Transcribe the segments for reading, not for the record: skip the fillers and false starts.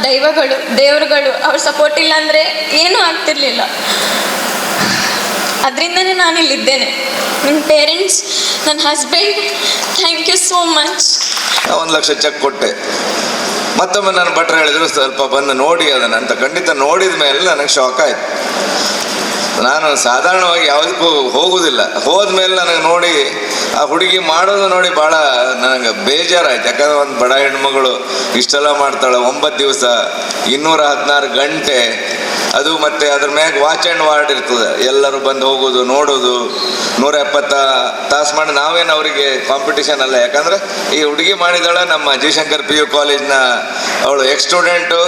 ದೈವಗಳು, ದೇವರುಗಳು ಅವ್ರ ಸಪೋರ್ಟ್ ಇಲ್ಲ ಅಂದರೆ ಏನೂ ಆಗ್ತಿರ್ಲಿಲ್ಲ. ಅದರಿಂದನೇ ನಾನಿಲ್ಲಿದ್ದೇನೆ. ನನ್ನ ಪೇರೆಂಟ್ಸ್, ನನ್ನ husband, thank you so much. 1 lakh cheque ಕೊಟ್ಟೆ. ಮತ್ತೊಮ್ಮೆ ನನ್ನ ಭಟ್ರು ಹೇಳಿದ್ರು ಸ್ವಲ್ಪ ಬಂದು ನೋಡಿ ಅದನ್ನು ಅಂತ. ಖಂಡಿತ ನೋಡಿದ ಮೇಲೆ ನನಗೆ ಶಾಕ್ ಆಯಿತು. ನಾನು ಸಾಧಾರಣವಾಗಿ ಯಾವುದಕ್ಕೂ ಹೋಗುವುದಿಲ್ಲ. ಹೋದ್ಮೇಲೆ ನನಗೆ ನೋಡಿ ಆ ಹುಡುಗಿ ಮಾಡೋದು ನೋಡಿ ಭಾಳ ನನಗೆ ಬೇಜಾರಾಯ್ತು. ಯಾಕಂದರೆ ಒಂದು ಬಡ ಹೆಣ್ಮಗಳು ಇಷ್ಟೆಲ್ಲ ಮಾಡ್ತಾಳೆ, 9 ದಿವಸ 216 ಗಂಟೆ, ಅದು ಮತ್ತು ಅದ್ರ ಮ್ಯಾಗ ವಾಚ್ ಆ್ಯಂಡ್ ವಾರ್ಡ್ ಇರ್ತದೆ. ಎಲ್ಲರೂ ಬಂದು ಹೋಗೋದು ನೋಡೋದು, 170 ತಾಸು ಮಾಡಿ ನಾವೇನು ಅವರಿಗೆ ಕಾಂಪಿಟಿಷನ್ ಅಲ್ಲ. ಯಾಕಂದರೆ ಈ ಹುಡುಗಿ ಮಾಡಿದಾಳೆ ನಮ್ಮ ಜಯಶಂಕರ್ PU ಕಾಲೇಜ್ನ ಅವಳು ಎಕ್ಸ್ ಸ್ಟೂಡೆಂಟು.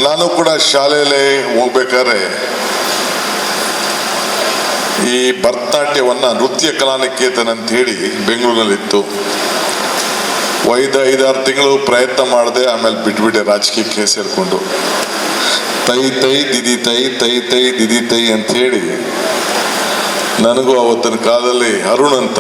ನಾನು ಕೂಡ ಶಾಲೆಯಲ್ಲಿ ಹೋಗ್ಬೇಕಾದ್ರೆ ಈ ಭರತನಾಟ್ಯವನ್ನ ನೃತ್ಯ ಕಲಾನಿಕೇತನ ಅಂತ ಹೇಳಿ ಬೆಂಗಳೂರಿನಲ್ಲಿತ್ತು. 5-6 ತಿಂಗಳು ಪ್ರಯತ್ನ ಮಾಡಿದೆ, ಆಮೇಲೆ ಬಿಟ್ಬಿಟ್ಟೆ ರಾಜಕೀಯಕ್ಕೆ ಸೇರಿಕೊಂಡು. ತೈ ತೈ ದಿದಿ ತೈ ತೈ ತೈ ದಿದಿ ತೈ ಅಂತ ಹೇಳಿ ನನಗೂ ಅವತ್ತಿನ ಕಾಲದಲ್ಲಿ ಅರುಣ್ ಅಂತ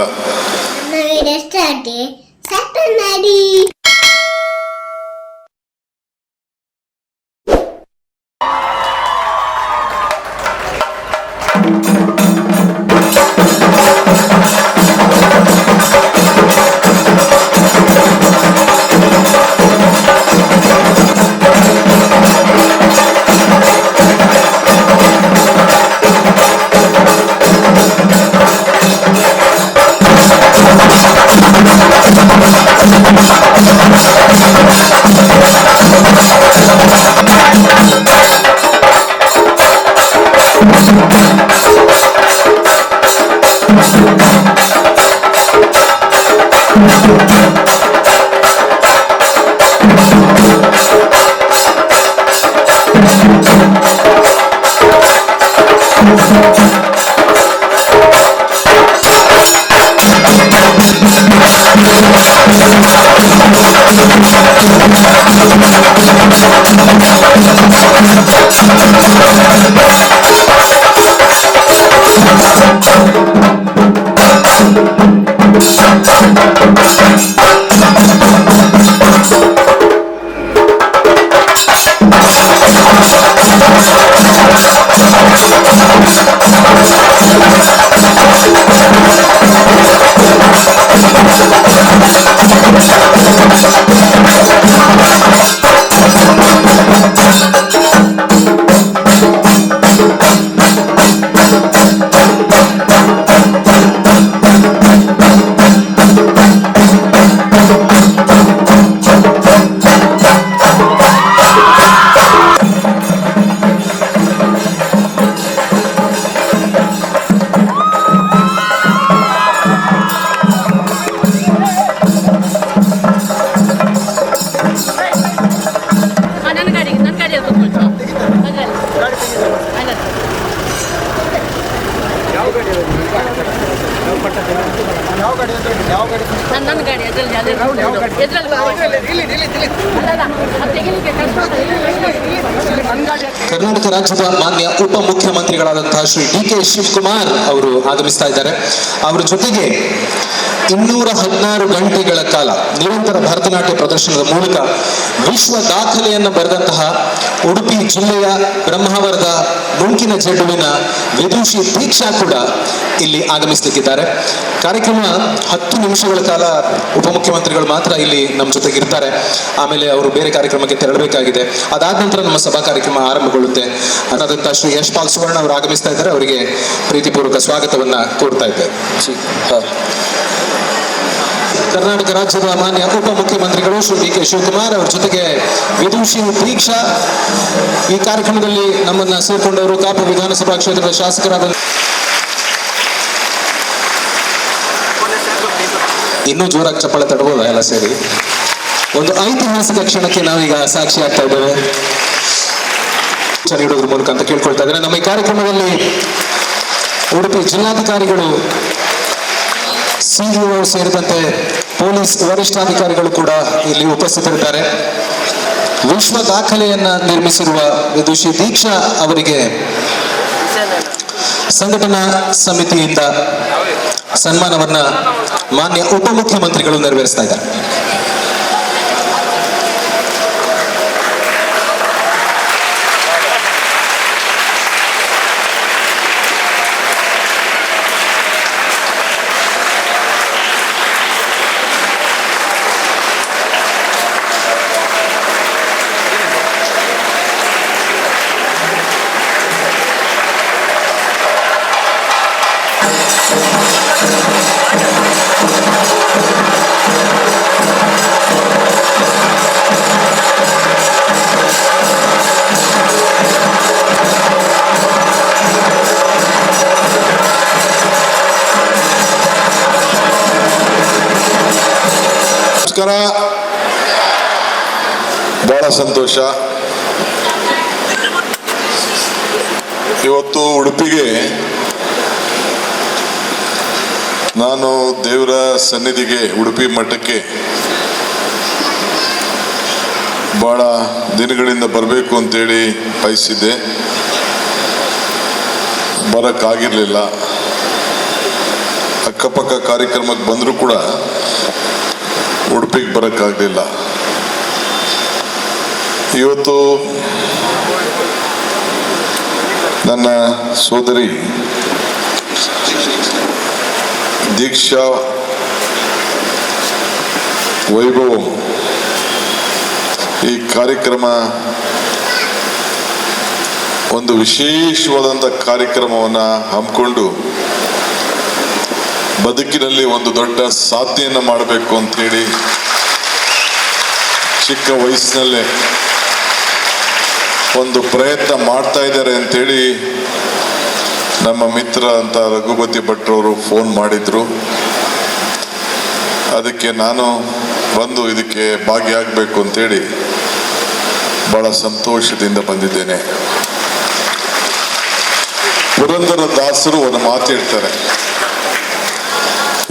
ಕರ್ನಾಟಕ ರಾಜ್ಯದ ಮಾನ್ಯ ಉಪಮುಖ್ಯಮಂತ್ರಿಗಳಾದಂತಹ ಶ್ರೀ DK ಶಿವಕುಮಾರ್ ಅವರು ಆಗಮಿಸ್ತಾ ಇದ್ದಾರೆ. ಅವರ ಜೊತೆಗೆ 216 ಗಂಟೆಗಳ ಕಾಲ ನಿರಂತರ ಭರತನಾಟ್ಯ ಪ್ರದರ್ಶನದ ಮೂಲಕ ವಿಶ್ವ ದಾಖಲೆಯನ್ನು ಬರೆದಂತಹ ಉಡುಪಿ ಜಿಲ್ಲೆಯ ಬ್ರಹ್ಮಾವರದ ಮುಂಕಿನ ಜಡ್ಡುವಿನ ವಿದುಷಿ ದೀಕ್ಷಾ ಕೂಡ ಇಲ್ಲಿ ಆಗಮಿಸಲಿಕ್ಕಿದ್ದಾರೆ. ಕಾರ್ಯಕ್ರಮ 10 ನಿಮಿಷಗಳ ಕಾಲ ಉಪಮುಖ್ಯಮಂತ್ರಿಗಳು ಮಾತ್ರ ಇಲ್ಲಿ ನಮ್ಮ ಜೊತೆಗೆ ಇರ್ತಾರೆ. ಆಮೇಲೆ ಅವರು ಬೇರೆ ಕಾರ್ಯಕ್ರಮಕ್ಕೆ ತೆರಳಬೇಕಾಗಿದೆ. ಅದಾದ ನಂತರ ನಮ್ಮ ಸಭಾ ಕಾರ್ಯಕ್ರಮ ಆರಂಭಗೊಳ್ಳುತ್ತೆ. ಅದಾದಂಥ ಶ್ರೀ ಯಶ್ಪಾಲ್ ಸುವರ್ಣ ಅವರು ಆಗಮಿಸ್ತಾ ಇದ್ದಾರೆ. ಅವರಿಗೆ ಪ್ರೀತಿಪೂರ್ವಕ ಸ್ವಾಗತವನ್ನ ಕೋರ್ತಾ ಇದ್ದೇವೆ. ಕರ್ನಾಟಕ ರಾಜ್ಯದ ಮಾನ್ಯ ಉಪಮುಖ್ಯಮಂತ್ರಿಗಳು ಶ್ರೀ DK ಶಿವಕುಮಾರ್ ಅವರ ಜೊತೆಗೆ ವಿದುಷಿ ದೀಕ್ಷಾ. ಈ ಕಾರ್ಯಕ್ರಮದಲ್ಲಿ ನಮ್ಮನ್ನ ಸೇರ್ಕೊಂಡವರು ಕಾಪು ವಿಧಾನಸಭಾ ಕ್ಷೇತ್ರದ ಶಾಸಕರಾದ ಇನ್ನೂ ಜೋರಾಗಿ ಚಪ್ಪಾಳೆ ತಡಬೋದ ಎಲ್ಲ ಸೇರಿ. ಒಂದು ಐತಿಹಾಸಿಕ ಕ್ಷಣಕ್ಕೆ ನಾವೀಗ ಸಾಕ್ಷಿ ಆಗ್ತಾ ಇದ್ದೇವೆ ನೀಡೋದ್ರ ಮೂಲಕ ಅಂತ ಕೇಳ್ಕೊಳ್ತಾ ಇದ್ದಾರೆ. ನಮ್ಮ ಈ ಕಾರ್ಯಕ್ರಮದಲ್ಲಿ ಉಡುಪಿ ಜಿಲ್ಲಾಧಿಕಾರಿಗಳು, CEO ಸೇರಿದಂತೆ ಪೊಲೀಸ್ ವರಿಷ್ಠಾಧಿಕಾರಿಗಳು ಕೂಡ ಇಲ್ಲಿ ಉಪಸ್ಥಿತರಿದ್ದಾರೆ. ವಿಶ್ವ ದಾಖಲೆಯನ್ನ ನಿರ್ಮಿಸಿರುವ ವಿದುಷಿ ದೀಕ್ಷಾ ಅವರಿಗೆ ಸಂಘಟನಾ ಸಮಿತಿಯಿಂದ ಸನ್ಮಾನವನ್ನ ಮಾನ್ಯ ಉಪಮುಖ್ಯಮಂತ್ರಿಗಳು ನೆರವೇರಿಸ್ತಾ ಇದ್ದಾರೆ. ನಮಸ್ಕಾರ. ಬಹಳ ಸಂತೋಷ. ಇವತ್ತು ಉಡುಪಿಗೆ ನಾನು ದೇವರ ಸನ್ನಿಧಿಗೆ ಉಡುಪಿ ಮಠಕ್ಕೆ ಬಹಳ ದಿನಗಳಿಂದ ಬರಬೇಕು ಅಂತೇಳಿ ಬಯಸಿದ್ದೆ. ಬರೋಕ್ಕಾಗಿರಲಿಲ್ಲ. ಅಕ್ಕಪಕ್ಕ ಕಾರ್ಯಕ್ರಮಕ್ಕೆ ಬಂದರೂ ಕೂಡ ಉಡುಪಿಗೆ ಬರೋಕ್ಕಾಗಲಿಲ್ಲ. ಇವತ್ತು ನನ್ನ ಸೋದರಿ ದೀಕ್ಷಾ ವೈಭವಂ ಈ ಕಾರ್ಯಕ್ರಮ ಒಂದು ವಿಶೇಷವಾದಂಥ ಕಾರ್ಯಕ್ರಮವನ್ನು ಹಮ್ಮಿಕೊಂಡು ಬದುಕಿನಲ್ಲಿ ಒಂದು ದೊಡ್ಡ ಸಾಧನೆಯನ್ನು ಮಾಡಬೇಕು ಅಂತೇಳಿ ಚಿಕ್ಕ ವಯಸ್ಸಿನಲ್ಲೇ ಒಂದು ಪ್ರಯತ್ನ ಮಾಡ್ತಾ ಇದ್ದಾರೆ ಅಂತೇಳಿ ನಮ್ಮ ಮಿತ್ರ ಅಂತ ರಘುಪತಿ ಭಟ್ರವರು ಫೋನ್ ಮಾಡಿದ್ರು. ಅದಕ್ಕೆ ನಾನು ಬಂದು ಇದಕ್ಕೆ ಭಾಗಿಯಾಗಬೇಕು ಅಂತೇಳಿ ಬಹಳ ಸಂತೋಷದಿಂದ ಬಂದಿದ್ದೇನೆ. ಪುರಂದರ ದಾಸರು ಒಂದು ಮಾತು ಹೇಳ್ತಾರೆ,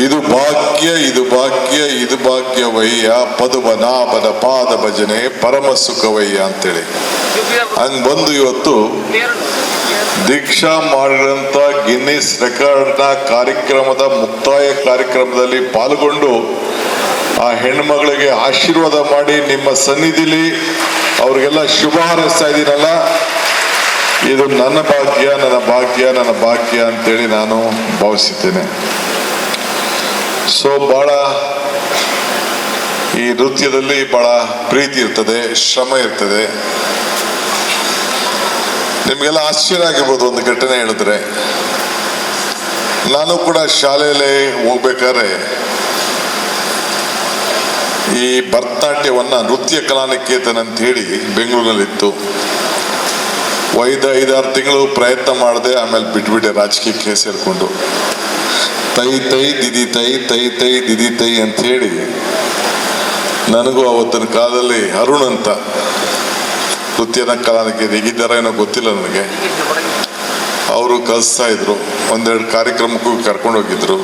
ಇದು ಭಾಗ್ಯ ಇದು ಭಾಗ್ಯ ಇದು ಭಾಗ್ಯವಯ್ಯ ಪದುಬನಾಭನ ಪಾದ ಭಜನೆ ಪರಮ ಸುಖವಯ್ಯ ಅಂತೇಳಿ. ಹಂಗ್ ಬಂದು ಇವತ್ತು ದೀಕ್ಷಾ ಮಾಡಿದಂತ ಗಿನ್ನಿಸ್ ರೆಕಾರ್ಡ್ನ ಕಾರ್ಯಕ್ರಮದ ಮುಕ್ತಾಯ ಕಾರ್ಯಕ್ರಮದಲ್ಲಿ ಪಾಲ್ಗೊಂಡು ಆ ಹೆಣ್ಮಗಳಿಗೆ ಆಶೀರ್ವಾದ ಮಾಡಿ ನಿಮ್ಮ ಸನ್ನಿಧಿಲಿ ಅವ್ರಿಗೆಲ್ಲ ಶುಭ ಹಾರೈಸ್ತಾ ಇದ್ದೀನಲ್ಲ, ಇದು ನನ್ನ ಭಾಗ್ಯ ನನ್ನ ಭಾಗ್ಯ ನನ್ನ ಭಾಗ್ಯ ಅಂತೇಳಿ ನಾನು ಭಾವಿಸಿದ್ದೇನೆ. ಸೊ ಬಹಳ ಈ ನೃತ್ಯದಲ್ಲಿ ಬಹಳ ಪ್ರೀತಿ ಇರ್ತದೆ, ಶ್ರಮ ಇರ್ತದೆ. ನಿಮಗೆಲ್ಲ ಆಶ್ಚರ್ಯ ಆಗಿರ್ಬೋದು ಒಂದು ಘಟನೆ ಹೇಳಿದ್ರೆ, ನಾನು ಕೂಡ ಶಾಲೆಯಲ್ಲಿ ಹೋಗ್ಬೇಕಾದ್ರೆ ಈ ಭರತನಾಟ್ಯವನ್ನ ನೃತ್ಯ ಕಲಾನಿಕೇತನ ಅಂತ ಹೇಳಿ ಬೆಂಗಳೂರಿನಲ್ಲಿತ್ತು. 5-6 ತಿಂಗಳು ಪ್ರಯತ್ನ ಮಾಡಿದೆ, ಆಮೇಲೆ ಬಿಟ್ಬಿಟ್ಟೆ ರಾಜಕೀಯಕ್ಕೆ ಸೇರ್ಕೊಂಡು. ತೈ ತೈ ದಿದಿ ತೈ ತೈ ತೈ ದಿದಿ ತೈ ಅಂತ ಹೇಳಿ ನನಗೂ ಅವತ್ತಿನ ಕಾಲದಲ್ಲಿ ಅರುಣ್ ಅಂತ ನೃತ್ಯದ ಕಲಾನಿಕೆ ಹೇಗಿದ್ದಾರೋ ಏನೋ ಗೊತ್ತಿಲ್ಲ ನನಗೆ, ಅವರು ಕಲಿಸ್ತಾ ಇದ್ರು. 1-2 ಕಾರ್ಯಕ್ರಮಕ್ಕೂ ಕರ್ಕೊಂಡು ಹೋಗಿದ್ರು.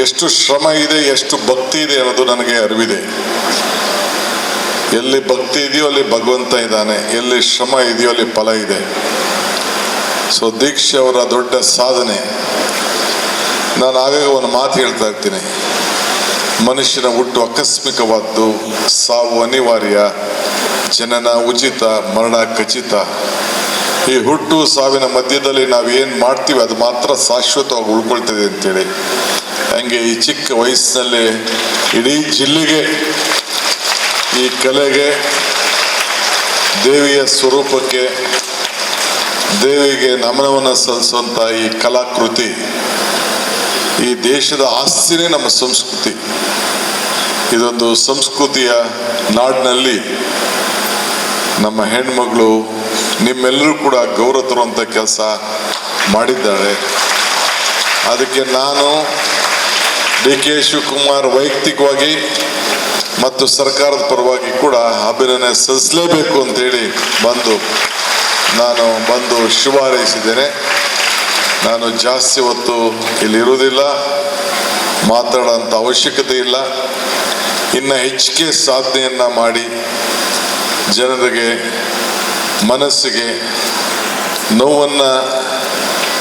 ಎಷ್ಟು ಶ್ರಮ ಇದೆ, ಎಷ್ಟು ಭಕ್ತಿ ಇದೆ ಅನ್ನೋದು ನನಗೆ ಅರಿವಿದೆ. ಎಲ್ಲಿ ಭಕ್ತಿ ಇದೆಯೋ ಅಲ್ಲಿ ಭಗವಂತ ಇದ್ದಾನೆ, ಎಲ್ಲಿ ಶ್ರಮ ಇದೆಯೋ ಅಲ್ಲಿ ಫಲ ಇದೆ. ಸೊ ದೀಕ್ಷೆ ಅವರ ದೊಡ್ಡ ಸಾಧನೆ. ನಾನು ಆಗಾಗ ಒಂದು ಮಾತು ಹೇಳ್ತಾ ಇರ್ತೀನಿ, ಮನುಷ್ಯನ ಹುಟ್ಟು ಆಕಸ್ಮಿಕವಾದ್ದು, ಸಾವು ಅನಿವಾರ್ಯ, ಜನನ ಉಚಿತ, ಮರಣ ಖಚಿತ. ಈ ಹುಟ್ಟು ಸಾವಿನ ಮಧ್ಯದಲ್ಲಿ ನಾವೇನು ಮಾಡ್ತೀವಿ ಅದು ಮಾತ್ರ ಶಾಶ್ವತವಾಗಿ ಉಳ್ಕೊಳ್ತದೆ ಅಂತೇಳಿ. ಹಂಗೆ ಈ ಚಿಕ್ಕ ವಯಸ್ಸಿನಲ್ಲಿ ಇಡೀ ಜಿಲ್ಲೆಗೆ, ಈ ಕಲೆಗೆ, ದೇವಿಯ ಸ್ವರೂಪಕ್ಕೆ, ದೇವಿಗೆ ನಮನವನ್ನು ಸಲ್ಲಿಸುವಂಥ ಈ ಕಲಾಕೃತಿ ಈ ದೇಶದ ಆಸ್ತಿನೇ ನಮ್ಮ ಸಂಸ್ಕೃತಿ. ಇದೊಂದು ಸಂಸ್ಕೃತಿಯ ನಾಡಿನಲ್ಲಿ ನಮ್ಮ ಹೆಣ್ಮಗಳು ನಿಮ್ಮೆಲ್ಲರೂ ಕೂಡ ಗೌರವ ತರುವಂಥ ಕೆಲಸ ಮಾಡಿದ್ದಾಳೆ. ಅದಕ್ಕೆ ನಾನು DK ಶಿವಕುಮಾರ್ ವೈಯಕ್ತಿಕವಾಗಿ ಮತ್ತು ಸರ್ಕಾರದ ಪರವಾಗಿ ಕೂಡ ಅಭಿನಂದನೆ ಸಲ್ಲಿಸಲೇಬೇಕು ಅಂತೇಳಿ ಬಂದು ಶುಭ ಹಾರೈಸಿದ್ದೇನೆ. ನಾನು ಜಾಸ್ತಿ ಹೊತ್ತು ಇಲ್ಲಿ ಇರುವುದಿಲ್ಲ, ಮಾತಾಡೋಂಥ ಅವಶ್ಯಕತೆ ಇಲ್ಲ. ಇನ್ನು ಹೆಚ್ಚಿಗೆ ಸಾಧನೆಯನ್ನು ಮಾಡಿ ಜನರಿಗೆ ಮನಸ್ಸಿಗೆ ನೋವನ್ನು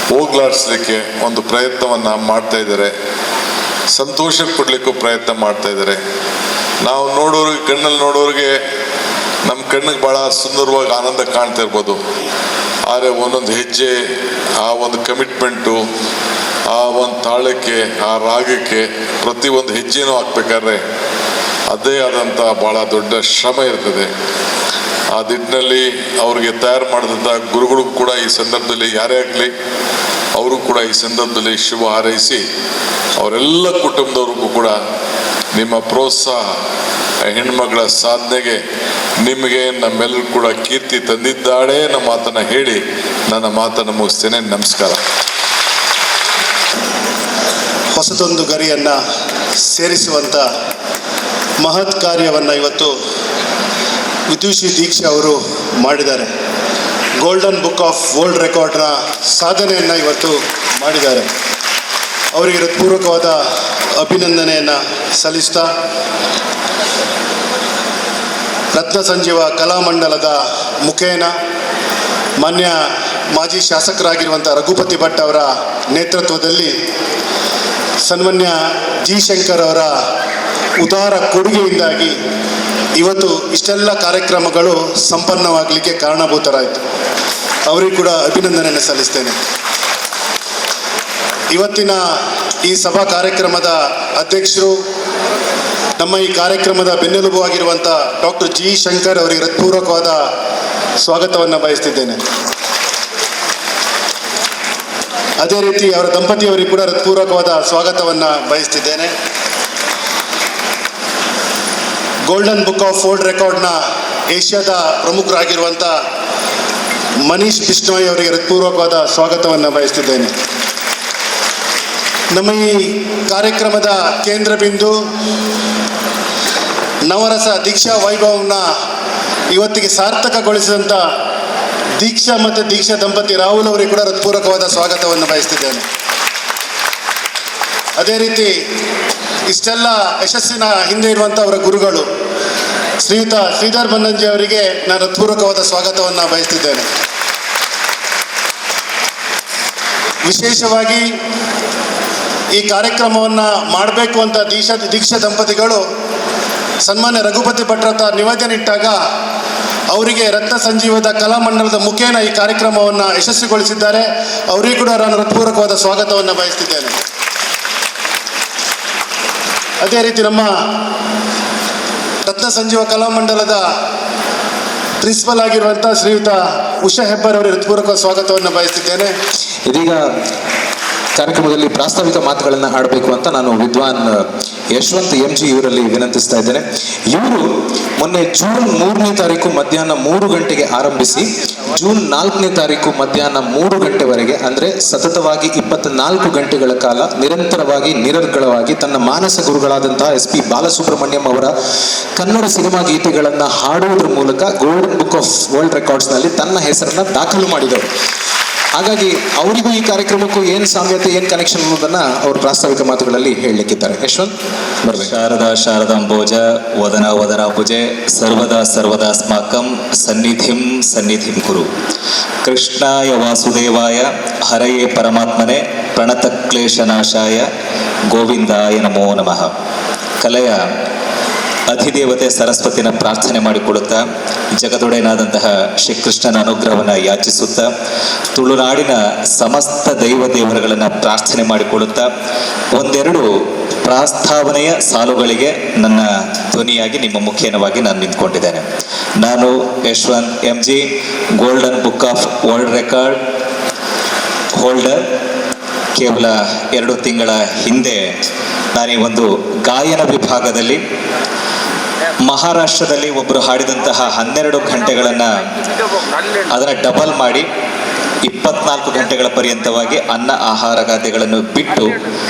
ಹೋಗ್ಲಾಡಿಸ್ಲಿಕ್ಕೆ ಒಂದು ಪ್ರಯತ್ನವನ್ನು ಮಾಡ್ತಾ ಇದ್ದಾರೆ, ಸಂತೋಷ ಕೊಡಲಿಕ್ಕೂ ಪ್ರಯತ್ನ ಮಾಡ್ತಾ ಇದ್ದಾರೆ. ನಾವು ನೋಡೋರಿಗೆ, ಕಣ್ಣಲ್ಲಿ ನೋಡೋರಿಗೆ ನಮ್ಮ ಕಣ್ಣಿಗೆ ಭಾಳ ಸುಂದರವಾಗಿ ಆನಂದ ಕಾಣ್ತಾ ಇರ್ಬೋದು. ಆದರೆ ಒಂದೊಂದು ಹೆಜ್ಜೆ, ಆ ಒಂದು ಕಮಿಟ್ಮೆಂಟು, ಆ ಒಂದು ತಾಳಕ್ಕೆ, ಆ ರಾಗಕ್ಕೆ ಪ್ರತಿಯೊಂದು ಹೆಜ್ಜೆನೂ ಹಾಕ್ಬೇಕಾದ್ರೆ ಅದೇ ಆದಂಥ ಭಾಳ ದೊಡ್ಡ ಶ್ರಮ ಇರ್ತದೆ. ಆ ನಿಟ್ಟಿನಲ್ಲಿ ಅವ್ರಿಗೆ ತಯಾರು ಮಾಡಿದಂಥ ಗುರುಗಳಿಗೂ ಕೂಡ ಈ ಸಂದರ್ಭದಲ್ಲಿ, ಯಾರೇ ಆಗಲಿ ಅವರು ಕೂಡ ಈ ಸಂದರ್ಭದಲ್ಲಿ ಶುಭ ಹಾರೈಸಿ, ಅವರೆಲ್ಲ ಕುಟುಂಬದವ್ರಿಗೂ ಕೂಡ ನಿಮ್ಮ ಪ್ರೋತ್ಸಾಹ, ಹೆಣ್ಮಗಳ ಸಾಧನೆಗೆ ನಿಮಗೆ ನಮ್ಮೆಲ್ಲರೂ ಕೂಡ ಕೀರ್ತಿ ತಂದಿದ್ದಾಳೆ ನಮ್ಮ ಮಾತನ್ನು ಹೇಳಿ ನನ್ನ ಮಾತನ್ನು ಮುಗಿಸ್ತೇನೆ. ನಮಸ್ಕಾರ. ಹೊಸದೊಂದು ಗರಿಯನ್ನು ಸೇರಿಸುವಂಥ ಮಹತ್ ಕಾರ್ಯವನ್ನು ಇವತ್ತು ವಿದುಷಿ ದೀಕ್ಷಾ ಅವರು ಮಾಡಿದ್ದಾರೆ. ಗೋಲ್ಡನ್ ಬುಕ್ ಆಫ್ ವರ್ಲ್ಡ್ ರೆಕಾರ್ಡ್ನ ಸಾಧನೆಯನ್ನು ಇವತ್ತು ಮಾಡಿದ್ದಾರೆ. ಅವರಿಗೆ ಹೃತ್ಪೂರ್ವಕವಾದ ಅಭಿನಂದನೆಯನ್ನು ಸಲ್ಲಿಸ್ತಾ, ರತ್ನ ಸಂಜೀವ ಕಲಾಮಂಡಲದ ಮುಖೇನ ಮಾನ್ಯ ಮಾಜಿ ಶಾಸಕರಾಗಿರುವಂಥ ರಘುಪತಿ ಭಟ್ ಅವರ ನೇತೃತ್ವದಲ್ಲಿ ಸನ್ಮಾನ್ಯ ಜಿ ಶಂಕರ್ ಅವರ ಉದಾರ ಕೊಡುಗೆಯಿಂದಾಗಿ ಇವತ್ತು ಇಷ್ಟೆಲ್ಲ ಕಾರ್ಯಕ್ರಮಗಳು ಸಂಪನ್ನವಾಗಲಿಕ್ಕೆ ಕಾರಣಭೂತರಾಯಿತು. ಅವರಿಗೂ ಕೂಡ ಅಭಿನಂದನೆಯನ್ನು ಸಲ್ಲಿಸ್ತೇನೆ. ಇವತ್ತಿನ ಈ ಸಭಾ ಕಾರ್ಯಕ್ರಮದ ಅಧ್ಯಕ್ಷರು, ನಮ್ಮ ಈ ಕಾರ್ಯಕ್ರಮದ ಬೆನ್ನೆಲುಬು ಆಗಿರುವಂಥ ಡಾಕ್ಟರ್ ಜಿ ಶಂಕರ್ ಅವರಿಗೆ ಹೃತ್ಪೂರ್ವಕವಾದ ಸ್ವಾಗತವನ್ನು ಬಯಸ್ತಿದ್ದೇನೆ. ಅದೇ ರೀತಿ ಅವರ ದಂಪತಿಯವರಿಗೆ ಕೂಡ ಹೃತ್ಪೂರ್ವಕವಾದ ಸ್ವಾಗತವನ್ನು ಬಯಸ್ತಿದ್ದೇನೆ. ಗೋಲ್ಡನ್ ಬುಕ್ ಆಫ್ ವರ್ಲ್ಡ್ ರೆಕಾರ್ಡ್ನ ಏಷ್ಯಾದ ಪ್ರಮುಖರಾಗಿರುವಂಥ ಮನೀಶ್ ಬಿಷ್ಣೋಯ್ ಅವರಿಗೆ ಹೃತ್ಪೂರ್ವಕವಾದ ಸ್ವಾಗತವನ್ನು ಬಯಸ್ತಿದ್ದೇನೆ. ನಮ್ಮ ಈ ಕಾರ್ಯಕ್ರಮದ ಕೇಂದ್ರ ಬಿಂದು ನವರಸ ದೀಕ್ಷಾ ವೈಭವನ ಇವತ್ತಿಗೆ ಸಾರ್ಥಕಗೊಳಿಸಿದಂಥ ದೀಕ್ಷಾ ಮತ್ತು ದೀಕ್ಷಾ ದಂಪತಿ ರಾಹುಲ್ ಅವರಿಗೆ ಕೂಡ ಹೃತ್ಪೂರ್ವಕವಾದ ಸ್ವಾಗತವನ್ನು ಬಯಸ್ತಿದ್ದೇನೆ. ಅದೇ ರೀತಿ ಇಷ್ಟೆಲ್ಲ ಯಶಸ್ಸಿನ ಹಿಂದೆ ಇರುವಂಥ ಅವರ ಗುರುಗಳು ಶ್ರೀಯುತ ಶ್ರೀಧರ್ ಬನ್ನಂಜಿ ಅವರಿಗೆ ನಾನು ಹೃತ್ಪೂರ್ವಕವಾದ ಸ್ವಾಗತವನ್ನು ಬಯಸ್ತಿದ್ದೇನೆ. ವಿಶೇಷವಾಗಿ ಈ ಕಾರ್ಯಕ್ರಮವನ್ನು ಮಾಡಬೇಕು ಅಂತ ದೀಕ್ಷಾ ದಂಪತಿಗಳು ಸನ್ಮಾನ್ಯ ರಘುಪತಿ ಭಟ್ರತ ನಿವೇದನೆ ಇಟ್ಟಾಗ ಅವರಿಗೆ ರತ್ನ ಸಂಜೀವದ ಕಲಾಮಂಡಲದ ಮುಖೇನ ಈ ಕಾರ್ಯಕ್ರಮವನ್ನು ಯಶಸ್ವಿಗೊಳಿಸಿದ್ದಾರೆ. ಅವರಿಗೂ ಕೂಡ ನಾನು ಹೃತ್ಪೂರ್ವಕವಾದ ಸ್ವಾಗತವನ್ನು ಬಯಸ್ತಿದ್ದೇನೆ. ಅದೇ ರೀತಿ ನಮ್ಮ ರತ್ನ ಸಂಜೀವ ಕಲಾಮಂಡಲದ ಪ್ರಿನ್ಸಿಪಲ್ ಆಗಿರುವಂಥ ಶ್ರೀಯುತ ಉಷಾ ಹೆಬ್ಬಾರ್ ಅವರಿಗೆ ಹೃತ್ಪೂರ್ವಕ ಸ್ವಾಗತವನ್ನು ಬಯಸ್ತಿದ್ದೇನೆ. ಇದೀಗ ಕಾರ್ಯಕ್ರಮದಲ್ಲಿ ಪ್ರಾಸ್ತಾವಿಕ ಮಾತುಗಳನ್ನು ಆಡಬೇಕು ಅಂತ ನಾನು ವಿದ್ವಾನ್ ಯಶವಂತ್ MG ಇವರಲ್ಲಿ ವಿನಂತಿಸ್ತಾ ಇದ್ದೇನೆ. ಇವರು ಮೊನ್ನೆ ಜೂನ್ 3ನೇ ತಾರೀಕು ಮಧ್ಯಾಹ್ನ 3 ಗಂಟೆಗೆ ಆರಂಭಿಸಿ ಜೂನ್ 4ನೇ ತಾರೀಕು ಮಧ್ಯಾಹ್ನ 3 ಗಂಟೆವರೆಗೆ, ಅಂದರೆ ಸತತವಾಗಿ 24 ಗಂಟೆಗಳ ಕಾಲ ನಿರಂತರವಾಗಿ ನಿರರ್ಗಳವಾಗಿ ತನ್ನ ಮಾನಸ ಗುರುಗಳಾದಂತಹ SP ಬಾಲಸುಬ್ರಹ್ಮಣ್ಯಂ ಅವರ ಕನ್ನಡ ಸಿನಿಮಾ ಗೀತೆಗಳನ್ನು ಹಾಡುವುದರ ಮೂಲಕ ಗೋಲ್ಡನ್ ಬುಕ್ ಆಫ್ ವರ್ಲ್ಡ್ ರೆಕಾರ್ಡ್ಸ್ನಲ್ಲಿ ತನ್ನ ಹೆಸರನ್ನು ದಾಖಲು ಮಾಡಿದರು. ಹಾಗಾಗಿ ಅವರಿಗೂ ಈ ಕಾರ್ಯಕ್ರಮಕ್ಕೂ ಏನು ಸಾಮ್ಯತೆ, ಏನು ಕನೆಕ್ಷನ್ ಅನ್ನೋದನ್ನ ಅವರು ಪ್ರಾಸ್ತಾವಿಕ ಮಾತುಗಳಲ್ಲಿ ಹೇಳಲಿಕ್ಕಿದ್ದಾರೆ. ಯಶವಂತ್ ಬರ್ಬೇಕು. ಶಾರದಾ ಶಾರದಾಂಬೋಜ ವದನ ವದನಾಂಬುಜೆ ಸರ್ವದಾ ಸರ್ವದಾಸ್ಮಾಕಂ ಸನ್ನಿಧಿಂ ಸನ್ನಿಧಿಂ ಕುರು. ಕೃಷ್ಣಾಯ ವಾಸುದೇವಾಯ ಹರಯೇ ಪರಮಾತ್ಮನೆ ಪ್ರಣತಕ್ಲೇಶನಾಶಾಯ ಗೋವಿಂದಾಯ ನಮೋ ನಮಃ. ಕಲೆಯ ಅಧಿದೇವತೆ ಸರಸ್ವತಿನ ಪ್ರಾರ್ಥನೆ ಮಾಡಿಕೊಡುತ್ತಾ, ಜಗದೊಡೆಯನಾದಂತಹ ಶ್ರೀಕೃಷ್ಣನ ಅನುಗ್ರಹವನ್ನು ಯಾಚಿಸುತ್ತಾ, ತುಳುನಾಡಿನ ಸಮಸ್ತ ದೈವ ದೇವರುಗಳನ್ನು ಪ್ರಾರ್ಥನೆ ಮಾಡಿಕೊಡುತ್ತಾ ಒಂದೆರಡು ಪ್ರಾಸ್ತಾವನೆಯ ಸಾಲುಗಳಿಗೆ ನನ್ನ ಧ್ವನಿಯಾಗಿ ನಿಮ್ಮ ಮುಖೇನವಾಗಿ ನಾನು ನಿಂತ್ಕೊಂಡಿದ್ದೇನೆ. ನಾನು Yashwant MG, golden book of world record holder. ಕೇವಲ 2 ತಿಂಗಳ ಹಿಂದೆ ನಾನು ಈ ಒಂದು ಗಾಯನ ವಿಭಾಗದಲ್ಲಿ ಮಹಾರಾಷ್ಟ್ರದಲ್ಲಿ ಒಬ್ಬರು ಹಾಡಿದಂತಹ 12 ಗಂಟೆಗಳನ್ನು ಅದನ್ನು ಡಬಲ್ ಮಾಡಿ 24 ಗಂಟೆಗಳ ಪರ್ಯಂತವಾಗಿ ಅನ್ನ ಆಹಾರ ಖಾದ್ಯಗಳನ್ನು ಬಿಟ್ಟು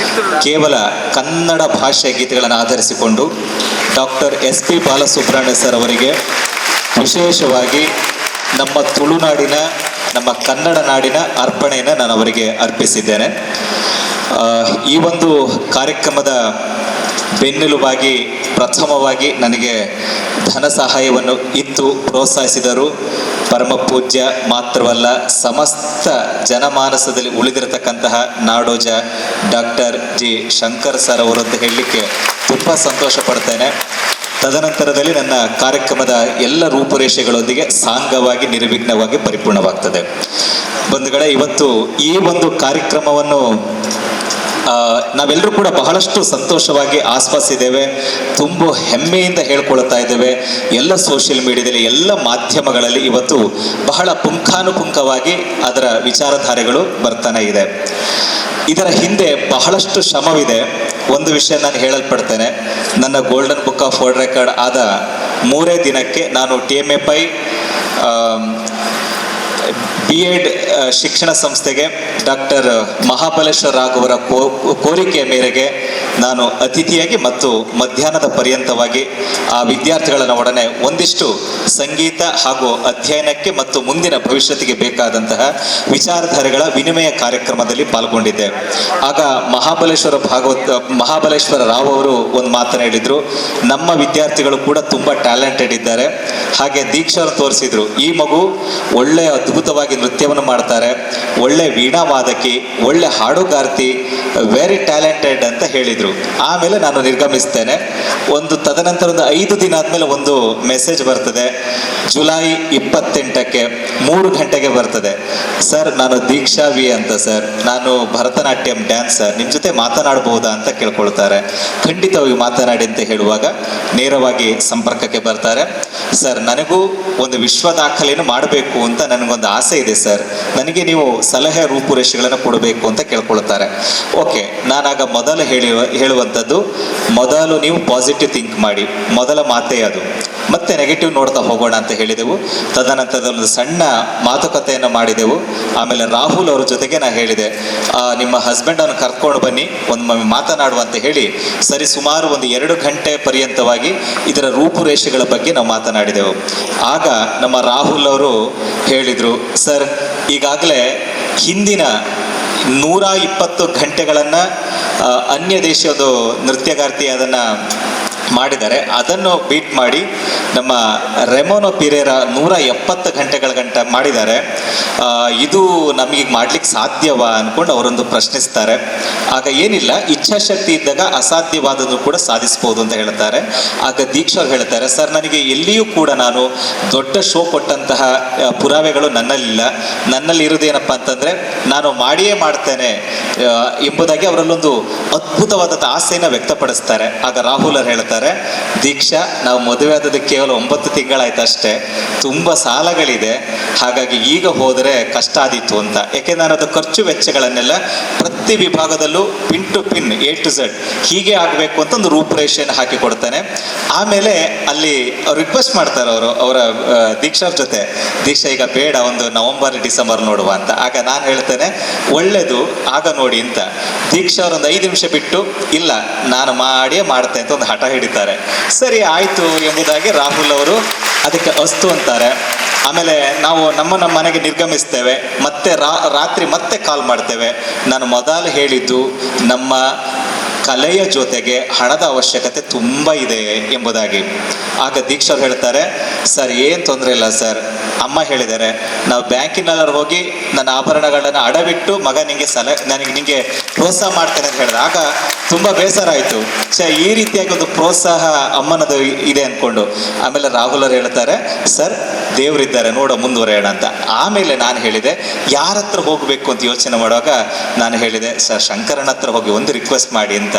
ಕೇವಲ ಕನ್ನಡ ಭಾಷೆಯ ಗೀತೆಗಳನ್ನು ಆಧರಿಸಿಕೊಂಡು ಡಾಕ್ಟರ್ SP ಬಾಲಸುಬ್ರಹ್ಮಣ್ಯ ಸರ್ ಅವರಿಗೆ ವಿಶೇಷವಾಗಿ ನಮ್ಮ ತುಳುನಾಡಿನ, ನಮ್ಮ ಕನ್ನಡ ನಾಡಿನ ಅರ್ಪಣೆಯನ್ನು ನಾನು ಅವರಿಗೆ ಅರ್ಪಿಸಿದ್ದೇನೆ. ಈ ಒಂದು ಕಾರ್ಯಕ್ರಮದ ಬೆನ್ನೆಲುಬಾಗಿ ಪ್ರಥಮವಾಗಿ ನನಗೆ ಧನ ಸಹಾಯವನ್ನು ಇತ್ತು ಪ್ರೋತ್ಸಾಹಿಸಿದರು. ಪರಮ ಪೂಜ್ಯ ಮಾತ್ರವಲ್ಲ, ಸಮಸ್ತ ಜನಮಾನಸದಲ್ಲಿ ಉಳಿದಿರತಕ್ಕಂತಹ ನಾಡೋಜ ಡಾಕ್ಟರ್ ಜಿ ಶಂಕರ್ ಸರ್ ಅವರು ಅಂತ ಹೇಳಲಿಕ್ಕೆ ತುಂಬ ಸಂತೋಷ ಪಡ್ತೇನೆ. ತದನಂತರದಲ್ಲಿ ನನ್ನ ಕಾರ್ಯಕ್ರಮದ ಎಲ್ಲ ರೂಪುರೇಷೆಗಳೊಂದಿಗೆ ಸಾಂಗವಾಗಿ ನಿರ್ವಿಘ್ನವಾಗಿ ಪರಿಪೂರ್ಣವಾಗ್ತದೆ. ಬಂಧುಗಳೇ, ಇವತ್ತು ಈ ಒಂದು ಕಾರ್ಯಕ್ರಮವನ್ನು ನಾವೆಲ್ಲರೂ ಕೂಡ ಬಹಳಷ್ಟು ಸಂತೋಷವಾಗಿ ಆಸ್ವಾದಿಸಿದ್ದೇವೆ, ತುಂಬ ಹೆಮ್ಮೆಯಿಂದ ಹೇಳ್ಕೊಳ್ತಾ ಇದ್ದೇವೆ. ಎಲ್ಲ ಸೋಷಿಯಲ್ ಮೀಡಿಯಾದಲ್ಲಿ, ಎಲ್ಲ ಮಾಧ್ಯಮಗಳಲ್ಲಿ ಇವತ್ತು ಬಹಳ ಪುಂಖಾನುಪುಂಖವಾಗಿ ಅದರ ವಿಚಾರಧಾರೆಗಳು ಬರ್ತಾನೆ ಇದೆ. ಇದರ ಹಿಂದೆ ಬಹಳಷ್ಟು ಶ್ರಮವಿದೆ. ಒಂದು ವಿಷಯ ನಾನು ಹೇಳಲ್ಪಡ್ತೇನೆ. ನನ್ನ golden book of world record ಆದ 3 ದಿನಕ್ಕೆ ನಾನು TMFI B.Ed ಶಿಕ್ಷಣ ಸಂಸ್ಥೆಗೆ ಡಾಕ್ಟರ್ ಮಹಾಬಲೇಶ್ವರ ರಾವ್ ಅವರ ಕೋರಿಕೆಯ ಮೇರೆಗೆ ನಾನು ಅತಿಥಿಯಾಗಿ ಮತ್ತು ಮಧ್ಯಾಹ್ನದ ಪರ್ಯಂತವಾಗಿ ಆ ವಿದ್ಯಾರ್ಥಿಗಳ ಒಡನೆ ಒಂದಿಷ್ಟು ಸಂಗೀತ ಹಾಗೂ ಅಧ್ಯಯನಕ್ಕೆ ಮತ್ತು ಮುಂದಿನ ಭವಿಷ್ಯತ್ತಿಗೆ ಬೇಕಾದಂತಹ ವಿಚಾರಧಾರೆಗಳ ವಿನಿಮಯ ಕಾರ್ಯಕ್ರಮದಲ್ಲಿ ಪಾಲ್ಗೊಂಡಿದ್ದೆ. ಆಗ ಮಹಾಬಲೇಶ್ವರ ರಾವ್ ಅವರು ಒಂದು ಮಾತನ್ನು ಹೇಳಿದರು, ನಮ್ಮ ವಿದ್ಯಾರ್ಥಿಗಳು ಕೂಡ ತುಂಬ ಟ್ಯಾಲೆಂಟೆಡ್ ಇದ್ದಾರೆ. ಹಾಗೆ ದೀಕ್ಷಾವನ್ನು ತೋರಿಸಿದ್ರು, ಈ ಮಗು ಒಳ್ಳೆ ಅದ್ಭುತವಾಗಿ ನೃತ್ಯವನ್ನು ಮಾಡ್ತಾರೆ, ಒಳ್ಳೆ ವೀಣಾವಾದಕಿ, ಒಳ್ಳೆ ಹಾಡುಗಾರ್ತಿ, ವೆರಿ ಟ್ಯಾಲೆಂಟೆಡ್ ಅಂತ ಹೇಳಿದರು. ಆಮೇಲೆ ನಾನು ನಿರ್ಗಮಿಸ್ತೇನೆ. ತದನಂತರ 5 ದಿನ ಆದಮೇಲೆ ಒಂದು ಮೆಸೇಜ್ ಬರ್ತದೆ, ಜುಲೈ 28ಕ್ಕೆ 3 ಗಂಟೆಗೆ ಬರ್ತದೆ. ಸರ್, ನಾನು ದೀಕ್ಷಾ ವಿ ಅಂತ ಸರ್, ನಾನು ಭರತನಾಟ್ಯಂ ಡ್ಯಾನ್ಸರ್, ನಿಮ್ಮ ಜೊತೆ ಮಾತನಾಡಬಹುದಾ ಅಂತ ಕೇಳ್ಕೊಳ್ತಾರೆ. ಖಂಡಿತವಾಗಿ ಮಾತನಾಡಿ ಅಂತ ಹೇಳುವಾಗ ನೇರವಾಗಿ ಸಂಪರ್ಕಕ್ಕೆ ಬರ್ತಾರೆ. ಸರ್, ನನಗೂ ಒಂದು ವಿಶ್ವ ದಾಖಲೆಯನ್ನು ಮಾಡಬೇಕು ಅಂತ ನನಗೊಂದು ಆಸೆ ಇದೆ ಸರ್, ನನಗೆ ನೀವು ಸಲಹೆ ರೂಪುರೇಷೆಗಳನ್ನು ಕೊಡಬೇಕು ಅಂತ ಕೇಳ್ಕೊಳ್ತಾರೆ. ಓಕೆ, ನಾನಾಗ ಮೊದಲು ಹೇಳುವಂಥದ್ದು, ಮೊದಲು ನೀವು ಪಾಸಿಟಿವ್ ಥಿಂಕ್ ಮಾಡಿ, ಮೊದಲ ಮಾತೇ ಅದು. ಮತ್ತೆ ನೆಗೆಟಿವ್ ನೋಡ್ತಾ ಹೋಗೋಣ ಅಂತ ಹೇಳಿದೆವು. ತದನಂತರ ಒಂದು ಸಣ್ಣ ಮಾತುಕತೆಯನ್ನು ಮಾಡಿದೆವು. ಆಮೇಲೆ ರಾಹುಲ್ ಅವ್ರ ಜೊತೆಗೆ ನಾನು ಹೇಳಿದೆ, ನಿಮ್ಮ ಹಸ್ಬೆಂಡನ್ನು ಕರ್ಕೊಂಡು ಬನ್ನಿ, ಒಂದು ಮಾತನಾಡುವ ಅಂತ ಹೇಳಿ ಸರಿ ಸುಮಾರು ಒಂದು 2 ಗಂಟೆ ಪರ್ಯಂತವಾಗಿ ಇದರ ರೂಪುರೇಷೆಗಳ ಬಗ್ಗೆ ನಾವು ಮಾತನಾಡಿದೆವು. ಆಗ ನಮ್ಮ ರಾಹುಲ್ ಅವರು ಹೇಳಿದರು, ಸರ್, ಈಗಾಗಲೇ ಹಿಂದಿನ 120 ಗಂಟೆಗಳನ್ನು ಅನ್ಯ ದೇಶದ ನೃತ್ಯಗಾರ್ತಿ ಅದನ್ನು ಮಾಡಿದ್ದಾರೆ, ಅದನ್ನು ಬೀಟ್ ಮಾಡಿ ನಮ್ಮ ರೆಮೋನೋ ಪಿರೇರಾ 170 ಗಂಟೆಗಳ ಗಂಟ ಮಾಡಿದ್ದಾರೆ. ಇದು ನಮಗೆ ಮಾಡ್ಲಿಕ್ಕೆ ಸಾಧ್ಯವಾ ಅಂದ್ಕೊಂಡು ಅವರೊಂದು ಪ್ರಶ್ನಿಸ್ತಾರೆ. ಆಗ ಏನಿಲ್ಲ, ಇಚ್ಛಾಶಕ್ತಿ ಇದ್ದಾಗ ಅಸಾಧ್ಯವಾದನ್ನು ಕೂಡ ಸಾಧಿಸ್ಬೋದು ಅಂತ ಹೇಳ್ತಾರೆ. ಆಗ ದೀಕ್ಷಾ ಅವ್ರು ಹೇಳ್ತಾರೆ, ಸರ್, ನನಗೆ ಎಲ್ಲಿಯೂ ಕೂಡ ನಾನು ದೊಡ್ಡ ಶೋ ಕೊಟ್ಟಂತಹ ಪುರಾವೆಗಳು ನನ್ನಲ್ಲಿಲ್ಲ. ನನ್ನಲ್ಲಿ ಇರೋದೇನಪ್ಪ ಅಂತಂದರೆ ನಾನು ಮಾಡಿಯೇ ಮಾಡ್ತೇನೆ ಎಂಬುದಾಗಿ ಅವರಲ್ಲೊಂದು ಅದ್ಭುತವಾದ ಆಸೆಯನ್ನು ವ್ಯಕ್ತಪಡಿಸ್ತಾರೆ. ಆಗ ರಾಹುಲ್ ಅವರು ಹೇಳ್ತಾರೆ, ದೀಕ್ಷಾ, ನಾವು ಮದುವೆ ಆದದ್ದು ಕೇವಲ 9 ತಿಂಗಳಾಯ್ತು ಅಷ್ಟೇ, ತುಂಬ ಸಾಲಗಳಿದೆ, ಹಾಗಾಗಿ ಈಗ ಹೋದರೆ ಕಷ್ಟ ಆದೀತು ಅಂತ. ಯಾಕೆಂದ್ರೆ ನಾನು ಅದು ಖರ್ಚು ವೆಚ್ಚಗಳನ್ನೆಲ್ಲ ಪ್ರತಿ ವಿಭಾಗದಲ್ಲೂ pin to pin A to Z ಹೀಗೆ ಆಗಬೇಕು ಅಂತ ಒಂದು ರೂಪುರೇಷೆಯನ್ನು ಹಾಕಿ ಕೊಡ್ತಾನೆ. ಆಮೇಲೆ ಅಲ್ಲಿ ಅವ್ರು ರಿಕ್ವೆಸ್ಟ್ ಮಾಡ್ತಾರೆ ಅವರ ದೀಕ್ಷಾ ಜೊತೆ, ದೀಕ್ಷಾ ಈಗ ಬೇಡ, ಒಂದು ನವೆಂಬರ್ ಡಿಸೆಂಬರ್ ನೋಡುವ ಅಂತ. ಆಗ ನಾನು ಹೇಳ್ತೇನೆ, ಒಳ್ಳೇದು, ಆಗ ನೋಡಿ ಅಂತ. ದೀಕ್ಷಾ ಅವ್ರು ಒಂದು 5 ನಿಮಿಷ ಬಿಟ್ಟು, ಇಲ್ಲ, ನಾನು ಮಾಡಿಯೇ ಮಾಡ್ತೇನೆ ಅಂತ ಒಂದು ಹಠ ಹಿಡಿತಾರೆ. ಸರಿ ಆಯಿತು ಎಂಬುದಾಗಿ ರಾಹುಲ್ ಅವರು ಅದಕ್ಕೆ ಅಸ್ತು ಅಂತಾರೆ. ಆಮೇಲೆ ನಾವು ನಮ್ಮ ಮನೆಗೆ ನಿರ್ಗಮಿಸ್ತೇವೆ. ಮತ್ತೆ ರಾತ್ರಿ ಮತ್ತೆ ಕಾಲ್ ಮಾಡ್ತೇವೆ. ನಾನು ಮೊದಲು ಹೇಳಿದ್ದು, ನಮ್ಮ ಕಲೆಯ ಜೊತೆಗೆ ಹಣದ ಅವಶ್ಯಕತೆ ತುಂಬ ಇದೆ ಎಂಬುದಾಗಿ. ಆಗ ದೀಕ್ಷಾ ಹೇಳ್ತಾರೆ, ಸರ್, ಏನು ತೊಂದರೆ ಇಲ್ಲ ಸರ್, ಅಮ್ಮ ಹೇಳಿದ್ದಾರೆ, ನಾವು ಬ್ಯಾಂಕಿನಲ್ಲಿ ಹೋಗಿ ನನ್ನ ಆಭರಣಗಳನ್ನು ಅಡವಿಟ್ಟು ಮಗ ನಿಂಗೆ ಪ್ರೋತ್ಸಾಹ ಮಾಡ್ತೇನೆ ಅಂತ ಹೇಳಿದೆ. ಆಗ ತುಂಬ ಬೇಸರ ಆಯಿತು, ಈ ರೀತಿಯಾಗಿ ಒಂದು ಪ್ರೋತ್ಸಾಹ ಅಮ್ಮನದು ಇದೆ ಅಂದ್ಕೊಂಡು. ಆಮೇಲೆ ರಾಹುಲ್ ಅವರು ಹೇಳ್ತಾರೆ, ಸರ್, ದೇವರಿದ್ದಾರೆ, ನೋಡೋ ಮುಂದುವರೆಯೋಣ ಅಂತ. ಆಮೇಲೆ ನಾನು ಹೇಳಿದೆ, ಯಾರ ಹತ್ರ ಹೋಗಬೇಕು ಅಂತ ಯೋಚನೆ ಮಾಡುವಾಗ ನಾನು ಹೇಳಿದೆ, ಸರ್, ಶಂಕರನ ಹತ್ರ ಹೋಗಿ ಒಂದು ರಿಕ್ವೆಸ್ಟ್ ಮಾಡಿ ಅಂತ.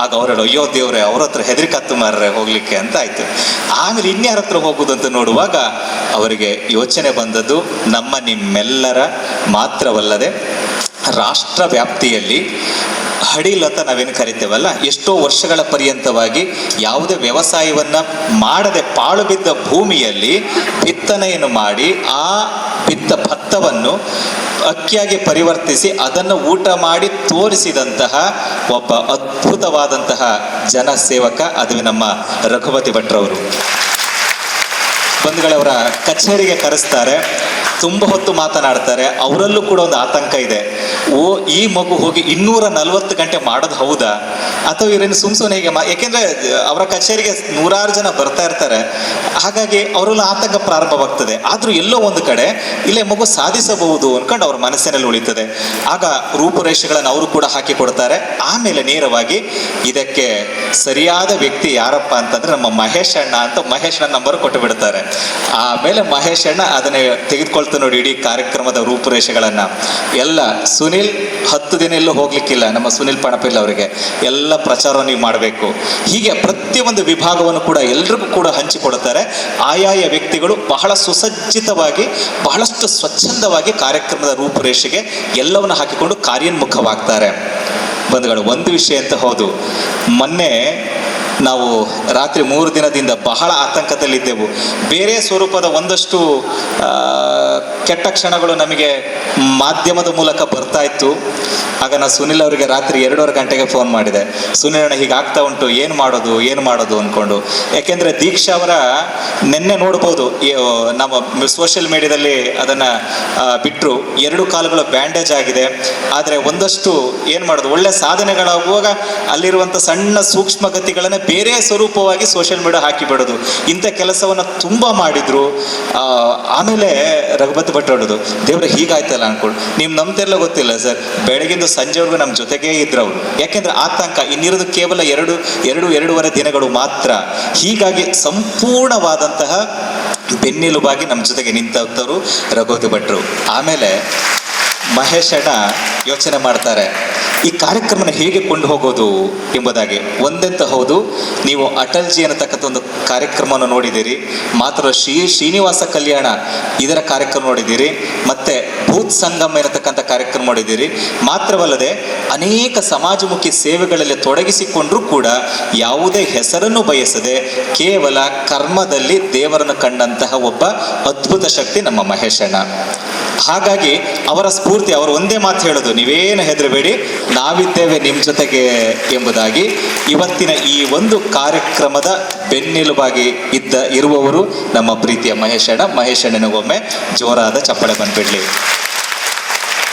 ಆಗ ಅವರು ಹೇಳೋ, ಅಯ್ಯೋ ದೇವ್ರೆ, ಅವ್ರ ಹತ್ರ ಹೆದರಿಕತ್ತು ಮಾರ್ರೆ ಹೋಗ್ಲಿಕ್ಕೆ ಅಂತ ಆಯ್ತು. ಆಮೇಲೆ ಇನ್ಯಾರ ಹತ್ರ ಹೋಗುದು ಅಂತ ನೋಡುವಾಗ ಅವರಿಗೆ ಯೋಚನೆ ಬಂದದ್ದು, ನಿಮ್ಮೆಲ್ಲರ ಮಾತ್ರವಲ್ಲದೆ ರಾಷ್ಟ್ರ ವ್ಯಾಪ್ತಿಯಲ್ಲಿ ಹಡಿಲ್ ಅಂತ ನಾವೇನು ಕರಿತೇವಲ್ಲ, ಎಷ್ಟೋ ವರ್ಷಗಳ ಪರ್ಯಂತವಾಗಿ ಯಾವುದೇ ವ್ಯವಸಾಯವನ್ನ ಮಾಡದೆ ಪಾಳು ಬಿದ್ದ ಭೂಮಿಯಲ್ಲಿ ಬಿತ್ತನೆಯನ್ನು ಮಾಡಿ ಆ ಭತ್ತವನ್ನು ಅಕ್ಕಿಯಾಗಿ ಪರಿವರ್ತಿಸಿ ಅದನ್ನು ಊಟ ಮಾಡಿ ತೋರಿಸಿದಂತಹ ಒಬ್ಬ ಅದ್ಭುತವಾದಂತಹ ಜನಸೇವಕ, ಅದು ನಮ್ಮ ರಘುಪತಿ ಭಟ್ರವರು. ಬಂಧುಗಳವರ ಕಚೇರಿಗೆ ಕರೆಸ್ತಾರೆ. ತುಂಬ ಹೊತ್ತು ಮಾತನಾಡ್ತಾರೆ. ಅವರಲ್ಲೂ ಕೂಡ ಒಂದು ಆತಂಕ ಇದೆ. ಈ ಮಗು ಹೋಗಿ 240 ಗಂಟೆ ಮಾಡೋದು ಹೌದಾ, ಅಥವಾ ಇವರೇನು ಸುಮ್ಮನೆ ಹೇಗೆ ಯಾಕೆಂದ್ರೆ ಅವರ ಕಚೇರಿಗೆ ನೂರಾರು ಜನ ಬರ್ತಾ ಇರ್ತಾರೆ. ಹಾಗಾಗಿ ಅವರಲ್ಲಿ ಆತಂಕ ಪ್ರಾರಂಭವಾಗ್ತದೆ. ಆದ್ರೂ ಎಲ್ಲೋ ಒಂದು ಕಡೆ ಇಲ್ಲೇ ಮಗು ಸಾಧಿಸಬಹುದು ಅನ್ಕೊಂಡು ಅವ್ರ ಮನಸ್ಸಿನಲ್ಲಿ ಉಳಿತದೆ. ಆಗ ರೂಪುರೇಷೆಗಳನ್ನು ಅವರು ಕೂಡ ಹಾಕಿ ಕೊಡ್ತಾರೆ. ಆಮೇಲೆ ನೇರವಾಗಿ ಇದಕ್ಕೆ ಸರಿಯಾದ ವ್ಯಕ್ತಿ ಯಾರಪ್ಪ ಅಂತಂದ್ರೆ ನಮ್ಮ ಮಹೇಶ್ ಅಣ್ಣ ಅಂತ ಮಹೇಶ್ ಅಣ್ಣ ನಂಬರ್ ಕೊಟ್ಟು ಬಿಡ್ತಾರೆ. ಆಮೇಲೆ ಮಹೇಶ್ ಅಣ್ಣ ಅದನ್ನೇ ತೆಗೆದುಕೊಳ್ತಾ ನೋಡಿ ಇಡೀ ಕಾರ್ಯಕ್ರಮದ ರೂಪುರೇಷೆಗಳನ್ನ ಎಲ್ಲ. ಸುನಿಲ್ 10 ದಿನ ಎಲ್ಲೂ ಹೋಗ್ಲಿಕ್ಕಿಲ್ಲ, ನಮ್ಮ ಸುನಿಲ್ ಪಣಪಿಲ್ ಅವರಿಗೆ ಎಲ್ಲ ಪ್ರಚಾರ ನೀವು ಮಾಡಬೇಕು. ಹೀಗೆ ಪ್ರತಿಯೊಂದು ವಿಭಾಗವನ್ನು ಕೂಡ ಎಲ್ರಿಗೂ ಕೂಡ ಹಂಚಿಕೊಡುತ್ತಾರೆ. ಆಯಾಯ ವ್ಯಕ್ತಿಗಳು ಬಹಳ ಸುಸಜ್ಜಿತವಾಗಿ ಬಹಳಷ್ಟು ಸ್ವಚ್ಛಂದವಾಗಿ ಕಾರ್ಯಕ್ರಮದ ರೂಪುರೇಷೆಗೆ ಎಲ್ಲವನ್ನು ಹಾಕಿಕೊಂಡು ಕಾರ್ಯೋನ್ಮುಖವಾಗ್ತಾರೆ. ಬಂಧುಗಳು, ಒಂದು ವಿಷಯ ಅಂತ ಹೌದು, ಮೊನ್ನೆ ನಾವು ರಾತ್ರಿ 3 ದಿನದಿಂದ ಬಹಳ ಆತಂಕದಲ್ಲಿದ್ದೆವು. ಬೇರೆ ಸ್ವರೂಪದ ಒಂದಷ್ಟು ಕೆಟ್ಟ ಕ್ಷಣಗಳು ನಮಗೆ ಮಾಧ್ಯಮದ ಮೂಲಕ ಬರ್ತಾ ಇತ್ತು. ಆಗ ನಾನು ಸುನಿಲ್ ಅವರಿಗೆ ರಾತ್ರಿ 2:30 ಗಂಟೆಗೆ ಫೋನ್ ಮಾಡಿದೆ. ಸುನಿಲ್ ಅಣ್ಣ ಹೀಗಾಗ್ತಾ ಉಂಟು, ಏನು ಮಾಡೋದು ಅಂದ್ಕೊಂಡು. ಯಾಕೆಂದರೆ ದೀಕ್ಷಾ ಅವರ ನಿನ್ನೆ ನೋಡ್ಬೋದು, ನಮ್ಮ ಸೋಷಿಯಲ್ ಮೀಡಿಯಾದಲ್ಲಿ ಅದನ್ನು ಬಿಟ್ಟರು. 2 ಕಾಲುಗಳು ಬ್ಯಾಂಡೇಜ್ ಆಗಿದೆ. ಆದರೆ ಒಂದಷ್ಟು ಏನು ಮಾಡೋದು, ಒಳ್ಳೆ ಸಾಧನೆಗಳಾಗುವಾಗ ಅಲ್ಲಿರುವಂಥ ಸಣ್ಣ ಸೂಕ್ಷ್ಮ ಗತಿಗಳನ್ನು ಬೇರೆ ಸ್ವರೂಪವಾಗಿ ಸೋಷಿಯಲ್ ಮೀಡಿಯಾ ಹಾಕಿಬಿಡೋದು, ಇಂಥ ಕೆಲಸವನ್ನು ತುಂಬ ಮಾಡಿದ್ರು. ಆಮೇಲೆ ರಘುಪತಿ ಭಟ್ ಹೊಡೋದು, ದೇವ್ರ ಹೀಗಾಯ್ತಲ್ಲ ಅನ್ಕೊಂಡು. ನೀವು ನಂಬ್ತಿರಲ್ಲ ಗೊತ್ತಿಲ್ಲ ಸರ್, ಬೆಳಗಿಂದ ಸಂಜೆವರೆಗೂ ನಮ್ಮ ಜೊತೆಗೇ ಇದ್ರು ಅವರು. ಯಾಕೆಂದ್ರೆ ಆತಂಕ ಇನ್ನಿರೋದು ಕೇವಲ 2-2.5 ದಿನಗಳು ಮಾತ್ರ. ಹೀಗಾಗಿ ಸಂಪೂರ್ಣವಾದಂತಹ ಬೆನ್ನೆಲುಬಾಗಿ ನಮ್ಮ ಜೊತೆಗೆ ನಿಂತವರು ರಘುಪತಿ ಭಟ್ರು. ಆಮೇಲೆ ಮಹೇಶ್ ಅಣ್ಣ ಯೋಚನೆ ಮಾಡ್ತಾರೆ, ಈ ಕಾರ್ಯಕ್ರಮನ ಹೇಗೆ ಕೊಂಡು ಹೋಗೋದು ಎಂಬುದಾಗಿ. ಒಂದಂತ ಹೌದು, ನೀವು ಅಟಲ್ಜಿ ಅನ್ನತಕ್ಕಂಥ ಒಂದು ಕಾರ್ಯಕ್ರಮವನ್ನು ನೋಡಿದ್ದೀರಿ, ಮಾತ್ರ ಶ್ರೀನಿವಾಸ ಕಲ್ಯಾಣ ಇದರ ಕಾರ್ಯಕ್ರಮ ನೋಡಿದ್ದೀರಿ, ಮತ್ತೆ ಭೂತ್ ಸಂಗಮ ಎನ್ನತಕ್ಕಂಥ ಕಾರ್ಯಕ್ರಮ ನೋಡಿದ್ದೀರಿ. ಮಾತ್ರವಲ್ಲದೆ ಅನೇಕ ಸಮಾಜಮುಖಿ ಸೇವೆಗಳಲ್ಲಿ ತೊಡಗಿಸಿಕೊಂಡ್ರೂ ಕೂಡ ಯಾವುದೇ ಹೆಸರನ್ನು ಬಯಸದೆ ಕೇವಲ ಕರ್ಮದಲ್ಲಿ ದೇವರನ್ನು ಕಂಡಂತಹ ಒಬ್ಬ ಅದ್ಭುತ ಶಕ್ತಿ ನಮ್ಮ ಮಹೇಶ್ ಅಣ್ಣ. ಹಾಗಾಗಿ ಅವರ ಸ್ಫೂರ್ತಿ, ಅವರು ಒಂದೇ ಮಾತು ಹೇಳೋದು, ನೀವೇನು ಹೆದರಬೇಡಿ, ನಾವಿದ್ದೇವೆ ನಿಮ್ಮ ಜೊತೆಗೆ ಎಂಬುದಾಗಿ. ಇವತ್ತಿನ ಈ ಒಂದು ಕಾರ್ಯಕ್ರಮದ ಬೆನ್ನೆಲುಬಾಗಿ ಇರುವವರು ನಮ್ಮ ಪ್ರೀತಿಯ ಮಹೇಶ್ ಅಣ್ಣ. ಮಹೇಶ್ ಅಣ್ಣನಿಗೊಮ್ಮೆ ಜೋರಾದ ಚಪ್ಪಳೆ ಬಂದ್ಬಿಡ್ಲಿ.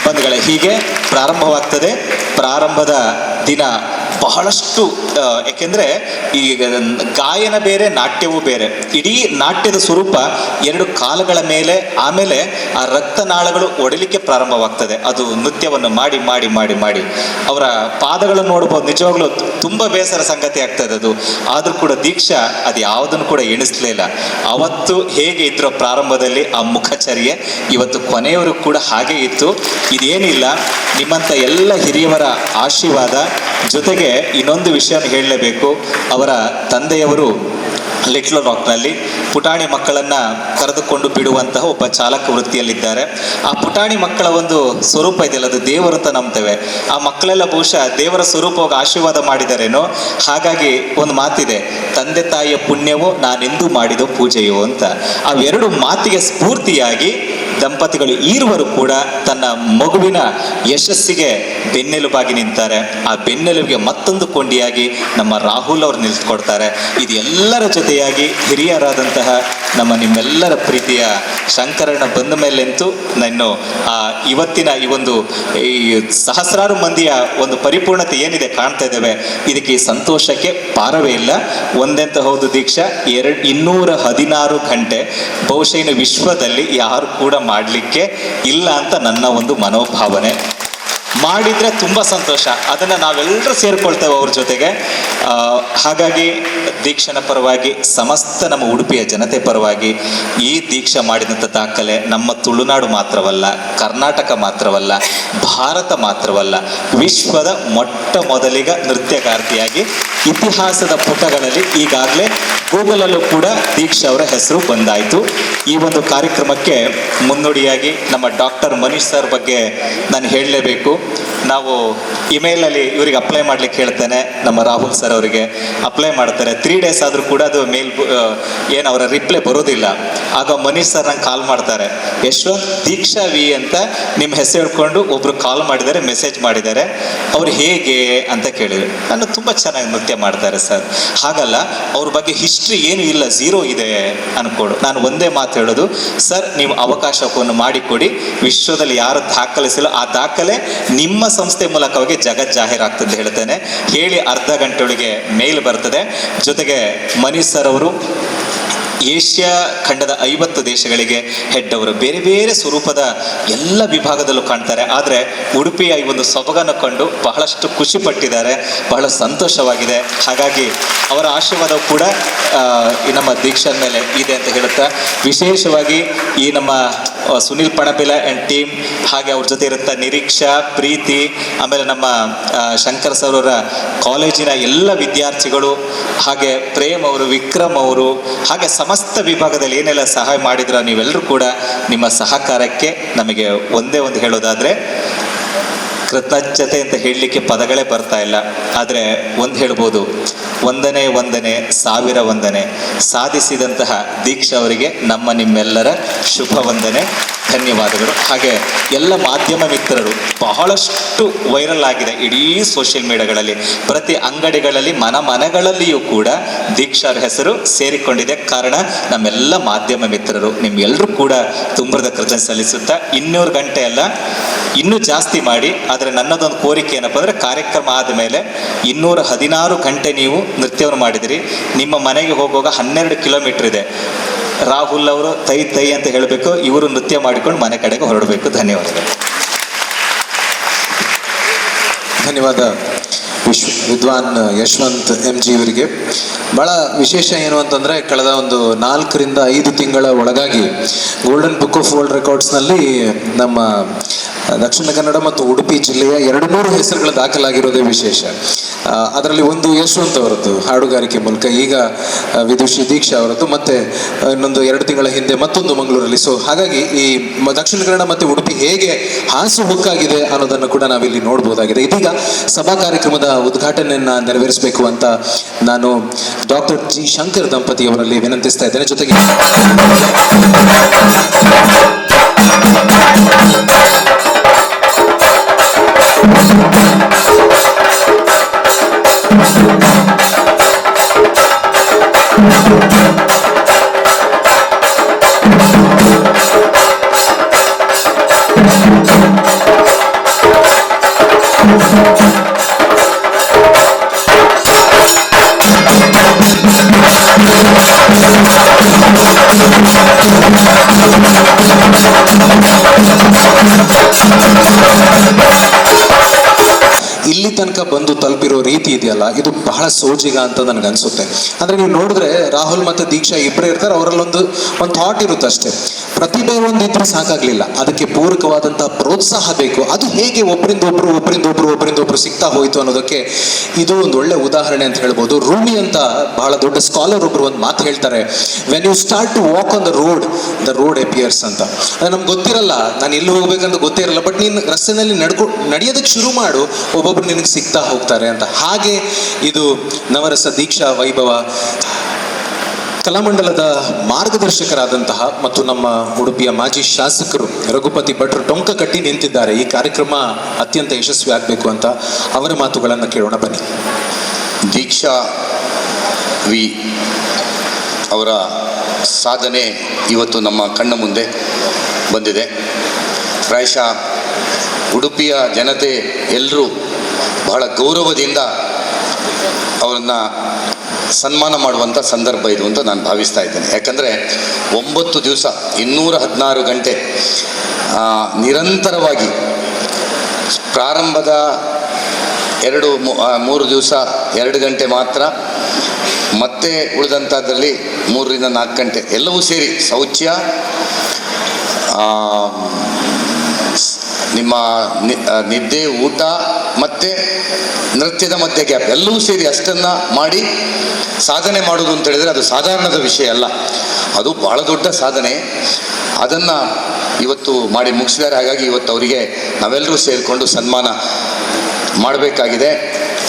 ಬಂಧುಗಳೇ, ಹೀಗೆ ಪ್ರಾರಂಭವಾಗ್ತದೆ. ಪ್ರಾರಂಭದ ದಿನ ಬಹಳಷ್ಟು, ಏಕೆಂದರೆ ಈ ಗಾಯನ ಬೇರೆ, ನಾಟ್ಯವೂ ಬೇರೆ. ಇಡೀ ನಾಟ್ಯದ ಸ್ವರೂಪ 2 ಕಾಲಗಳ ಮೇಲೆ, ಆಮೇಲೆ ಆ ರಕ್ತನಾಳಗಳು ಒಡಲಿಕ್ಕೆ ಪ್ರಾರಂಭವಾಗ್ತದೆ. ಅದು ನೃತ್ಯವನ್ನು ಮಾಡಿ ಮಾಡಿ ಮಾಡಿ ಮಾಡಿ ಅವರ ಪಾದಗಳನ್ನು ನೋಡ್ಬೋದು. ನಿಜವಾಗ್ಲೂ ತುಂಬ ಬೇಸರ ಸಂಗತಿ ಆಗ್ತದೆ ಅದು. ಆದರೂ ಕೂಡ ದೀಕ್ಷಾ ಅದು ಯಾವುದನ್ನು ಕೂಡ ಎಣಿಸ್ಲಿಲ್ಲ. ಅವತ್ತು ಹೇಗೆ ಇದ್ರೋ ಪ್ರಾರಂಭದಲ್ಲಿ ಆ ಮುಖಚರ್ಯೆ, ಇವತ್ತು ಕೊನೆಯವರು ಕೂಡ ಹಾಗೆ ಇತ್ತು. ಇದೇನಿಲ್ಲ, ನಿಮ್ಮಂಥ ಎಲ್ಲ ಹಿರಿಯವರ ಆಶೀರ್ವಾದ ಜೊತೆಗೆ ಇನ್ನೊಂದು ವಿಷಯವನ್ನು ಹೇಳಲೇಬೇಕು. ಅವರ ತಂದೆಯವರು ಲಿಟ್ಲ್ ರಾಕ್ನಲ್ಲಿ ಪುಟಾಣಿ ಮಕ್ಕಳನ್ನು ಕರೆದುಕೊಂಡು ಬಿಡುವಂತಹ ಒಬ್ಬ ಚಾಲಕ ವೃತ್ತಿಯಲ್ಲಿದ್ದಾರೆ. ಆ ಪುಟಾಣಿ ಮಕ್ಕಳ ಒಂದು ಸ್ವರೂಪ ಇದೆಯಲ್ಲ, ಅದು ದೇವರು ಅಂತ ನಂಬ್ತೇವೆ. ಆ ಮಕ್ಕಳೆಲ್ಲ ಬಹುಶಃ ದೇವರ ಸ್ವರೂಪವಾಗಿ ಆಶೀರ್ವಾದ ಮಾಡಿದಾರೇನೋ. ಹಾಗಾಗಿ ಒಂದು ಮಾತಿದೆ, ತಂದೆ ತಾಯಿಯ ಪುಣ್ಯವು ನಾನೆಂದೂ ಮಾಡಿದ ಪೂಜೆಯೋ ಅಂತ. ಅವೆರಡು ಮಾತಿಗೆ ಸ್ಫೂರ್ತಿಯಾಗಿ ದಂಪತಿಗಳು ಈರುವರು ಕೂಡ ತನ್ನ ಮಗುವಿನ ಯಶಸ್ಸಿಗೆ ಬೆನ್ನೆಲುಬಾಗಿ ನಿಂತಾರೆ. ಆ ಬೆನ್ನೆಲುಬಿಗೆ ಮತ್ತೊಂದು ಕೊಂಡಿಯಾಗಿ ನಮ್ಮ ರಾಹುಲ್ ಅವರು ನಿಲ್ಸ್ಕೊಡ್ತಾರೆ. ಇದು ಎಲ್ಲರ ಜೊತೆಯಾಗಿ ಹಿರಿಯರಾದಂತಹ ನಿಮ್ಮೆಲ್ಲರ ಪ್ರೀತಿಯ ಶಂಕರಣ್ಣ ಬಂದ ಮೇಲೆಂತೂ ನಾನು ಇವತ್ತಿನ ಈ ಸಹಸ್ರಾರು ಮಂದಿಯ ಒಂದು ಪರಿಪೂರ್ಣತೆ ಏನಿದೆ ಕಾಣ್ತಾ ಇದ್ದೇವೆ, ಇದಕ್ಕೆ ಈ ಸಂತೋಷಕ್ಕೆ ಪಾರವೇ ಇಲ್ಲ. ಒಂದೆಂತ ಹೌದು ದೀಕ್ಷಾ, 216 ಗಂಟೆ ಬಹುಶಃ ಇನ್ನು ವಿಶ್ವದಲ್ಲಿ ಯಾರು ಕೂಡ ಮಾಡಲಿಕ್ಕೆ ಇಲ್ಲ ಅಂತ ನನ್ನ ಒಂದು ಮನೋಭಾವನೆ. ಮಾಡಿದರೆ ತುಂಬ ಸಂತೋಷ, ಅದನ್ನು ನಾವೆಲ್ಲರೂ ಸೇರಿಕೊಳ್ತೇವೆ ಅವ್ರ ಜೊತೆಗೆ. ಹಾಗಾಗಿ ದೀಕ್ಷನ ಪರವಾಗಿ, ಸಮಸ್ತ ನಮ್ಮ ಉಡುಪಿಯ ಜನತೆ ಪರವಾಗಿ ಈ ದೀಕ್ಷಾ ಮಾಡಿದಂಥ ದಾಖಲೆ ನಮ್ಮ ತುಳುನಾಡು ಮಾತ್ರವಲ್ಲ, ಕರ್ನಾಟಕ ಮಾತ್ರವಲ್ಲ, ಭಾರತ ಮಾತ್ರವಲ್ಲ, ವಿಶ್ವದ ಮೊಟ್ಟ ಮೊದಲಿಗ ನೃತ್ಯಗಾರ್ತಿಯಾಗಿ ಇತಿಹಾಸದ ಪುಟಗಳಲ್ಲಿ ಈಗಾಗಲೇ ಗೂಗಲಲ್ಲೂ ಕೂಡ ದೀಕ್ಷಾ ಅವರ ಹೆಸರು ಬಂದಾಯಿತು. ಈ ಒಂದು ಕಾರ್ಯಕ್ರಮಕ್ಕೆ ಮುನ್ನುಡಿಯಾಗಿ ನಮ್ಮ ಡಾಕ್ಟರ್ ಮನೀಶ್ ಸರ್ ಬಗ್ಗೆ ನಾನು ಹೇಳಲೇಬೇಕು. ನಾವು ಇಮೇಲಲ್ಲಿ ಇವರಿಗೆ ಅಪ್ಲೈ ಮಾಡ್ಲಿಕ್ಕೆ ಹೇಳ್ತೇನೆ, ನಮ್ಮ ರಾಹುಲ್ ಸರ್ ಅವರಿಗೆ ಅಪ್ಲೈ ಮಾಡ್ತಾರೆ. 3 ಡೇಸ್ ಆದರೂ ಕೂಡ ಅದು ಮೇಲ್ ಏನು ಅವರ ರಿಪ್ಲೈ ಬರೋದಿಲ್ಲ. ಆಗ ಮನೀಶ್ ಸರ್ ನಂಗೆ ಕಾಲ್ ಮಾಡ್ತಾರೆ, ಯಶವಂತ್ ದೀಕ್ಷಾ ವಿ ಅಂತ ನಿಮ್ಮ ಹೆಸರು ಹೇಳ್ಕೊಂಡು ಒಬ್ರು ಕಾಲ್ ಮಾಡಿದ್ದಾರೆ, ಮೆಸೇಜ್ ಮಾಡಿದ್ದಾರೆ, ಅವ್ರು ಹೇಗೆ ಅಂತ ಕೇಳಿದ್ರು. ನಾನು ತುಂಬ ಚೆನ್ನಾಗಿ ನೃತ್ಯ ಮಾಡ್ತಾರೆ ಸರ್. ಹಾಗಲ್ಲ, ಅವ್ರ ಬಗ್ಗೆ ಹಿಸ್ಟ್ರಿ ಏನು ಇಲ್ಲ, ಝೀರೋ ಇದೆ ಅನ್ಕೊಡು. ನಾನು ಒಂದೇ ಮಾತು ಹೇಳೋದು, ಸರ್ ನೀವು ಅವಕಾಶವನ್ನು ಮಾಡಿಕೊಡಿ. ವಿಶ್ವದಲ್ಲಿ ಯಾರು ದಾಖಲಿಸಿಲ್ಲ ಆ ದಾಖಲೆ ನಿಮ್ಮ ಸಂಸ್ಥೆ ಮೂಲಕವಾಗಿ ಜಗತ್ ಜಾಹೀರಾಗ್ತದೆ ಹೇಳ್ತೇನೆ. ಹೇಳಿ ಅರ್ಧ ಗಂಟೆ ಒಳಗೆ ಮೇಲ್ ಬರ್ತದೆ. ಜೊತೆಗೆ ಮನೀಶ್ ಸರ್ ಅವರು ಏಷ್ಯಾ ಖಂಡದ 50 ದೇಶಗಳಿಗೆ ಹೆಡ್ ಅವರು. ಬೇರೆ ಬೇರೆ ಸ್ವರೂಪದ ಎಲ್ಲ ವಿಭಾಗದಲ್ಲೂ ಕಾಣ್ತಾರೆ. ಆದರೆ ಉಡುಪಿಯ ಈ ಒಂದು ಸೊಬಗನ್ನು ಕಂಡು ಬಹಳಷ್ಟು ಖುಷಿ ಪಟ್ಟಿದ್ದಾರೆ, ಬಹಳ ಸಂತೋಷವಾಗಿದೆ. ಹಾಗಾಗಿ ಅವರ ಆಶೀರ್ವಾದವು ಕೂಡ ಈ ನಮ್ಮ ದೀಕ್ಷಾ ಮೇಲೆ ಇದೆ ಅಂತ ಹೇಳುತ್ತಾ, ವಿಶೇಷವಾಗಿ ಈ ನಮ್ಮ ಸುನಿಲ್ ಪಣಪಿಲ ಆ್ಯಂಡ್ ಟೀಮ್, ಹಾಗೆ ಅವ್ರ ಜೊತೆ ಇರುತ್ತಾ ನಿರೀಕ್ಷಾ, ಪ್ರೀತಿ, ಆಮೇಲೆ ನಮ್ಮ ಶಂಕರ್ ಸರ್ ಅವರ ಕಾಲೇಜಿನ ಎಲ್ಲ ವಿದ್ಯಾರ್ಥಿಗಳು, ಹಾಗೆ ಪ್ರೇಮ್ ಅವರು, ವಿಕ್ರಮ್ ಅವರು, ಹಾಗೆ ಸಮಸ್ತ ವಿಭಾಗದಲ್ಲಿ ಏನೆಲ್ಲ ಸಹಾಯ ಮಾಡಿದ್ರ ನೀವೆಲ್ಲರೂ ಕೂಡ ನಿಮ್ಮ ಸಹಕಾರಕ್ಕೆ ನಮಗೆ ಒಂದೇ ಒಂದು ಹೇಳೋದಾದರೆ, ಕೃತಜ್ಞತೆ ಅಂತ ಹೇಳಲಿಕ್ಕೆ ಪದಗಳೇ ಬರ್ತಾ ಇಲ್ಲ. ಆದರೆ ಒಂದು ಹೇಳ್ಬೋದು, ವಂದನೆ ವಂದನೆ ಸಾವಿರ ವಂದನೆ. ಸಾಧಿಸಿದಂತಹ ದೀಕ್ಷಾ ಅವರಿಗೆ ನಮ್ಮ ನಿಮ್ಮೆಲ್ಲರ ಶುಭ ವಂದನೆ, ಧನ್ಯವಾದಗಳು. ಹಾಗೆ ಎಲ್ಲ ಮಾಧ್ಯಮ ಮಿತ್ರರು, ಬಹಳಷ್ಟು ವೈರಲ್ ಆಗಿದೆ ಇಡೀ ಸೋಷಿಯಲ್ ಮೀಡಿಯಾಗಳಲ್ಲಿ, ಪ್ರತಿ ಅಂಗಡಿಗಳಲ್ಲಿ, ಮನೆಗಳಲ್ಲಿಯೂ ಕೂಡ ದೀಕ್ಷಾರ ಹೆಸರು ಸೇರಿಕೊಂಡಿದೆ. ಕಾರಣ ನಮ್ಮೆಲ್ಲ ಮಾಧ್ಯಮ ಮಿತ್ರರು. ನಿಮ್ಗೆಲ್ಲರೂ ಕೂಡ ತುಂಬರದ ಕೃತಜ್ಞತೆ ಸಲ್ಲಿಸುತ್ತಾ, 200 ಗಂಟೆ ಅಲ್ಲ ಇನ್ನೂ ಜಾಸ್ತಿ ಮಾಡಿ. ಆದರೆ ನನ್ನದೊಂದು ಕೋರಿಕೆ ಏನಪ್ಪ ಅಂದರೆ, ಕಾರ್ಯಕ್ರಮ ಆದಮೇಲೆ 216 ಗಂಟೆ ನೀವು ನೃತ್ಯವನ್ನು ಮಾಡಿದಿರಿ. ನಿಮ್ಮ ಮನೆಗೆ ಹೋಗುವಾಗ 12 ಕಿಲೋಮೀಟರ್ ಇದೆ. ರಾಹುಲ್ ಅವರು ತೈ ತೈ ಅಂತ ಹೇಳಬೇಕು, ಇವರು ನೃತ್ಯ ಮಾಡಿಕೊಂಡು ಮನೆ ಕಡೆಗೆ ಹೊರಡಬೇಕು. ಧನ್ಯವಾದಗಳು. ಧನ್ಯವಾದ ವಿದ್ವಾನ್ ಯಶವಂತ್ MG ಇವರಿಗೆ. ಭಾಳ ವಿಶೇಷ ಏನು ಅಂತಂದರೆ, ಕಳೆದ ಒಂದು 4 ರಿಂದ 5 ತಿಂಗಳ ಒಳಗಾಗಿ ಗೋಲ್ಡನ್ ಬುಕ್ ಆಫ್ ವರ್ಲ್ಡ್ ರೆಕಾರ್ಡ್ಸ್ನಲ್ಲಿ ನಮ್ಮ ದಕ್ಷಿಣ ಕನ್ನಡ ಮತ್ತು ಉಡುಪಿ ಜಿಲ್ಲೆಯ 200 ಹೆಸರುಗಳು ದಾಖಲಾಗಿರೋದೇ ವಿಶೇಷ. ಅದರಲ್ಲಿ ಒಂದು ಯಶವಂತ್ ಅವರದ್ದು ಹಾಡುಗಾರಿಕೆ ಮೂಲಕ, ಈಗ ವಿದುಷಿ ದೀಕ್ಷಾ ಅವರದ್ದು, ಮತ್ತೆ ಇನ್ನೊಂದು 2 ತಿಂಗಳ ಹಿಂದೆ ಮತ್ತೊಂದು ಮಂಗಳೂರಲ್ಲಿ. ಸೊ ಹಾಗಾಗಿ ಈ ದಕ್ಷಿಣ ಕನ್ನಡ ಮತ್ತು ಉಡುಪಿ ಹೇಗೆ ಹಾಸು ಹೊಕ್ಕಾಗಿದೆ ಅನ್ನೋದನ್ನು ಕೂಡ ನಾವಿಲ್ಲಿ ನೋಡ್ಬೋದಾಗಿದೆ. ಇದೀಗ ಸಭಾ ಕಾರ್ಯಕ್ರಮದ ಉದ್ಘಾಟನೆಯನ್ನ ನೆರವೇರಿಸಬೇಕು ಅಂತ ನಾನು ಡಾಕ್ಟರ್ ಜಿ ಶಂಕರ್ ದಂಪತಿಯವರಲ್ಲಿ ವಿನಂತಿಸ್ತಾ ಇದ್ದೇನೆ. ಜೊತೆಗೆ ಇಲ್ಲಿ ತನಕ ಬಂದು ತಲುಪಿರೋ ರೀತಿ ಇದೆಯಲ್ಲ, ಇದು ಬಹಳ ಸೋಜಿಗ ಅಂತ ನನಗನ್ಸುತ್ತೆ. ಅಂದ್ರೆ ನೀವು ನೋಡಿದ್ರೆ ರಾಹುಲ್ ಮತ್ತೆ ದೀಕ್ಷಾ ಇಬ್ಬರೇ ಇರ್ತಾರೆ, ಅವರಲ್ಲಿ ಒಂದು ಥಾಟ್ ಇರುತ್ತೆ ಅಷ್ಟೇ. ಪ್ರತಿಭೆ ಒಂದಿದ್ರೆ ಸಾಕಾಗ್ಲಿಲ್ಲ, ಅದಕ್ಕೆ ಪೂರಕವಾದಂತಹ ಪ್ರೋತ್ಸಾಹ ಬೇಕು. ಅದು ಹೇಗೆ ಒಬ್ಬರಿಂದೊಬ್ರು ಸಿಗ್ತಾ ಹೋಯ್ತು ಅನ್ನೋದಕ್ಕೆ ಇದು ಒಂದು ಒಳ್ಳೆ ಉದಾಹರಣೆ ಅಂತ ಹೇಳ್ಬೋದು. ರೂಮಿ ಅಂತ ಬಹಳ ದೊಡ್ಡ ಸ್ಕಾಲರ್ ಒಬ್ರು ಒಂದು ಮಾತು ಹೇಳ್ತಾರೆ, when you start to walk on the road appears ಅಂತ. ನಮ್ಗೆ ಗೊತ್ತಿರಲ್ಲ, ನಾನು ಎಲ್ಲಿ ಹೋಗ್ಬೇಕಂತ ಗೊತ್ತೇ ಇರಲ್ಲ, ಬಟ್ ನೀನು ರಸ್ತೆನಲ್ಲಿ ನಡೆಯೋದಕ್ಕೆ ಶುರು ಮಾಡು, ಒಬ್ಬೊಬ್ರು ನಿನಗೆ ಸಿಗ್ತಾ ಹೋಗ್ತಾರೆ ಅಂತ. ಹಾಗೆ ಇದು ನವರಸ ದೀಕ್ಷಾ ವೈಭವ ಕಲಾಮಂಡಲದ ಮಾರ್ಗದರ್ಶಕರಾದಂತಹ ಮತ್ತು ನಮ್ಮ ಉಡುಪಿಯ ಮಾಜಿ ಶಾಸಕರು ರಘುಪತಿ ಭಟ್ರು ಟೊಂಕ ಕಟ್ಟಿ ನಿಂತಿದ್ದಾರೆ. ಈ ಕಾರ್ಯಕ್ರಮ ಅತ್ಯಂತ ಯಶಸ್ವಿ ಆಗಬೇಕು ಅಂತ ಅವರ ಮಾತುಗಳನ್ನು ಕೇಳೋಣ ಬನ್ನಿ. ದೀಕ್ಷಾ ವಿ ಅವರ ಸಾಧನೆ ಇವತ್ತು ನಮ್ಮ ಕಣ್ಣ ಮುಂದೆ ಬಂದಿದೆ. ಪ್ರಾಯಶಃ ಉಡುಪಿಯ ಜನತೆ ಎಲ್ಲರೂ ಬಹಳ ಗೌರವದಿಂದ ಅವರನ್ನು ಸನ್ಮಾನ ಮಾಡುವಂಥ ಸಂದರ್ಭ ಇದು ಅಂತ ನಾನು ಭಾವಿಸ್ತಾ ಇದ್ದೇನೆ. ಯಾಕಂದರೆ 9 ದಿವಸ 216 ಗಂಟೆ ನಿರಂತರವಾಗಿ, ಪ್ರಾರಂಭದ 3 ದಿವಸ 2 ಗಂಟೆ ಮಾತ್ರ, ಮತ್ತೆ ಉಳಿದಂಥದ್ರಲ್ಲಿ 3 ರಿಂದ 4 ಗಂಟೆ ಎಲ್ಲವೂ ಸೇರಿ ಶೌಚ್ಯ, ನಿಮ್ಮ ನಿದ್ದೆ, ಊಟ ಮತ್ತು ನೃತ್ಯದ ಮಧ್ಯೆ ಗ್ಯಾಪ್ ಎಲ್ಲವೂ ಸೇರಿ ಅಷ್ಟನ್ನು ಮಾಡಿ ಸಾಧನೆ ಮಾಡೋದು ಅಂತ ಹೇಳಿದರೆ ಅದು ಸಾಧಾರಣದ ವಿಷಯ ಅಲ್ಲ, ಅದು ಭಾಳ ದೊಡ್ಡ ಸಾಧನೆ. ಅದನ್ನು ಇವತ್ತು ಮಾಡಿ ಮುಗಿಸಿದ್ದಾರೆ. ಹಾಗಾಗಿ ಇವತ್ತು ಅವರಿಗೆ ನಾವೆಲ್ಲರೂ ಸೇರಿಕೊಂಡು ಸನ್ಮಾನ ಮಾಡಬೇಕಾಗಿದೆ.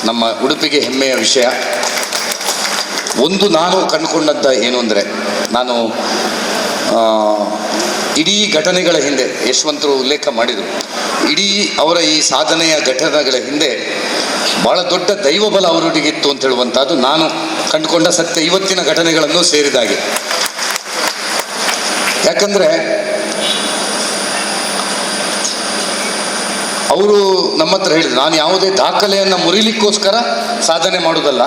ನಮ್ಮ ಉಡುಪಿಗೆ ಹೆಮ್ಮೆಯ ವಿಷಯ. ಒಂದು ನಾನು ಕಂಡುಕೊಂಡಂಥ ಏನು ಅಂದರೆ, ನಾನು ಇಡೀ ಘಟನೆಗಳ ಹಿಂದೆ ಯಶವಂತರು ಉಲ್ಲೇಖ ಮಾಡಿದರು, ಇಡೀ ಅವರ ಈ ಸಾಧನೆಯ ಘಟನೆಗಳ ಹಿಂದೆ ಭಾಳ ದೊಡ್ಡ ದೈವಬಲ ಅವರೊಟ್ಟಿಗಿತ್ತು ಅಂತ ಹೇಳುವಂಥದ್ದು ನಾನು ಕಂಡುಕೊಂಡ ಸತ್ಯ ಇವತ್ತಿನ ಘಟನೆಗಳನ್ನು ಸೇರಿದಾಗೆ. ಯಾಕಂದರೆ ಅವರು ನಮ್ಮ ಹತ್ರ ಹೇಳಿದ್ರು, ನಾನು ಯಾವುದೇ ದಾಖಲೆಯನ್ನು ಮುರಿಲಿಕ್ಕೋಸ್ಕರ ಸಾಧನೆ ಮಾಡೋದಲ್ಲ,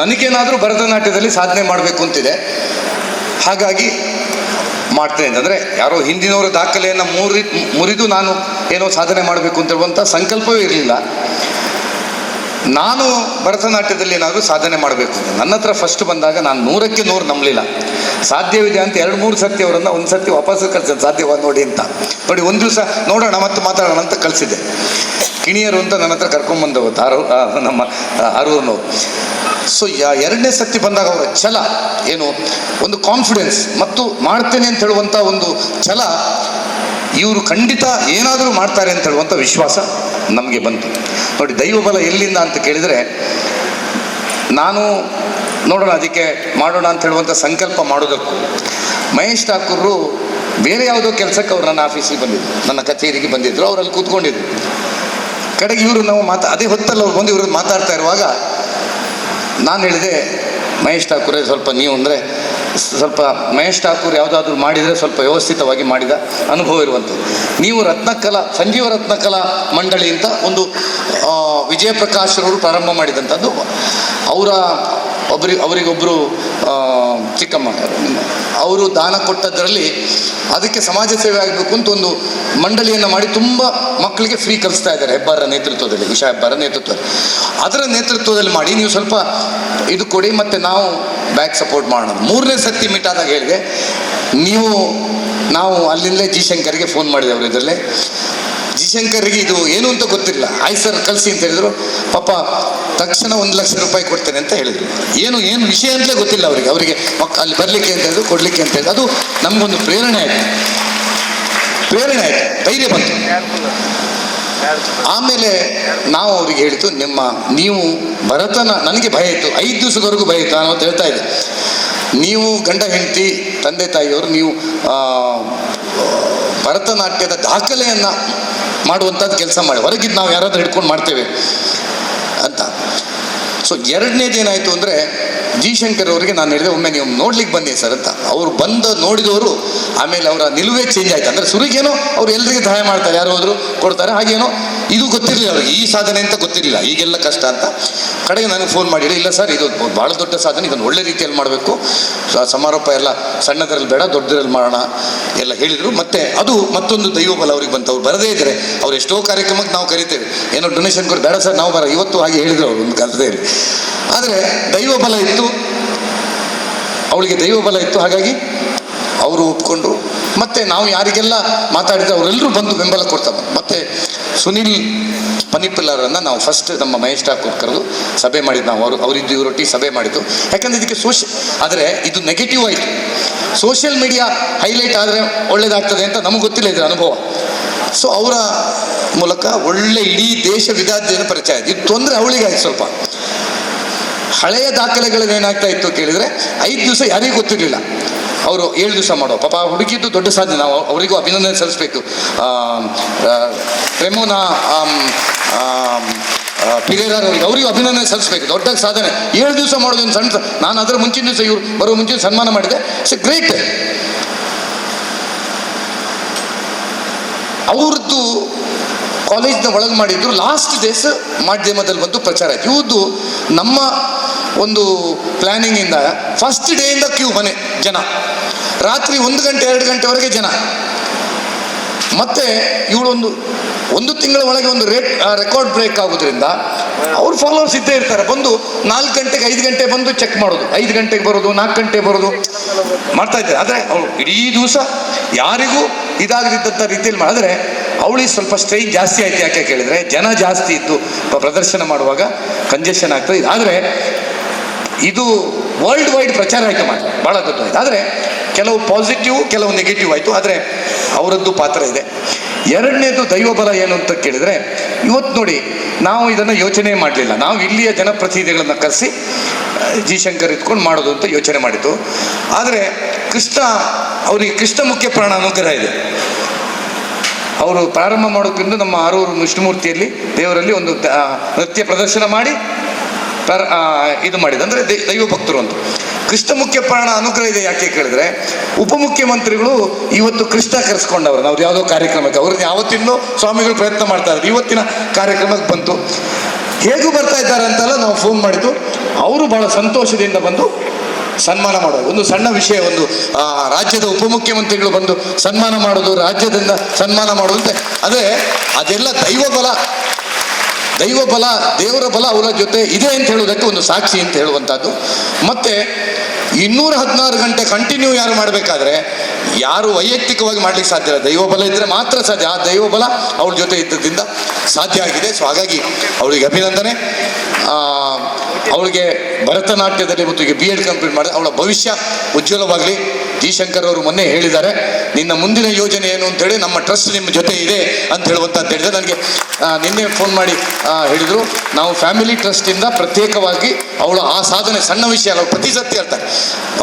ನನಗೇನಾದರೂ ಭರತನಾಟ್ಯದಲ್ಲಿ ಸಾಧನೆ ಮಾಡಬೇಕು ಅಂತಿದೆ, ಹಾಗಾಗಿ ಮಾಡ್ತೇನೆ ಅಂತಂದರೆ ಯಾರೋ ಹಿಂದಿನವರ ದಾಖಲೆಯನ್ನು ಮುರಿದು ನಾನು ಏನೋ ಸಾಧನೆ ಮಾಡಬೇಕು ಅಂತ ಹೇಳುವಂಥ ಸಂಕಲ್ಪವೇ ಇರಲಿಲ್ಲ. ನಾನು ಭರತನಾಟ್ಯದಲ್ಲಿ ಏನಾದರೂ ಸಾಧನೆ ಮಾಡಬೇಕು. ನನ್ನ ಹತ್ರ ಫಸ್ಟ್ ಬಂದಾಗ ನಾನು 100ಕ್ಕೆ 100 ನಂಬಲಿಲ್ಲ. ಸಾಧ್ಯವಿದೆ ಅಂತ 2-3 ಸರ್ತಿ ಅವರನ್ನು ಒಂದು ಸರ್ತಿ ವಾಪಸ್ಸು ಕಳಿಸಿದೆ, ಸಾಧ್ಯವಾದ ನೋಡಿ ಅಂತ. ನೋಡಿ ಒಂದು ದಿವಸ ನೋಡೋಣ ಮತ್ತು ಮಾತಾಡೋಣ ಅಂತ ಕಳಿಸಿದ್ದೆ. ಕಿಣಿಯರು ಅಂತ ನನ್ನ ಹತ್ರ ಕರ್ಕೊಂಡ್ಬಂದವರು ನಮ್ಮ ಅರೂರ್ನವ್ರು. ಸೊ ಎರಡನೇ ಸರ್ತಿ ಬಂದಾಗ ಅವರ ಛಲ ಏನು, ಒಂದು ಕಾನ್ಫಿಡೆನ್ಸ್ ಮತ್ತು ಮಾಡ್ತೇನೆ ಅಂತ ಹೇಳುವಂಥ ಒಂದು ಛಲ, ಇವರು ಖಂಡಿತ ಏನಾದರೂ ಮಾಡ್ತಾರೆ ಅಂತ ಹೇಳುವಂಥ ವಿಶ್ವಾಸ ನಮಗೆ ಬಂತು. ನೋಡಿ ದೈವಬಲ ಎಲ್ಲಿಂದ ಅಂತ ಕೇಳಿದರೆ, ನಾನು ನೋಡೋಣ ಅದಕ್ಕೆ ಮಾಡೋಣ ಅಂತ ಹೇಳುವಂಥ ಸಂಕಲ್ಪ ಮಾಡೋದಕ್ಕೂ ಮಹೇಶ್ ಠಾಕೂರರು ಬೇರೆ ಯಾವುದೋ ಕೆಲಸಕ್ಕೆ ಅವ್ರು ನನ್ನ ಆಫೀಸಿಗೆ ಬಂದಿದ್ರು, ನನ್ನ ಕಚೇರಿಗೆ ಬಂದಿದ್ದರು, ಅವರಲ್ಲಿ ಕೂತ್ಕೊಂಡಿದ್ರು. ಕಡೆಗೆ ಇವರು ನಾವು ಅದೇ ಹೊತ್ತಲ್ಲಿ ಅವ್ರು ಬಂದು ಇವರು ಮಾತಾಡ್ತಾ ಇರುವಾಗ ನಾನು ಹೇಳಿದೆ, ಮಹೇಶ್ ಠಾಕೂರೇ ಸ್ವಲ್ಪ ನೀವು ಅಂದರೆ ಸ್ವಲ್ಪ ಮಹೇಶ್ ಠಾಕೂರ್ ಯಾವುದಾದ್ರೂ ಮಾಡಿದರೆ ಸ್ವಲ್ಪ ವ್ಯವಸ್ಥಿತವಾಗಿ ಮಾಡಿದ ಅನುಭವ ಇರುವಂಥದ್ದು. ನೀವು ರತ್ನಕಲಾ ಸಂಜೀವ ರತ್ನಕಲಾ ಮಂಡಳಿ ಅಂತ ಒಂದು ವಿಜಯ ಪ್ರಕಾಶ್ರವರು ಪ್ರಾರಂಭ ಮಾಡಿದಂಥದ್ದು. ಅವರಿಗೊಬ್ಬರು ಚಿಕ್ಕಮ್ಮ ಅವರು ದಾನ ಕೊಟ್ಟದ್ದರಲ್ಲಿ ಅದಕ್ಕೆ ಸಮಾಜ ಸೇವೆ ಆಗಬೇಕು ಅಂತ ಒಂದು ಮಂಡಳಿಯನ್ನು ಮಾಡಿ ತುಂಬ ಮಕ್ಕಳಿಗೆ ಫ್ರೀ ಕಲಿಸ್ತಾ ಇದ್ದಾರೆ ಹೆಬ್ಬಾರ ನೇತೃತ್ವದಲ್ಲಿ, ವಿಷಯ ಹೆಬ್ಬಾರ ನೇತೃತ್ವದಲ್ಲಿ. ಅದರ ನೇತೃತ್ವದಲ್ಲಿ ಮಾಡಿ ನೀವು ಸ್ವಲ್ಪ ಇದು ಕೊಡಿ ಮತ್ತು ನಾವು ಬ್ಯಾಕ್ ಸಪೋರ್ಟ್ ಮಾಡೋಣ. 3ನೇ ಸರ್ತಿ ಮೀಟ್ ಆದಾಗ ಹೇಳಿದೆ, ನಾವು ಅಲ್ಲಿಂದಲೇ ಜಿ ಶಂಕರ್ಗೆ ಫೋನ್ ಮಾಡಿದೆ. ಅವರು ಇದರಲ್ಲೇ ಜಿ ಶಂಕರ್ಗೆ ಇದು ಏನು ಅಂತ ಗೊತ್ತಿಲ್ಲ, ಆಯ್ತು ಸರ್ ಕಳಿಸಿ ಅಂತ ಹೇಳಿದರು. ಪಾಪ ತಕ್ಷಣ 1 ಲಕ್ಷ ರೂಪಾಯಿ ಕೊಡ್ತೇನೆ ಅಂತ ಹೇಳಿದರು. ಏನು ವಿಷಯ ಅಂತಲೇ ಗೊತ್ತಿಲ್ಲ ಅವರಿಗೆ ಅಲ್ಲಿ ಬರಲಿಕ್ಕೆ ಅಂತ ಹೇಳಿದ್ರು, ಕೊಡಲಿಕ್ಕೆ ಅಂತ ಹೇಳಿದ್ರು. ಅದು ನಮಗೊಂದು ಪ್ರೇರಣೆ ಆಯಿತು, ಧೈರ್ಯ ಬಂತು. ಆಮೇಲೆ ನಾವು ಅವ್ರಿಗೆ ಹೇಳಿತು, ನೀವು ಭರತನ, ನನಗೆ ಭಯ ಇತ್ತು, 5 ದಿವಸದವರೆಗೂ ಭಯ ಇತ್ತು. ನಾನು ಅವತ್ತು ಹೇಳ್ತಾ ಇದ್ದೆ, ನೀವು ಗಂಡ ಹೆಂಡತಿ ತಂದೆ ತಾಯಿಯವರು ನೀವು ಭರತನಾಟ್ಯದ ದಾಖಲೆಯನ್ನು ಮಾಡುವಂಥದ್ದು ಕೆಲಸ ಮಾಡಿ, ಹೊರಗಿದ್ದು ನಾವು ಯಾರಾದ್ರೂ ಹಿಡ್ಕೊಂಡು ಮಾಡ್ತೇವೆ ಅಂತ. ಸೊ ಎರಡನೇದೇನಾಯಿತು ಅಂದರೆ, ಜಿ ಶಂಕರ್ ಅವರಿಗೆ ನಾನು ಹೇಳಿದೆ, ಒಮ್ಮೆ ನೀವು ನೋಡ್ಲಿಕ್ಕೆ ಬನ್ನಿ ಸರ್ ಅಂತ. ಅವರು ನೋಡಿದವರು ಆಮೇಲೆ ಅವರ ನಿಲುವೇ ಚೇಂಜ್ ಆಯಿತು. ಅಂದರೆ ಸುರಿಗೇನೋ ಅವ್ರು ಎಲ್ಲರಿಗೆ ಸಹಾಯ ಮಾಡ್ತಾರೆ, ಯಾರು ಹೋದ್ರು ಕೊಡ್ತಾರೆ, ಹಾಗೇನೋ ಇದು ಗೊತ್ತಿರಲಿಲ್ಲ ಅವ್ರಿಗೆ, ಈ ಸಾಧನೆ ಅಂತ ಗೊತ್ತಿರಲಿಲ್ಲ, ಈಗೆಲ್ಲ ಕಷ್ಟ ಅಂತ. ಕಡೆಗೆ ನನಗೆ ಫೋನ್ ಮಾಡಿ, ಇಲ್ಲ ಸರ್ ಇದು ಭಾಳ ದೊಡ್ಡ ಸಾಧನೆ, ಇದನ್ನು ಒಳ್ಳೆ ರೀತಿಯಲ್ಲಿ ಮಾಡಬೇಕು, ಸಮಾರೋಪ ಎಲ್ಲ ಸಣ್ಣದರಲ್ಲಿ ಬೇಡ ದೊಡ್ಡದ್ರಲ್ಲಿ ಮಾಡೋಣ ಎಲ್ಲ ಹೇಳಿದರು. ಮತ್ತು ಅದು ಮತ್ತೊಂದು ದೈವಬಲ ಅವ್ರಿಗೆ ಬಂತು. ಅವ್ರು ಬರದೇ ಇದ್ದರೆ ಅವ್ರು ಎಷ್ಟೋ ಕಾರ್ಯಕ್ರಮಕ್ಕೆ ನಾವು ಕರಿತೇವೆ, ಏನೋ ಡೊನೇಷನ್ ಕೊಡಿ, ಬೇಡ ಸರ್ ನಾವು ಇವತ್ತು ಹಾಗೆ ಹೇಳಿದರು ಅವರು ಒಂದು ಕಾಲದಲ್ಲಿ. ಆದರೆ ದೈವಬಲ ಇತ್ತು, ಅವಳಿಗೆ ದೈವಬಲ ಇತ್ತು, ಹಾಗಾಗಿ ಅವರು ಒಪ್ಕೊಂಡ್ರು. ಮತ್ತು ನಾವು ಯಾರಿಗೆಲ್ಲ ಮಾತಾಡಿದ್ರೆ ಅವರೆಲ್ಲರೂ ಬಂದು ಬೆಂಬಲ ಕೊಡ್ತಾರೆ. ಮತ್ತು ಸುನಿಲ್ ಪನಿಪಿಲ್ಲರನ್ನು ನಾವು ಫಸ್ಟ್ ನಮ್ಮ ಮಹೇಶ್ ಠಾಕೂರ್ ಕರೆದು ಸಭೆ ಮಾಡಿದ್ದು, ನಾವು ಅವರಿದ್ದು ಇವರೊಟ್ಟಿಗೆ ಸಭೆ ಮಾಡಿದ್ದು. ಯಾಕಂದರೆ ಇದಕ್ಕೆ ಆದರೆ ಇದು ನೆಗೆಟಿವ್ ಆಯಿತು. ಸೋಷಿಯಲ್ ಮೀಡಿಯಾ ಹೈಲೈಟ್ ಆದರೆ ಒಳ್ಳೇದಾಗ್ತದೆ ಅಂತ ನಮಗೆ ಗೊತ್ತಿಲ್ಲ ಇದರ ಅನುಭವ. ಸೊ ಅವರ ಮೂಲಕ ಒಳ್ಳೆ ಇಡೀ ದೇಶ ವಿದಾದ್ಯನ ಪರಿಚಯ ಆಯಿತು. ಇದು ತೊಂದರೆ ಅವಳಿಗಾಯ್ತು ಸ್ವಲ್ಪ. ಹಳೆಯ ದಾಖಲೆಗಳೇನಾಗ್ತಾ ಇತ್ತು ಕೇಳಿದರೆ 5 ದಿವಸ ಯಾರಿಗೂ ಗೊತ್ತಿರಲಿಲ್ಲ, ಅವರು 7 ದಿವಸ ಮಾಡೋ. ಪಾಪ ಹುಡುಗಿದ್ದು ದೊಡ್ಡ ಸಾಧನೆ, ನಾವು ಅವರಿಗೂ ಅಭಿನಂದನೆ ಸಲ್ಲಿಸಬೇಕು. ಪ್ರೇಮೋನಾ ಪಿರೇರಾರವರಿಗೆ ಅವರಿಗೂ ಅಭಿನಂದನೆ ಸಲ್ಲಿಸಬೇಕು, ದೊಡ್ಡ ಸಾಧನೆ. 7 ದಿವಸ ಮಾಡೋದು ಸಣ್ಣ. ನಾನು ಅದರ ಮುಂಚಿನ ದಿವಸ ಇವರು ಬರುವ ಮುಂಚಿನ ಸನ್ಮಾನ ಮಾಡಿದೆ. It's great. ಅವ್ರದ್ದು ಕಾಲೇಜ್ನ ಒಳಗೆ ಮಾಡಿದ್ರು, ಲಾಸ್ಟ್ ಡೇಸ್ ಮಾಧ್ಯಮದಲ್ಲಿ ಬಂದು ಪ್ರಚಾರ ಆಯಿತು. ಇವ್ದು ನಮ್ಮ ಒಂದು ಪ್ಲ್ಯಾನಿಂಗಿಂದ ಫಸ್ಟ್ ಡೇಯಿಂದ ಕ್ಯೂ ಮನೆ ಜನ, ರಾತ್ರಿ 1 ಗಂಟೆ 2 ಗಂಟೆವರೆಗೆ ಜನ. ಮತ್ತು ಇವಳು ಒಂದು ತಿಂಗಳ ಒಳಗೆ ಒಂದು ರೆಕಾರ್ಡ್ ಬ್ರೇಕ್ ಆಗೋದ್ರಿಂದ ಅವ್ರು ಫಾಲೋವರ್ಸ್ ಇದ್ದೇ ಇರ್ತಾರೆ. ಬಂದು 4 ಗಂಟೆಗೆ 5 ಗಂಟೆ ಬಂದು ಚೆಕ್ ಮಾಡೋದು, 5 ಗಂಟೆಗೆ ಬರೋದು, 4 ಗಂಟೆಗೆ ಬರೋದು ಮಾಡ್ತಾ ಇದ್ದಾರೆ. ಆದರೆ ಅವಳು ಇಡೀ ದಿವಸ ಯಾರಿಗೂ ಇದಾಗದಿದ್ದಂಥ ರೀತಿಯಲ್ಲಿ ಮಾಡಿದ್ರೆ ಅವಳಿಗೆ ಸ್ವಲ್ಪ ಸ್ಟ್ರೈನ್ ಜಾಸ್ತಿ ಆಯ್ತು. ಯಾಕೆ ಕೇಳಿದರೆ ಜನ ಜಾಸ್ತಿ ಇದ್ದು ಪ್ರದರ್ಶನ ಮಾಡುವಾಗ ಕಂಜೆಷನ್ ಆಗ್ತದೆ. ಆದರೆ ಇದು ವರ್ಲ್ಡ್ ವೈಡ್ ಪ್ರಚಾರ ಆಯಿತು, ಮಾಡಿ ಭಾಳ ದೊಡ್ಡದಾಯಿತು. ಆದರೆ ಕೆಲವು ಪಾಸಿಟಿವ್, ಕೆಲವು ನೆಗೆಟಿವ್ ಆಯಿತು. ಆದರೆ ಅವರದ್ದು ಪಾತ್ರ ಇದೆ. ಎರಡನೇದು ದೈವಬಲ ಏನು ಅಂತ ಕೇಳಿದರೆ, ಇವತ್ತು ನೋಡಿ, ನಾವು ಇದನ್ನು ಯೋಚನೆ ಮಾಡಲಿಲ್ಲ. ನಾವು ಇಲ್ಲಿಯ ಜನಪ್ರತಿನಿಧಿಗಳನ್ನು ಕರೆಸಿ ಜಿ ಶಂಕರ್ ಇಟ್ಕೊಂಡು ಮಾಡೋದು ಅಂತ ಯೋಚನೆ ಮಾಡಿದ್ದು. ಆದರೆ ಕೃಷ್ಣ, ಅವರಿಗೆ ಕೃಷ್ಣ ಮುಖ್ಯ ಪ್ರಾಣ ಅನುಗ್ರಹ ಇದೆ. ಅವರು ಪ್ರಾರಂಭ ಮಾಡೋದ್ರಿಂದ ನಮ್ಮ ಆರೂರು ವಿಷ್ಣುಮೂರ್ತಿಯಲ್ಲಿ ದೇವರಲ್ಲಿ ಒಂದು ನೃತ್ಯ ಪ್ರದರ್ಶನ ಮಾಡಿ ಇದು ಮಾಡಿದ, ಅಂದರೆ ದೈವ ಭಕ್ತರು ಅಂತ. ಕೃಷ್ಣ ಮುಖ್ಯ ಪ್ರಾಣ ಅನುಗ್ರಹ ಇದೆ. ಯಾಕೆ ಕೇಳಿದ್ರೆ, ಉಪಮುಖ್ಯಮಂತ್ರಿಗಳು ಇವತ್ತು ಕೃಷ್ಣ ಕರೆಸ್ಕೊಂಡವರು ನಾವು ಯಾವುದೋ ಕಾರ್ಯಕ್ರಮಕ್ಕೆ, ಅವ್ರನ್ನ ಯಾವತ್ತಿನ್ನೂ ಸ್ವಾಮಿಗಳು ಪ್ರಯತ್ನ ಮಾಡ್ತಾ ಇದ್ದಾರೆ. ಇವತ್ತಿನ ಕಾರ್ಯಕ್ರಮಕ್ಕೆ ಬಂತು. ಹೇಗೂ ಬರ್ತಾ ಇದ್ದಾರೆ ಅಂತೆಲ್ಲ ನಾವು ಫೋನ್ ಮಾಡಿದ್ದು. ಅವರು ಬಹಳ ಸಂತೋಷದಿಂದ ಬಂದು ಸನ್ಮಾನ ಮಾಡೋದು. ಒಂದು ಸಣ್ಣ ವಿಷಯ, ಒಂದು ರಾಜ್ಯದ ಉಪಮುಖ್ಯಮಂತ್ರಿಗಳು ಬಂದು ಸನ್ಮಾನ ಮಾಡೋದು, ರಾಜ್ಯದಿಂದ ಸನ್ಮಾನ ಮಾಡೋದು, ಅದೇ ಅದೆಲ್ಲ ದೈವಬಲ, ದೇವರ ಬಲ ಅವರ ಜೊತೆ ಇದೆ ಅಂತ ಹೇಳೋದಕ್ಕೆ ಒಂದು ಸಾಕ್ಷಿ ಅಂತ ಹೇಳುವಂಥದ್ದು. ಮತ್ತು 216 ಗಂಟೆ ಕಂಟಿನ್ಯೂ ಯಾರು ಮಾಡಬೇಕಾದ್ರೆ ಯಾರು ವೈಯಕ್ತಿಕವಾಗಿ ಮಾಡ್ಲಿಕ್ಕೆ ಸಾಧ್ಯ ಇಲ್ಲ. ದೈವಬಲ ಇದ್ದರೆ ಮಾತ್ರ ಸಾಧ್ಯ. ಆ ದೈವಬಲ ಅವಳ ಜೊತೆ ಇದ್ದದ್ರಿಂದ ಸಾಧ್ಯ ಆಗಿದೆ. ಸೊ ಹಾಗಾಗಿ ಅವಳಿಗೆ ಅಭಿನಂದನೆ. ಅವಳಿಗೆ ಭರತನಾಟ್ಯದಲ್ಲಿ ಮತ್ತು ಈಗ BEd ಕಂಪ್ಲೀಟ್ ಮಾಡಿದೆ. ಅವಳ ಭವಿಷ್ಯ ಉಜ್ವಲವಾಗಲಿ. ಜಿ ಶಂಕರ್ ಅವರು ಮೊನ್ನೆ ಹೇಳಿದ್ದಾರೆ, ನಿನ್ನ ಮುಂದಿನ ಯೋಜನೆ ಏನು ಅಂತೇಳಿ ನಮ್ಮ ಟ್ರಸ್ಟ್ ನಿಮ್ಮ ಜೊತೆ ಇದೆ ಅಂತ ಹೇಳುವಂತ ಹೇಳಿದೆ. ನನಗೆ ನಿನ್ನೆ ಫೋನ್ ಮಾಡಿ ಹೇಳಿದರು, ನಾವು ಫ್ಯಾಮಿಲಿ ಟ್ರಸ್ಟಿಂದ ಪ್ರತ್ಯೇಕವಾಗಿ ಅವಳ ಆ ಸಾಧನೆ ಸಣ್ಣ ವಿಷಯ ಅಲ್ಲ, ಪ್ರತಿ ಸತ್ಯ ಹೇಳ್ತಾರೆ.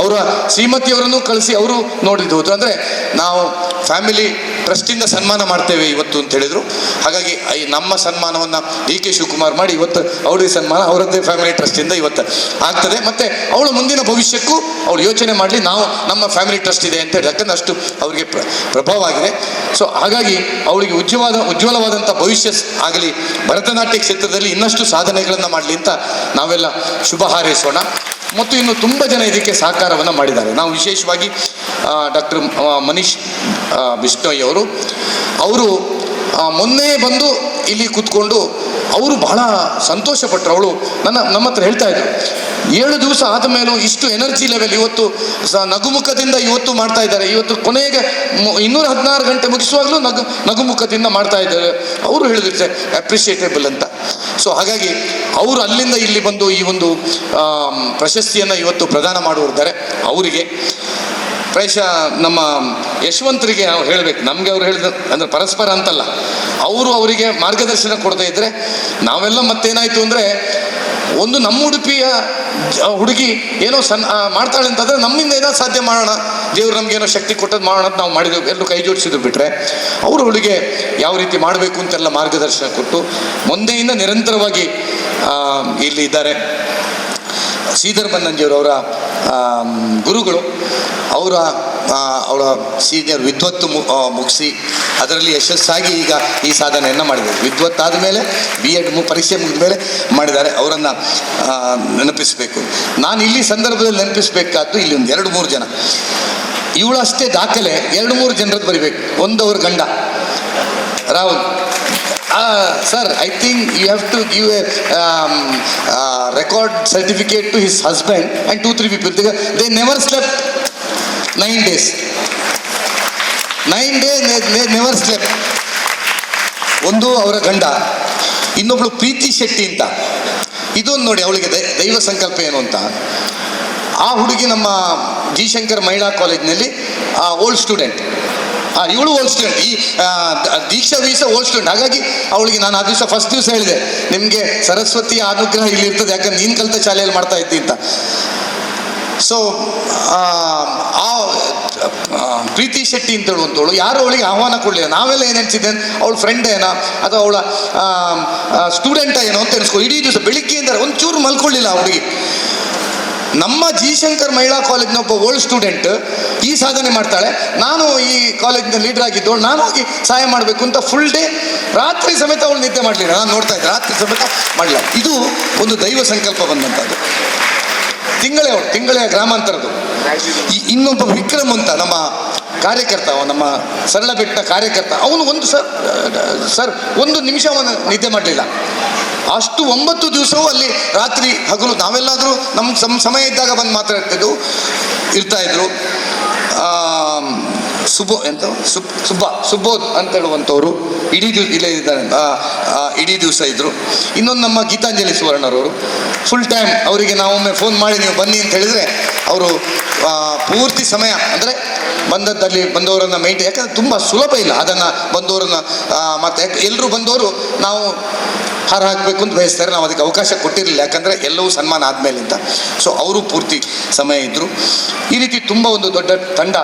ಅವರ ಶ್ರೀಮತಿಯವರನ್ನು ಕಳಿಸಿ ಅವರು ನೋಡಿದ್ದು ಹೋದ್ರು. ಅಂದರೆ ನಾವು ಫ್ಯಾಮಿಲಿ ಟ್ರಸ್ಟಿಂದ ಸನ್ಮಾನ ಮಾಡ್ತೇವೆ ಇವತ್ತು ಅಂತ ಹೇಳಿದರು. ಹಾಗಾಗಿ ನಮ್ಮ ಸನ್ಮಾನವನ್ನು DK ಶಿವಕುಮಾರ್ ಮಾಡಿ ಇವತ್ತು ಅವಳಿಗೆ ಸನ್ಮಾನ ಅವರದ್ದೇ ಫ್ಯಾಮಿಲಿ ಟ್ರಸ್ಟಿಂದ ಇವತ್ತು ಆಗ್ತದೆ. ಮತ್ತು ಅವಳ ಮುಂದಿನ ಭವಿಷ್ಯಕ್ಕೂ ಅವಳು ಯೋಚನೆ ಮಾಡಲಿ, ನಾವು ನಮ್ಮ ಫ್ಯಾಮಿಲಿ ಟ್ರಸ್ಟ್ ಇದೆ ಅಂತ ಹೇಳಿ, ಯಾಕಂದ್ರೆ ಅಷ್ಟು ಅವರಿಗೆ ಪ್ರಭಾವ ಆಗಿದೆ. ಸೊ ಹಾಗಾಗಿ ಅವಳಿಗೆ ಉಜ್ವಲವಾದಂಥ ಭವಿಷ್ಯ ಆಗಲಿ, ಭರತನಾಟ್ಯ ಕ್ಷೇತ್ರದಲ್ಲಿ ಇನ್ನಷ್ಟು ಸಾಧನೆಗಳನ್ನು ಮಾಡಲಿ ಅಂತ ನಾವೆಲ್ಲ ಶುಭ ಹಾರೈಸೋಣ. ಮತ್ತು ಇನ್ನು ತುಂಬ ಜನ ಇದಕ್ಕೆ ಸಹಕಾರವನ್ನು ಮಾಡಿದ್ದಾರೆ. ನಾವು ವಿಶೇಷವಾಗಿ ಡಾಕ್ಟರ್ ಮನೀಶ್ ಬಿಷ್ಣೋಯ್ ಅವರು ಮೊನ್ನೆ ಬಂದು ಇಲ್ಲಿ ಕೂತ್ಕೊಂಡು ಅವರು ಬಹಳ ಸಂತೋಷಪಟ್ಟರು. ಅವಳು ನಮ್ಮ ಹತ್ರ ಹೇಳ್ತಾ ಇದ್ರು, 7 ದಿವಸ ಆದ ಮೇಲೂ ಇಷ್ಟು ಎನರ್ಜಿ ಲೆವೆಲ್ ಇವತ್ತು ನಗುಮುಖದಿಂದ ಇವತ್ತು ಮಾಡ್ತಾ ಇದ್ದಾರೆ. ಇವತ್ತು ಕೊನೆಗೆ 216 ಗಂಟೆ ಮುಗಿಸುವಾಗಲೂ ನಗುಮುಖದಿಂದ ಮಾಡ್ತಾ ಇದ್ದಾರೆ. ಅವರು ಹೇಳಿದ್ರೆ ಅಪ್ರಿಷಿಯೇಟೇಬಲ್ ಅಂತ. ಸೊ ಹಾಗಾಗಿ ಅವರು ಅಲ್ಲಿಂದ ಇಲ್ಲಿ ಬಂದು ಈ ಒಂದು ಪ್ರಶಸ್ತಿಯನ್ನು ಇವತ್ತು ಪ್ರದಾನ ಮಾಡುತ್ತಿದ್ದಾರೆ. ಅವರಿಗೆ ಪ್ರಾಯಶಃ ನಮ್ಮ ಯಶವಂತರಿಗೆ ನಾವು ಹೇಳಬೇಕು, ನಮಗೆ ಅವ್ರು ಹೇಳಿದ ಅಂದರೆ ಪರಸ್ಪರ ಅಂತಲ್ಲ, ಅವರಿಗೆ ಮಾರ್ಗದರ್ಶನ ಕೊಡದೇ ಇದ್ದರೆ ನಾವೆಲ್ಲ ಮತ್ತೇನಾಯಿತು ಅಂದರೆ, ಒಂದು ನಮ್ಮ ಉಡುಪಿಯ ಹುಡುಗಿ ಏನೋ ಮಾಡ್ತಾಳೆ ಅಂತಂದರೆ ನಮ್ಮಿಂದ ಏನೋ ಸಾಧ್ಯ ಮಾಡೋಣ, ದೇವರು ನಮಗೇನೋ ಶಕ್ತಿ ಕೊಟ್ಟದ್ದು ಮಾಡೋಣ ಅಂತ ನಾವು ಮಾಡಿದೆವು, ಎಲ್ಲರೂ ಕೈ ಜೋಡಿಸಿದ್ರು. ಬಿಟ್ಟರೆ ಅವರು ಅವಳಿಗೆ ಯಾವ ರೀತಿ ಮಾಡಬೇಕು ಅಂತೆಲ್ಲ ಮಾರ್ಗದರ್ಶನ ಕೊಟ್ಟು ಮೊನ್ನೆಯಿಂದ ನಿರಂತರವಾಗಿ ಇಲ್ಲಿ ಇದ್ದಾರೆ. ಶ್ರೀಧರ್ ಬನ್ನಂಜಿಯವರ ಗುರುಗಳು, ಅವಳ ಸೀನಿಯರ್ ವಿದ್ವತ್ತು ಮುಗಿಸಿ ಅದರಲ್ಲಿ ಯಶಸ್ಸಾಗಿ ಈಗ ಈ ಸಾಧನೆಯನ್ನು ಮಾಡಿದ್ದಾರೆ. ವಿದ್ವತ್ ಆದಮೇಲೆ BEd ಪರೀಕ್ಷೆ ಮುಗಿದ ಮೇಲೆ ಮಾಡಿದ್ದಾರೆ. ಅವರನ್ನು ನೆನಪಿಸಬೇಕು. ನಾನು ಇಲ್ಲಿ ಸಂದರ್ಭದಲ್ಲಿ ನೆನಪಿಸಬೇಕಾದ್ದು ಇಲ್ಲಿ ಒಂದು 2-3 ಜನ. ಇವಳು ಅಷ್ಟೇ ದಾಖಲೆ 2-3 ಜನರದ್ದು ಬರಿಬೇಕು. ಒಂದವ್ರ ಗಂಡ Rahul. Sir, I think you have to give a record certificate to his husband and 2-3 people. They never slept 9 days. 9 days they never slept. ಒಂದು ಅವರ ಗಂಡ, ಇನ್ನೊಬ್ಳು ಪ್ರೀತಿ ಶೆಟ್ಟಿ ಅಂತ. ಇದೊಂದು ನೋಡಿ, ಅವಳಿಗೆ ದೈವ ಸಂಕಲ್ಪ ಏನು ಅಂತ. ಆ ಹುಡುಗಿ ನಮ್ಮ ಜಿ ಶಂಕರ್ ಮಹಿಳಾ ಕಾಲೇಜಿನಲ್ಲಿ ಓಲ್ಡ್ ಸ್ಟೂಡೆಂಟ್. ಇವಳು ಓಲ್ಡ್ ಸ್ಟೂಡೆಂಟ್, ಈ ದೀಕ್ಷಾ ವೀಸ ಓಲ್ಡ್ ಸ್ಟೂಡೆಂಟ್. ಹಾಗಾಗಿ ಅವಳಿಗೆ ನಾನು ಆ ದಿವಸ ಫಸ್ಟ್ ದಿವಸ ಹೇಳಿದೆ, ನಿಮಗೆ ಸರಸ್ವತಿಯ ಅನುಗ್ರಹ ಇಲ್ಲಿ ಇರ್ತದೆ, ಯಾಕಂದ್ರೆ ನೀನು ಕಲಿತ ಶಾಲೆಯಲ್ಲಿ ಮಾಡ್ತಾ ಇದ್ದಿ ಅಂತ. ಸೊ ಆ ಪ್ರೀತಿ ಶೆಟ್ಟಿ ಅಂತ ಹೇಳುವಂಥವಳು ಯಾರು ಅವಳಿಗೆ ಆಹ್ವಾನ ಕೊಡಲಿಲ್ಲ. ನಾವೆಲ್ಲ ಏನು ಅನಿಸಿದೆ, ಅವಳ ಫ್ರೆಂಡ್ ಏನೋ ಅಥವಾ ಅವಳ ಸ್ಟೂಡೆಂಟ ಏನೋ ಅಂತ ಅನಿಸ್ಕೊ. ಇಡೀ ದಿವಸ ಬೆಳಿಗ್ಗೆಯಿಂದ ಒಂಚೂರು ಮಲ್ಕೊಳ್ಳಿಲ್ಲ ಆ ಹುಡುಗಿ. ನಮ್ಮ ಜಿ ಶಂಕರ್ ಮಹಿಳಾ ಕಾಲೇಜಿನ ಒಬ್ಬ ಓಲ್ಡ್ ಸ್ಟೂಡೆಂಟ್ ಈ ಸಾಧನೆ ಮಾಡ್ತಾಳೆ, ನಾನು ಈ ಕಾಲೇಜಿನ ಲೀಡರ್ ಆಗಿದ್ದವಳು, ನಾನು ಹೋಗಿ ಸಹಾಯ ಮಾಡಬೇಕು ಅಂತ ಫುಲ್ ಡೇ, ರಾತ್ರಿ ಸಮೇತ ಅವಳು ನಿದ್ದೆ ಮಾಡಲಿಲ್ಲ. ನಾನು ನೋಡ್ತಾ ಇದ್ದೆ, ರಾತ್ರಿ ಸಮೇತ ಮಾಡಲಿಲ್ಲ. ಇದು ಒಂದು ದೈವ ಸಂಕಲ್ಪ ಬಂದಂಥದ್ದು. ತಿಂಗಳೇ ಗ್ರಾಮಾಂತರದ್ದು. ಇನ್ನೊಬ್ಬ ವಿಕ್ರಮ್ ಅಂತ ನಮ್ಮ ಕಾರ್ಯಕರ್ತ, ನಮ್ಮ ಸರಳ ಬೆಟ್ಟ ಕಾರ್ಯಕರ್ತ, ಅವನು ಒಂದು ನಿಮಿಷ ಅವನು ನಿದ್ದೆ ಮಾಡಲಿಲ್ಲ. ಅಷ್ಟು 9 ದಿವಸವೂ ಅಲ್ಲಿ ರಾತ್ರಿ ಹಗಲು ನಾವೆಲ್ಲಾದರೂ ನಮ್ಮ ಸಮಯ ಇದ್ದಾಗ ಬಂದು ಇರ್ತಾ ಇದ್ರು. ಸುಬೋಧ್ ಅಂತ ಹೇಳುವಂಥವ್ರು ಇಡೀ ದಿವಸ ಇಲ್ಲೇ ಇದ್ದಾರೆ, ಇಡೀ ದಿವಸ ಇದ್ದರು. ಇನ್ನೊಂದು ನಮ್ಮ ಗೀತಾಂಜಲಿ ಸುವರ್ಣರವರು ಫುಲ್ ಟೈಮ್, ಅವರಿಗೆ ನಾವೊಮ್ಮೆ ಫೋನ್ ಮಾಡಿ ನೀವು ಬನ್ನಿ ಅಂತ ಹೇಳಿದರೆ ಅವರು ಪೂರ್ತಿ ಸಮಯ ಅಂದರೆ ಬಂದವರನ್ನು ಮೇಂಟೈನ್, ಯಾಕಂದರೆ ತುಂಬ ಸುಲಭ ಇಲ್ಲ ಅದನ್ನು ಬಂದವರನ್ನು ಮತ್ತು ಎಲ್ಲರೂ ಬಂದವರು ನಾವು ಹಾರ ಹಾಕಬೇಕು ಅಂತ ಬಯಸ್ತಾರೆ. ನಾವು ಅದಕ್ಕೆ ಅವಕಾಶ ಕೊಟ್ಟಿರಲಿಲ್ಲ, ಯಾಕಂದರೆ ಎಲ್ಲವೂ ಸನ್ಮಾನ ಆದಮೇಲಿಂದ. ಸೊ ಅವರು ಪೂರ್ತಿ ಸಮಯ ಇದ್ದರು. ಈ ರೀತಿ ತುಂಬ ಒಂದು ದೊಡ್ಡ ತಂಡ.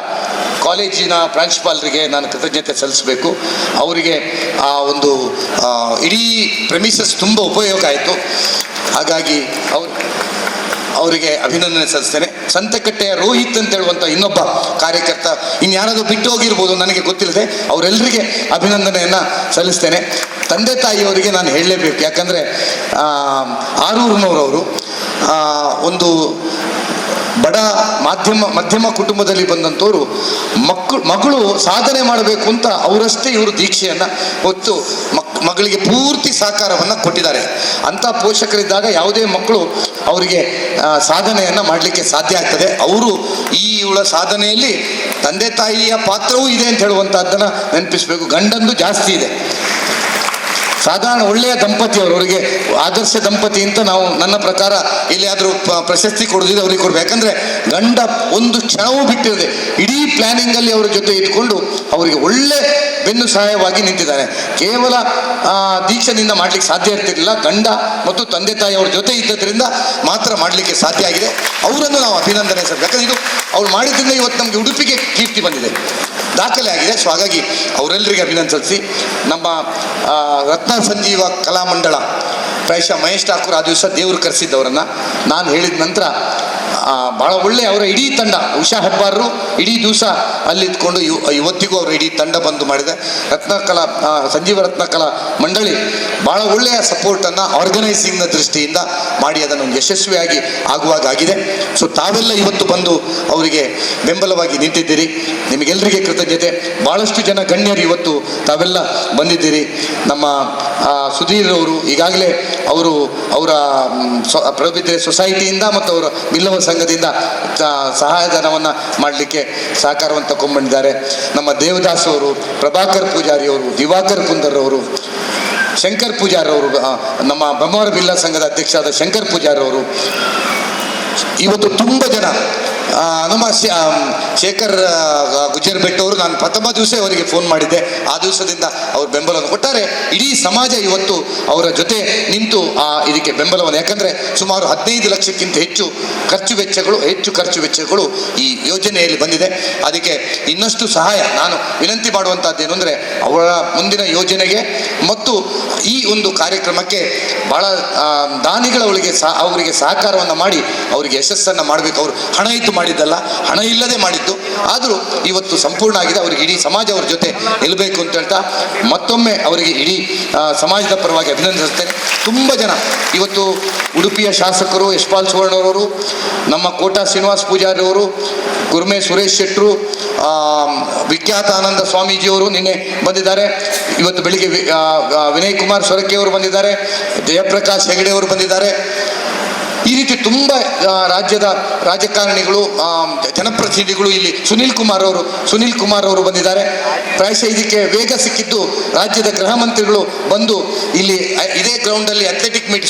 ಕಾಲೇಜಿನ ಪ್ರಾಂಶುಪಾಲರಿಗೆ ನಾನು ಕೃತಜ್ಞತೆ ಸಲ್ಲಿಸಬೇಕು. ಅವರಿಗೆ ಆ ಒಂದು ಇಡೀ ಪ್ರೆಮಿಸಸ್ ತುಂಬ ಉಪಯೋಗ ಆಯಿತು. ಹಾಗಾಗಿ ಅವರಿಗೆ ಅಭಿನಂದನೆ ಸಲ್ಲಿಸ್ತೇನೆ. ಸಂತೆಕಟ್ಟೆಯ ರೋಹಿತ್ ಅಂತ ಹೇಳುವಂಥ ಇನ್ನೊಬ್ಬ ಕಾರ್ಯಕರ್ತ, ಇನ್ಯಾರಾದರೂ ಬಿಟ್ಟು ಹೋಗಿರ್ಬೋದು ನನಗೆ ಗೊತ್ತಿಲ್ಲದೆ, ಅವರೆಲ್ಲರಿಗೆ ಅಭಿನಂದನೆಯನ್ನು ಸಲ್ಲಿಸ್ತೇನೆ. ತಂದೆ ತಾಯಿಯವರಿಗೆ ನಾನು ಹೇಳಲೇಬೇಕು, ಯಾಕಂದರೆ ಆರೂರಿನವರವರು ಒಂದು ಬಡ ಮಧ್ಯಮ ಕುಟುಂಬದಲ್ಲಿ ಬಂದಂಥವರು ಮಗಳು ಸಾಧನೆ ಮಾಡಬೇಕು ಅಂತ ಅವರಷ್ಟೇ ಇವರು ದೀಕ್ಷೆಯನ್ನು ಹೊತ್ತು ಮಗಳಿಗೆ ಪೂರ್ತಿ ಸಹಕಾರವನ್ನು ಕೊಟ್ಟಿದ್ದಾರೆ. ಅಂಥ ಪೋಷಕರಿದ್ದಾಗ ಯಾವುದೇ ಮಕ್ಕಳು ಅವರಿಗೆ ಸಾಧನೆಯನ್ನು ಮಾಡಲಿಕ್ಕೆ ಸಾಧ್ಯ ಆಗ್ತದೆ. ಅವರು ಇವಳ ಸಾಧನೆಯಲ್ಲಿ ತಂದೆ ತಾಯಿಯ ಪಾತ್ರವೂ ಇದೆ ಅಂತ ಹೇಳುವಂಥದ್ದನ್ನು ನೆನಪಿಸಬೇಕು. ಗಂಡಂದು ಜಾಸ್ತಿ ಇದೆ. ಸಾಧಾರಣ ಒಳ್ಳೆಯ ದಂಪತಿಯವರು, ಅವರಿಗೆ ಆದರ್ಶ ದಂಪತಿ ಅಂತ ನಾವು ನನ್ನ ಪ್ರಕಾರ ಎಲ್ಲಿಯಾದರೂ ಪ್ರಶಸ್ತಿ ಕೊಡೋದಿದ್ರೆ ಅವರಿಗೆ ಕೊಡಬೇಕು. ಯಾಕಂದರೆ ಗಂಡ ಒಂದು ಕ್ಷಣವೂ ಬಿಟ್ಟಿರದೆ ಇಡೀ ಪ್ಲ್ಯಾನಿಂಗಲ್ಲಿ ಅವರ ಜೊತೆ ಇದ್ಕೊಂಡು ಅವರಿಗೆ ಒಳ್ಳೆ ಬೆನ್ನು ಸಹಾಯವಾಗಿ ನಿಂತಿದ್ದಾನೆ. ಕೇವಲ ದೀಕ್ಷೆಯಿಂದ ಮಾಡಲಿಕ್ಕೆ ಸಾಧ್ಯ ಇರ್ತಿರಲಿಲ್ಲ, ಗಂಡ ಮತ್ತು ತಂದೆ ತಾಯಿ ಅವರ ಜೊತೆ ಇದ್ದದ್ರಿಂದ ಮಾತ್ರ ಮಾಡಲಿಕ್ಕೆ ಸಾಧ್ಯ ಆಗಿದೆ. ಅವರನ್ನು ನಾವು ಅಭಿನಂದನೆ ಸರ್, ಯಾಕಂದರೆ ಇದು ಅವ್ರು ಮಾಡಿದ್ರಿಂದ ಇವತ್ತು ನಮಗೆ ಉಡುಪಿಗೆ ಕೀರ್ತಿ ಬಂದಿದೆ, ದಾಖಲೆ ಆಗಿದೆ. ಸೊ ಹಾಗಾಗಿ ಅವರೆಲ್ಲರಿಗೆ ಅಭಿನಂದನೆ ಸಲ್ಲಿಸಿ, ನಮ್ಮ ರತ್ನ ಸಂಜೀವ ಕಲಾಮಂಡಳ ಪ್ರಾಯಶಃ ಮಹೇಶ್ ಠಾಕೂರ್ ಆ ದಿವಸ ದೇವರು ಕರೆಸಿದ್ದವರನ್ನು ನಾನು ಹೇಳಿದ ನಂತರ ಭಾಳ ಒಳ್ಳೆ ಅವರ ಇಡೀ ತಂಡ, ಉಷಾ ಹೆಬ್ಬಾರರು ಇಡೀ ದಿವಸ ಅಲ್ಲಿದ್ಕೊಂಡು ಇವತ್ತಿಗೂ ಅವರ ಇಡೀ ತಂಡ ಬಂದು ಮಾಡಿದೆ. ಸಂಜೀವ ರತ್ನಕಲಾ ಮಂಡಳಿ ಭಾಳ ಒಳ್ಳೆಯ ಸಪೋರ್ಟನ್ನು ಆರ್ಗನೈಸಿಂಗ್ನ ದೃಷ್ಟಿಯಿಂದ ಮಾಡಿ ಅದನ್ನು ಯಶಸ್ವಿಯಾಗಿ ಆಗಿದೆ. ಸೊ ತಾವೆಲ್ಲ ಇವತ್ತು ಬಂದು ಅವರಿಗೆ ಬೆಂಬಲವಾಗಿ ನಿಂತಿದ್ದೀರಿ, ನಿಮಗೆಲ್ಲರಿಗೆ ಕೃತಜ್ಞತೆ. ಭಾಳಷ್ಟು ಜನ ಗಣ್ಯರು ಇವತ್ತು ತಾವೆಲ್ಲ ಬಂದಿದ್ದೀರಿ. ನಮ್ಮ ಸುಧೀರ್ ಅವರು ಈಗಾಗಲೇ ಅವರ ಪ್ರಭುಬಿದ್ರೆ ಸೊಸೈಟಿಯಿಂದ ಮತ್ತು ಅವರ ಬಿಲ್ಲವ ಸಂಘದಿಂದ ಸಹಾಯಧನವನ್ನು ಮಾಡಲಿಕ್ಕೆ ಸಹಕಾರವನ್ನು ತಗೊಂಡ್ಬಂದಿದ್ದಾರೆ. ನಮ್ಮ ದೇವದಾಸ್ ಅವರು, ಪ್ರಭಾಕರ್ ಪೂಜಾರಿ ಅವರು, ದಿವಾಕರ್ ಕುಂದರ್ ಅವರು, ಶಂಕರ್ ಪೂಜಾರ್ ಅವರು, ನಮ್ಮ ಬ್ರಹ್ಮವರ ಬಿಲ್ಲ ಸಂಘದ ಅಧ್ಯಕ್ಷರಾದ ಶಂಕರ್ ಪೂಜಾರ್ ಅವರು, ಇವತ್ತು ತುಂಬ ಜನ, ನಮ್ಮ ಶೇಖರ್ ಗುಜ್ಜರ್ ಬೆಟ್ಟ ಅವರು, ನಾನು ಪ್ರಥಮ ದಿವಸ ಅವರಿಗೆ ಫೋನ್ ಮಾಡಿದ್ದೆ. ಆ ದಿವಸದಿಂದ ಅವರು ಬೆಂಬಲವನ್ನು ಕೊಟ್ಟಾರೆ. ಇಡೀ ಸಮಾಜ ಇವತ್ತು ಅವರ ಜೊತೆ ನಿಂತು ಇದಕ್ಕೆ ಬೆಂಬಲವನ್ನು, ಯಾಕಂದರೆ ಸುಮಾರು 15 ಲಕ್ಷಕ್ಕಿಂತ ಹೆಚ್ಚು ಖರ್ಚು ವೆಚ್ಚಗಳು ಈ ಯೋಜನೆಯಲ್ಲಿ ಬಂದಿದೆ. ಅದಕ್ಕೆ ಇನ್ನಷ್ಟು ಸಹಾಯ ನಾನು ವಿನಂತಿ ಮಾಡುವಂಥದ್ದೇನು ಅಂದರೆ, ಅವರ ಮುಂದಿನ ಯೋಜನೆಗೆ ಮತ್ತು ಈ ಒಂದು ಕಾರ್ಯಕ್ರಮಕ್ಕೆ ಭಾಳ ದಾನಿಗಳವರಿಗೆ ಅವರಿಗೆ ಸಹಕಾರವನ್ನು ಮಾಡಿ ಅವರಿಗೆ ಯಶಸ್ಸನ್ನು ಮಾಡಬೇಕು. ಅವರು ಹಣ ಇದ್ದು ಮಾಡಿದ್ದಲ್ಲ, ಹಣ ಇಲ್ಲದೆ ಮಾಡಿದ್ದು, ಆದರೂ ಇವತ್ತು ಸಂಪೂರ್ಣ ಆಗಿದೆ. ಅವರಿಗೆ ಇಡೀ ಸಮಾಜ ಅವ್ರ ಜೊತೆ ನಿಲ್ಲಬೇಕು ಅಂತ ಹೇಳ್ತಾ ಮತ್ತೊಮ್ಮೆ ಅವರಿಗೆ ಇಡೀ ಸಮಾಜದ ಪರವಾಗಿ ಅಭಿನಂದಿಸುತ್ತೇನೆ. ತುಂಬ ಜನ ಇವತ್ತು ಉಡುಪಿಯ ಶಾಸಕರು ಯಶ್ಪಾಲ್ ಸುವರ್ಣರವರು, ನಮ್ಮ ಕೋಟಾ ಶ್ರೀನಿವಾಸ ಪೂಜಾರಿ ಅವರು, ಗುರುಮೆ ಸುರೇಶ್ ಶೆಟ್ಟರು, ವಿಖ್ಯಾತ ಆನಂದ ಸ್ವಾಮೀಜಿಯವರು ನಿನ್ನೆ ಬಂದಿದ್ದಾರೆ. ಇವತ್ತು ಬೆಳಿಗ್ಗೆ ವಿನಯ್ ಕುಮಾರ್ ಸೊರಕೆ ಅವರು ಬಂದಿದ್ದಾರೆ, ಜಯಪ್ರಕಾಶ್ ಹೆಗಡೆ ಅವರು ಬಂದಿದ್ದಾರೆ. ಈ ರೀತಿ ತುಂಬ ರಾಜ್ಯದ ರಾಜಕಾರಣಿಗಳು, ಜನಪ್ರತಿನಿಧಿಗಳು, ಇಲ್ಲಿ ಸುನಿಲ್ ಕುಮಾರ್ ಅವರು ಬಂದಿದ್ದಾರೆ. ಪ್ರಾಯಶಃ ಇದಕ್ಕೆ ವೇಗ ಸಿಕ್ಕಿದ್ದು ರಾಜ್ಯದ ಗೃಹ ಮಂತ್ರಿಗಳು ಬಂದು ಇಲ್ಲಿ ಇದೇ ಗ್ರೌಂಡಲ್ಲಿ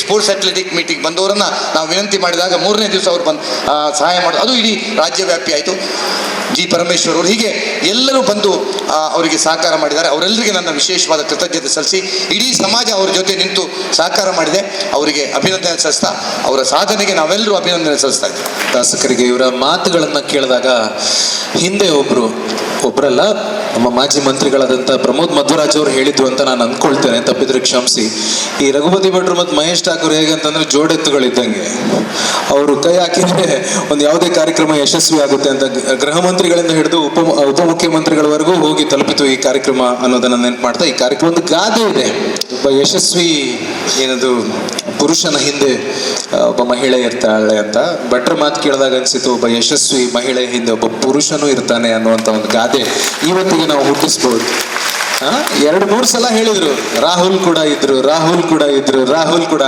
ಸ್ಪೋರ್ಟ್ಸ್ ಅಥ್ಲೆಟಿಕ್ ಮೀಟಿಂಗ್ ಬಂದವರನ್ನು ನಾವು ವಿನಂತಿ ಮಾಡಿದಾಗ 3ನೇ ದಿವಸ ಅವರು ಬಂದು ಸಹಾಯ ಮಾಡೋದು, ಅದು ಇಡೀ ರಾಜ್ಯವ್ಯಾಪಿ ಆಯಿತು. ಜಿ ಪರಮೇಶ್ವರ್ ಅವರು, ಹೀಗೆ ಎಲ್ಲರೂ ಬಂದು ಅವರಿಗೆ ಸಹಕಾರ ಮಾಡಿದ್ದಾರೆ. ಅವರೆಲ್ಲರಿಗೆ ನನ್ನ ವಿಶೇಷವಾದ ಕೃತಜ್ಞತೆ ಸಲ್ಲಿಸಿ, ಇಡೀ ಸಮಾಜ ಅವ್ರ ಜೊತೆ ನಿಂತು ಸಹಕಾರ ಮಾಡಿದೆ. ಅವರಿಗೆ ಅಭಿನಂದನೆ ಸಲ್ಲಿಸ್ತಾ ಅವರ ಸಾಧನೆಗೆ ನಾವೆಲ್ಲರೂ ಅಭಿನಂದನೆ ಸಲ್ಲಿಸ್ತಾ ಇದ್ದೀವಿ. ಶಾಸಕರಿಗೆ ಇವರ ಮಾತುಗಳನ್ನು ಕೇಳಿದಾಗ ಹಿಂದೆ ಒಬ್ಬರಲ್ಲ, ನಮ್ಮ ಮಾಜಿ ಮಂತ್ರಿಗಳಾದಂಥ ಪ್ರಮೋದ್ ಮಧ್ವರಾಜ್ ಅವರು ಹೇಳಿದ್ರು ಅಂತ ನಾನು ಅಂದ್ಕೊಳ್ತೇನೆ, ತಪ್ಪಿದ್ರೆ ಕ್ಷಮಿಸಿ. ಈ ರಘುಪತಿ ಭಟ್ರು ಮತ್ತು ಮಹೇಶ್ ಠಾಕೂರ್ ಹೇಗಂತಂದ್ರೆ ಜೋಡೆತ್ತುಗಳಿದ್ದಂಗೆ, ಅವರು ಕೈ ಹಾಕಿದ್ರೆ ಒಂದು ಯಾವುದೇ ಕಾರ್ಯಕ್ರಮ ಯಶಸ್ವಿ ಆಗುತ್ತೆ ಅಂತ ಗೃಹ ಮಂತ್ರಿಗಳಿಂದ ಹಿಡಿದು ಉಪಮುಖ್ಯಮಂತ್ರಿಗಳವರೆಗೂ ಹೋಗಿ ತಲುಪಿತು ಈ ಕಾರ್ಯಕ್ರಮ ಅನ್ನೋದನ್ನ ನೆನಪು ಮಾಡ್ತಾ, ಈ ಕಾರ್ಯಕ್ರಮ ಒಂದು ಗಾದೆ ಇದೆ, ಒಬ್ಬ ಯಶಸ್ವಿ ಏನದು ಪುರುಷನ ಹಿಂದೆ ಒಬ್ಬ ಮಹಿಳೆ ಇರ್ತಾಳೆ ಅಂತ. ಭಟ್ರ ಮಾತು ಕೇಳಿದಾಗ ಅನ್ಸಿತು, ಒಬ್ಬ ಯಶಸ್ವಿ ಮಹಿಳೆ ಹಿಂದೆ ಒಬ್ಬ ಪುರುಷನೂ ಇರ್ತಾನೆ ಅನ್ನುವಂಥ ಒಂದು ಗಾದೆ ಇವತ್ತಿಗೆ ನಾವು ಹುಟ್ಟಿಸ್ಬೋದು. 2-3 ಸಲ ಹೇಳಿದ್ರು, ರಾಹುಲ್ ಕೂಡ ಇದ್ರು.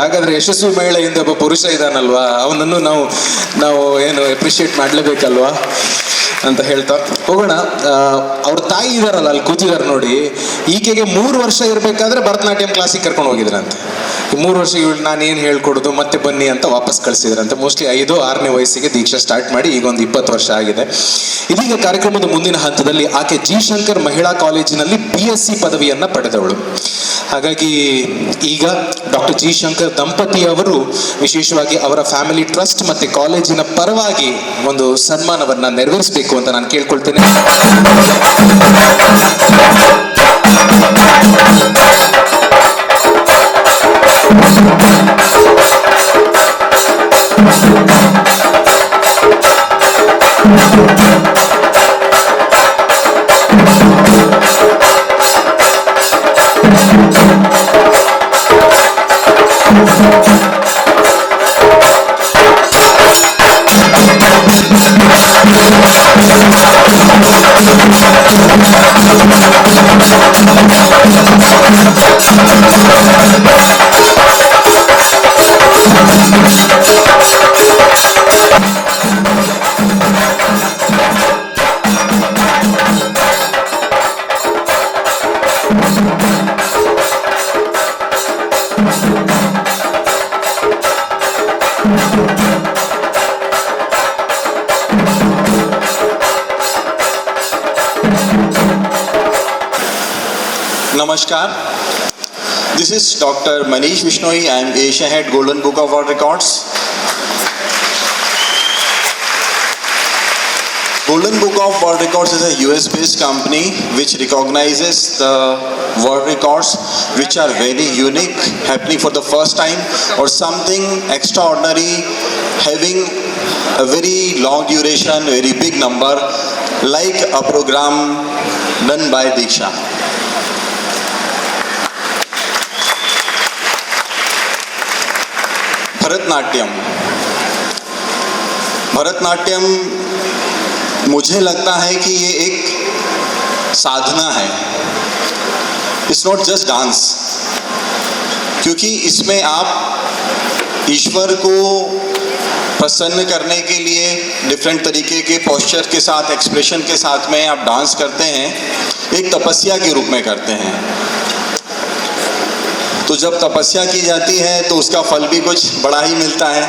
ಹಾಗಾದ್ರೆ ಯಶಸ್ವಿ ಮಹಿಳೆ ಹಿಂದೆ ಒಬ್ಬ ಪುರುಷ ಇದ್ದಾನಲ್ವಾ, ಅವನನ್ನು ನಾವು ಏನು ಅಪ್ರಿಷಿಯೇಟ್ ಮಾಡಲೇಬೇಕಲ್ವಾ. ಅಂತ ಹೇಳ್ತಾ ಹೋಗೋಣ. ಅವ್ರ ತಾಯಿ ಇದಾರಲ್ಲ ಅಲ್ಲಿ ಕೂತಿದಾರೆ ನೋಡಿ, ಈಕೆಗೆ 3 ವರ್ಷ ಇರಬೇಕಾದ್ರೆ ಭರತನಾಟ್ಯಂ ಕ್ಲಾಸಿಗೆ ಕರ್ಕೊಂಡು ಹೋಗಿದ್ರಂತೆ. ಈ 3 ವರ್ಷ ಇವಳು ನಾನು ಏನು ಹೇಳ್ಕೊಡೋದು ಮತ್ತೆ ಬನ್ನಿ ಅಂತ ವಾಪಸ್ ಕಳಿಸಿದ್ರಂತೆ. ಮೋಸ್ಟ್ಲಿ 5-6ನೇ ವಯಸ್ಸಿಗೆ ದೀಕ್ಷಾ ಸ್ಟಾರ್ಟ್ ಮಾಡಿ ಈಗ ಒಂದು 20 ವರ್ಷ ಆಗಿದೆ. ಇದೀಗ ಕಾರ್ಯಕ್ರಮದ ಮುಂದಿನ ಹಂತದಲ್ಲಿ ಆಕೆ ಜಿ ಶಂಕರ್ ಮಹಿಳಾ ಕಾಲೇಜಿನಲ್ಲಿ BSc ಪದವಿಯನ್ನ ಪಡೆದವಳು. ಹಾಗಾಗಿ ಈಗ ಡಾಕ್ಟರ್ ಜಿ ಶಂಕರ್ ದಂಪತಿಯವರು ವಿಶೇಷವಾಗಿ ಅವರ ಫ್ಯಾಮಿಲಿ ಟ್ರಸ್ಟ್ ಮತ್ತೆ ಕಾಲೇಜಿನ ಪರವಾಗಿ ಒಂದು ಸನ್ಮಾನವನ್ನ ನೆರವೇರಿಸಬೇಕು ಅಂತ ನಾನು ಕೇಳ್ಕೊಳ್ತೇನೆ. Namaskar. This is Dr. Manish Vishnoi. I am Asia Head Golden Book of World Records. Golden Book of World Records is a US-based company which recognizes the world records which are very unique, happening for the first time, or something extraordinary, having a very long duration, very big number, like a program done by Diksha. Bharatanatyam मुझे लगता है कि ये एक साधना है. It's not just dance, क्योंकि इसमें आप ईश्वर को प्रसन्न करने के लिए डिफरेंट तरीके के पोस्चर के साथ, एक्सप्रेशन के साथ में आप डांस करते हैं, एक तपस्या के रूप में करते हैं. तो जब तपस्या की जाती है तो उसका फल भी कुछ बड़ा ही मिलता है.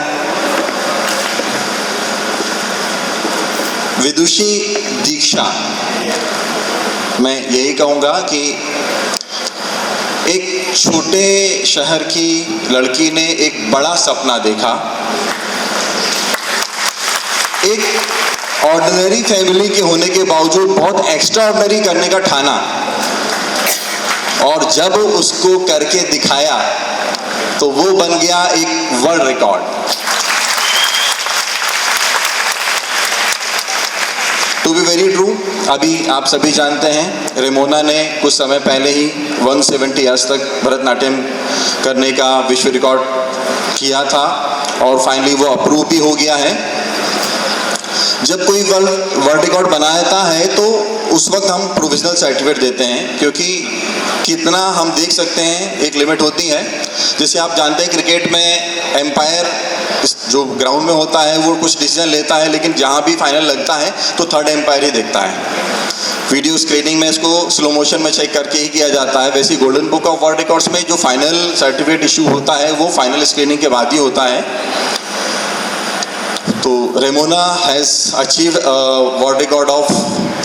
विदुषी दीक्षा, मैं यही कहूँगा कि एक छोटे शहर की लड़की ने एक बड़ा सपना देखा, एक ऑर्डिनरी फैमिली के होने के बावजूद बहुत एक्स्ट्रा ऑर्डिनरी करने का ठाना, और जब उसको करके दिखाया तो वो बन गया एक world record. To be very true, अभी आप सभी जानते हैं रेमोना ने कुछ समय पहले ही 170 ईयर्स तक भरतनाट्यम करने का विश्व रिकॉर्ड किया था, और फाइनली वो अप्रूव भी हो गया है. जब कोई वर्ल्ड रिकॉर्ड बनाता है तो उस वक्त हम प्रोविजनल सर्टिफिकेट देते हैं, क्योंकि कितना हम देख सकते हैं एक लिमिट होती है. जैसे आप जानते हैं क्रिकेट में एम्पायर जो ग्राउंड में होता है वो कुछ डिसीजन लेता है, लेकिन जहाँ भी फाइनल लगता है तो थर्ड एम्पायर ही देखता है. वीडियो स्क्रीनिंग में इसको स्लो मोशन में चेक करके ही किया जाता है. वैसे golden book of world records में जो फाइनल सर्टिफिकेट इशू होता है वो फाइनल स्क्रीनिंग के बाद ही होता है. तो Remona has achieved world record of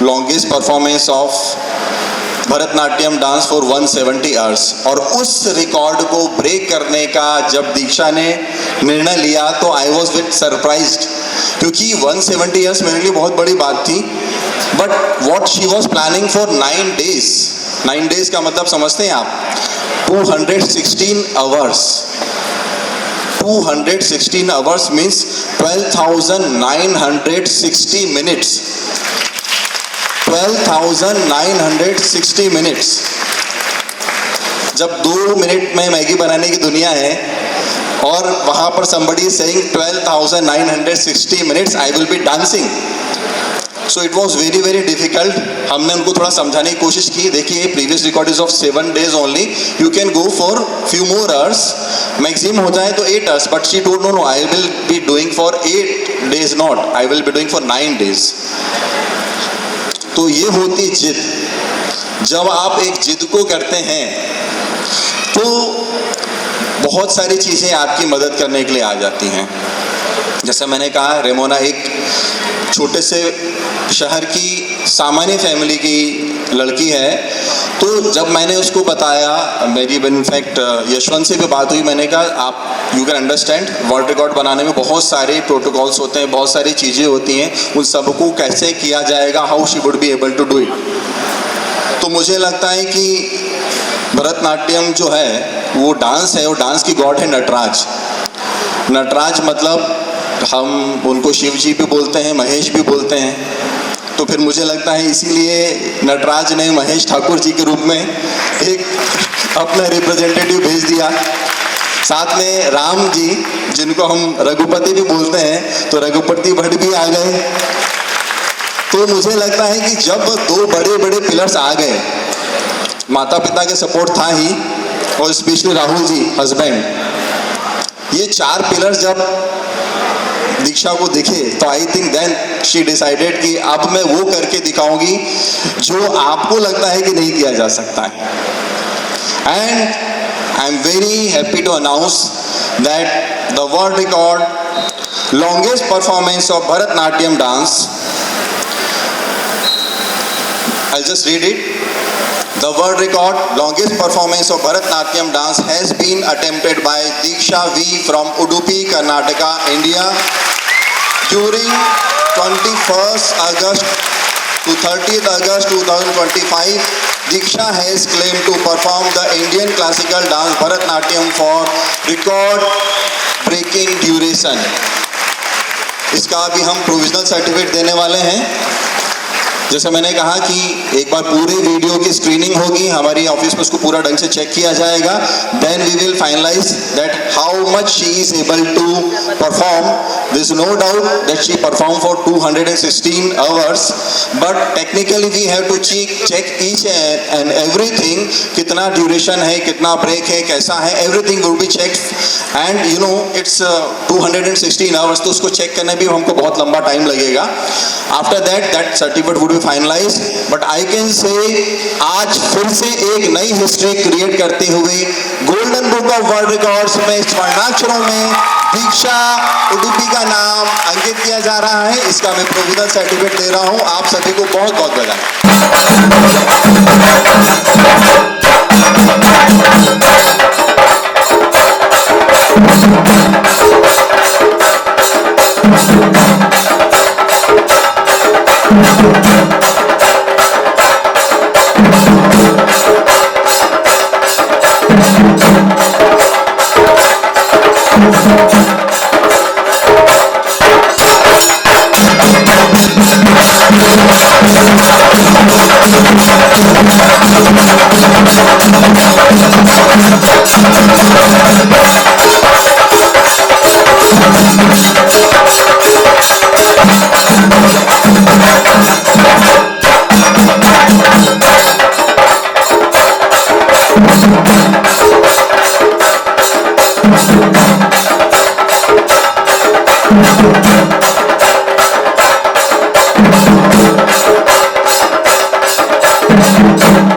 longest performance of Bharatanatyam dance for 170 hours, और उस रिकॉर्ड को ब्रेक करने का जब दीक्षा ने निर्णय लिया तो आई वॉज विथ सरप्राइज्ड, क्योंकि 170 ईयर्स मेरे लिए बहुत बड़ी बात थी. But what she was planning for 9 days, 9 days का मतलब समझते हैं आप, 216 hours. 216 hours means 12,960 minutes. 12,960 minutes. जब 2 मिनट में मैगी बनाने की दुनिया है और वहाँ पर somebody is saying 12,960 minutes I will be dancing. So it was very very difficult. हमने उनको थोड़ा समझाने की कोशिश की, देखिए previous record is of 7 days only, you can go for few more hours, maximum हो जाए तो 8 hours, but she told no, I will be doing for 8 days not, I will be doing for 9 days. तो ये होती जिद। जब आप एक जिद को करते हैं तो बहुत सारी चीज़ें आपकी मदद करने के लिए आ जाती हैं। जैसे मैंने कहा, रेमोना एक छोटे से शहर की सामान्य फैमिली की लड़की है। तो जब मैंने उसको बताया, मेरी इनफैक्ट यशवंत से भी बात हुई, मैंने कहा आप you can understand, world record बनाने में बहुत सारे प्रोटोकॉल्स होते हैं, बहुत सारी चीज़ें होती हैं, उन सबको कैसे किया जाएगा, how she would be able to do it. तो मुझे लगता है कि भरतनाट्यम जो है वो डांस है, और डांस की गॉड है नटराज। नटराज मतलब हम उनको शिव जी भी बोलते हैं, महेश भी बोलते हैं। तो फिर मुझे लगता है इसीलिए नटराज ने महेश ठाकुर जी के रूप में एक अपना रिप्रेजेंटेटिव भेज दिया। साथ में राम जी, जिनको हम रघुपति भी बोलते हैं, तो रघुपति भट्ट भी आ गए। तो मुझे लगता है कि जब दो बड़े बड़े पिलर्स आ गए, माता पिता के सपोर्ट था ही, और स्पेशली राहुल जी हस्बैंड, ये चार पिलर्स जब दीक्षा को दिखे तो I think then she decided कि अब मैं वो करके दिखाऊंगी जो आपको लगता है कि नहीं किया जा सकता है। And I am very happy to announce that the world record longest performance of Bharatanatyam dance, I'll just read it. The world record longest performance of Bharatnatyam dance has been attempted by Diksha V from Udupi, Karnataka, India. During 21st August to 30th August 2025, Diksha has claimed to perform the Indian classical dance Bharatnatyam for record-breaking duration. इसका अभी हम provisional certificate देने वाले हैं। जैसे मैंने कहा कि एक बार पूरे वीडियो की स्क्रीनिंग होगी, हमारी ऑफिस में उसको पूरा ढंग से चेक किया जाएगा। Then we will finalise that how much she is able to perform. There is no doubt that she perform for 216 hours, but technically we have to check each and everything, कितना duration है, कितना break है, कैसा है, everything will be checked. And you know it's 216 hours, तो उसको check करने भी हमको बहुत लंबा टाइम लगेगा। After that certificate would finalise, but I can say आज फिर से एक नई हिस्ट्री क्रिएट करते हुए golden book of world records में स्वर्णाक्षरों में दीक्षा उडुपी का नाम अंकित किया जा रहा है। इसका मैं प्रोविजनल सर्टिफिकेट दे रहा हूं। आप सभी को बहुत बहुत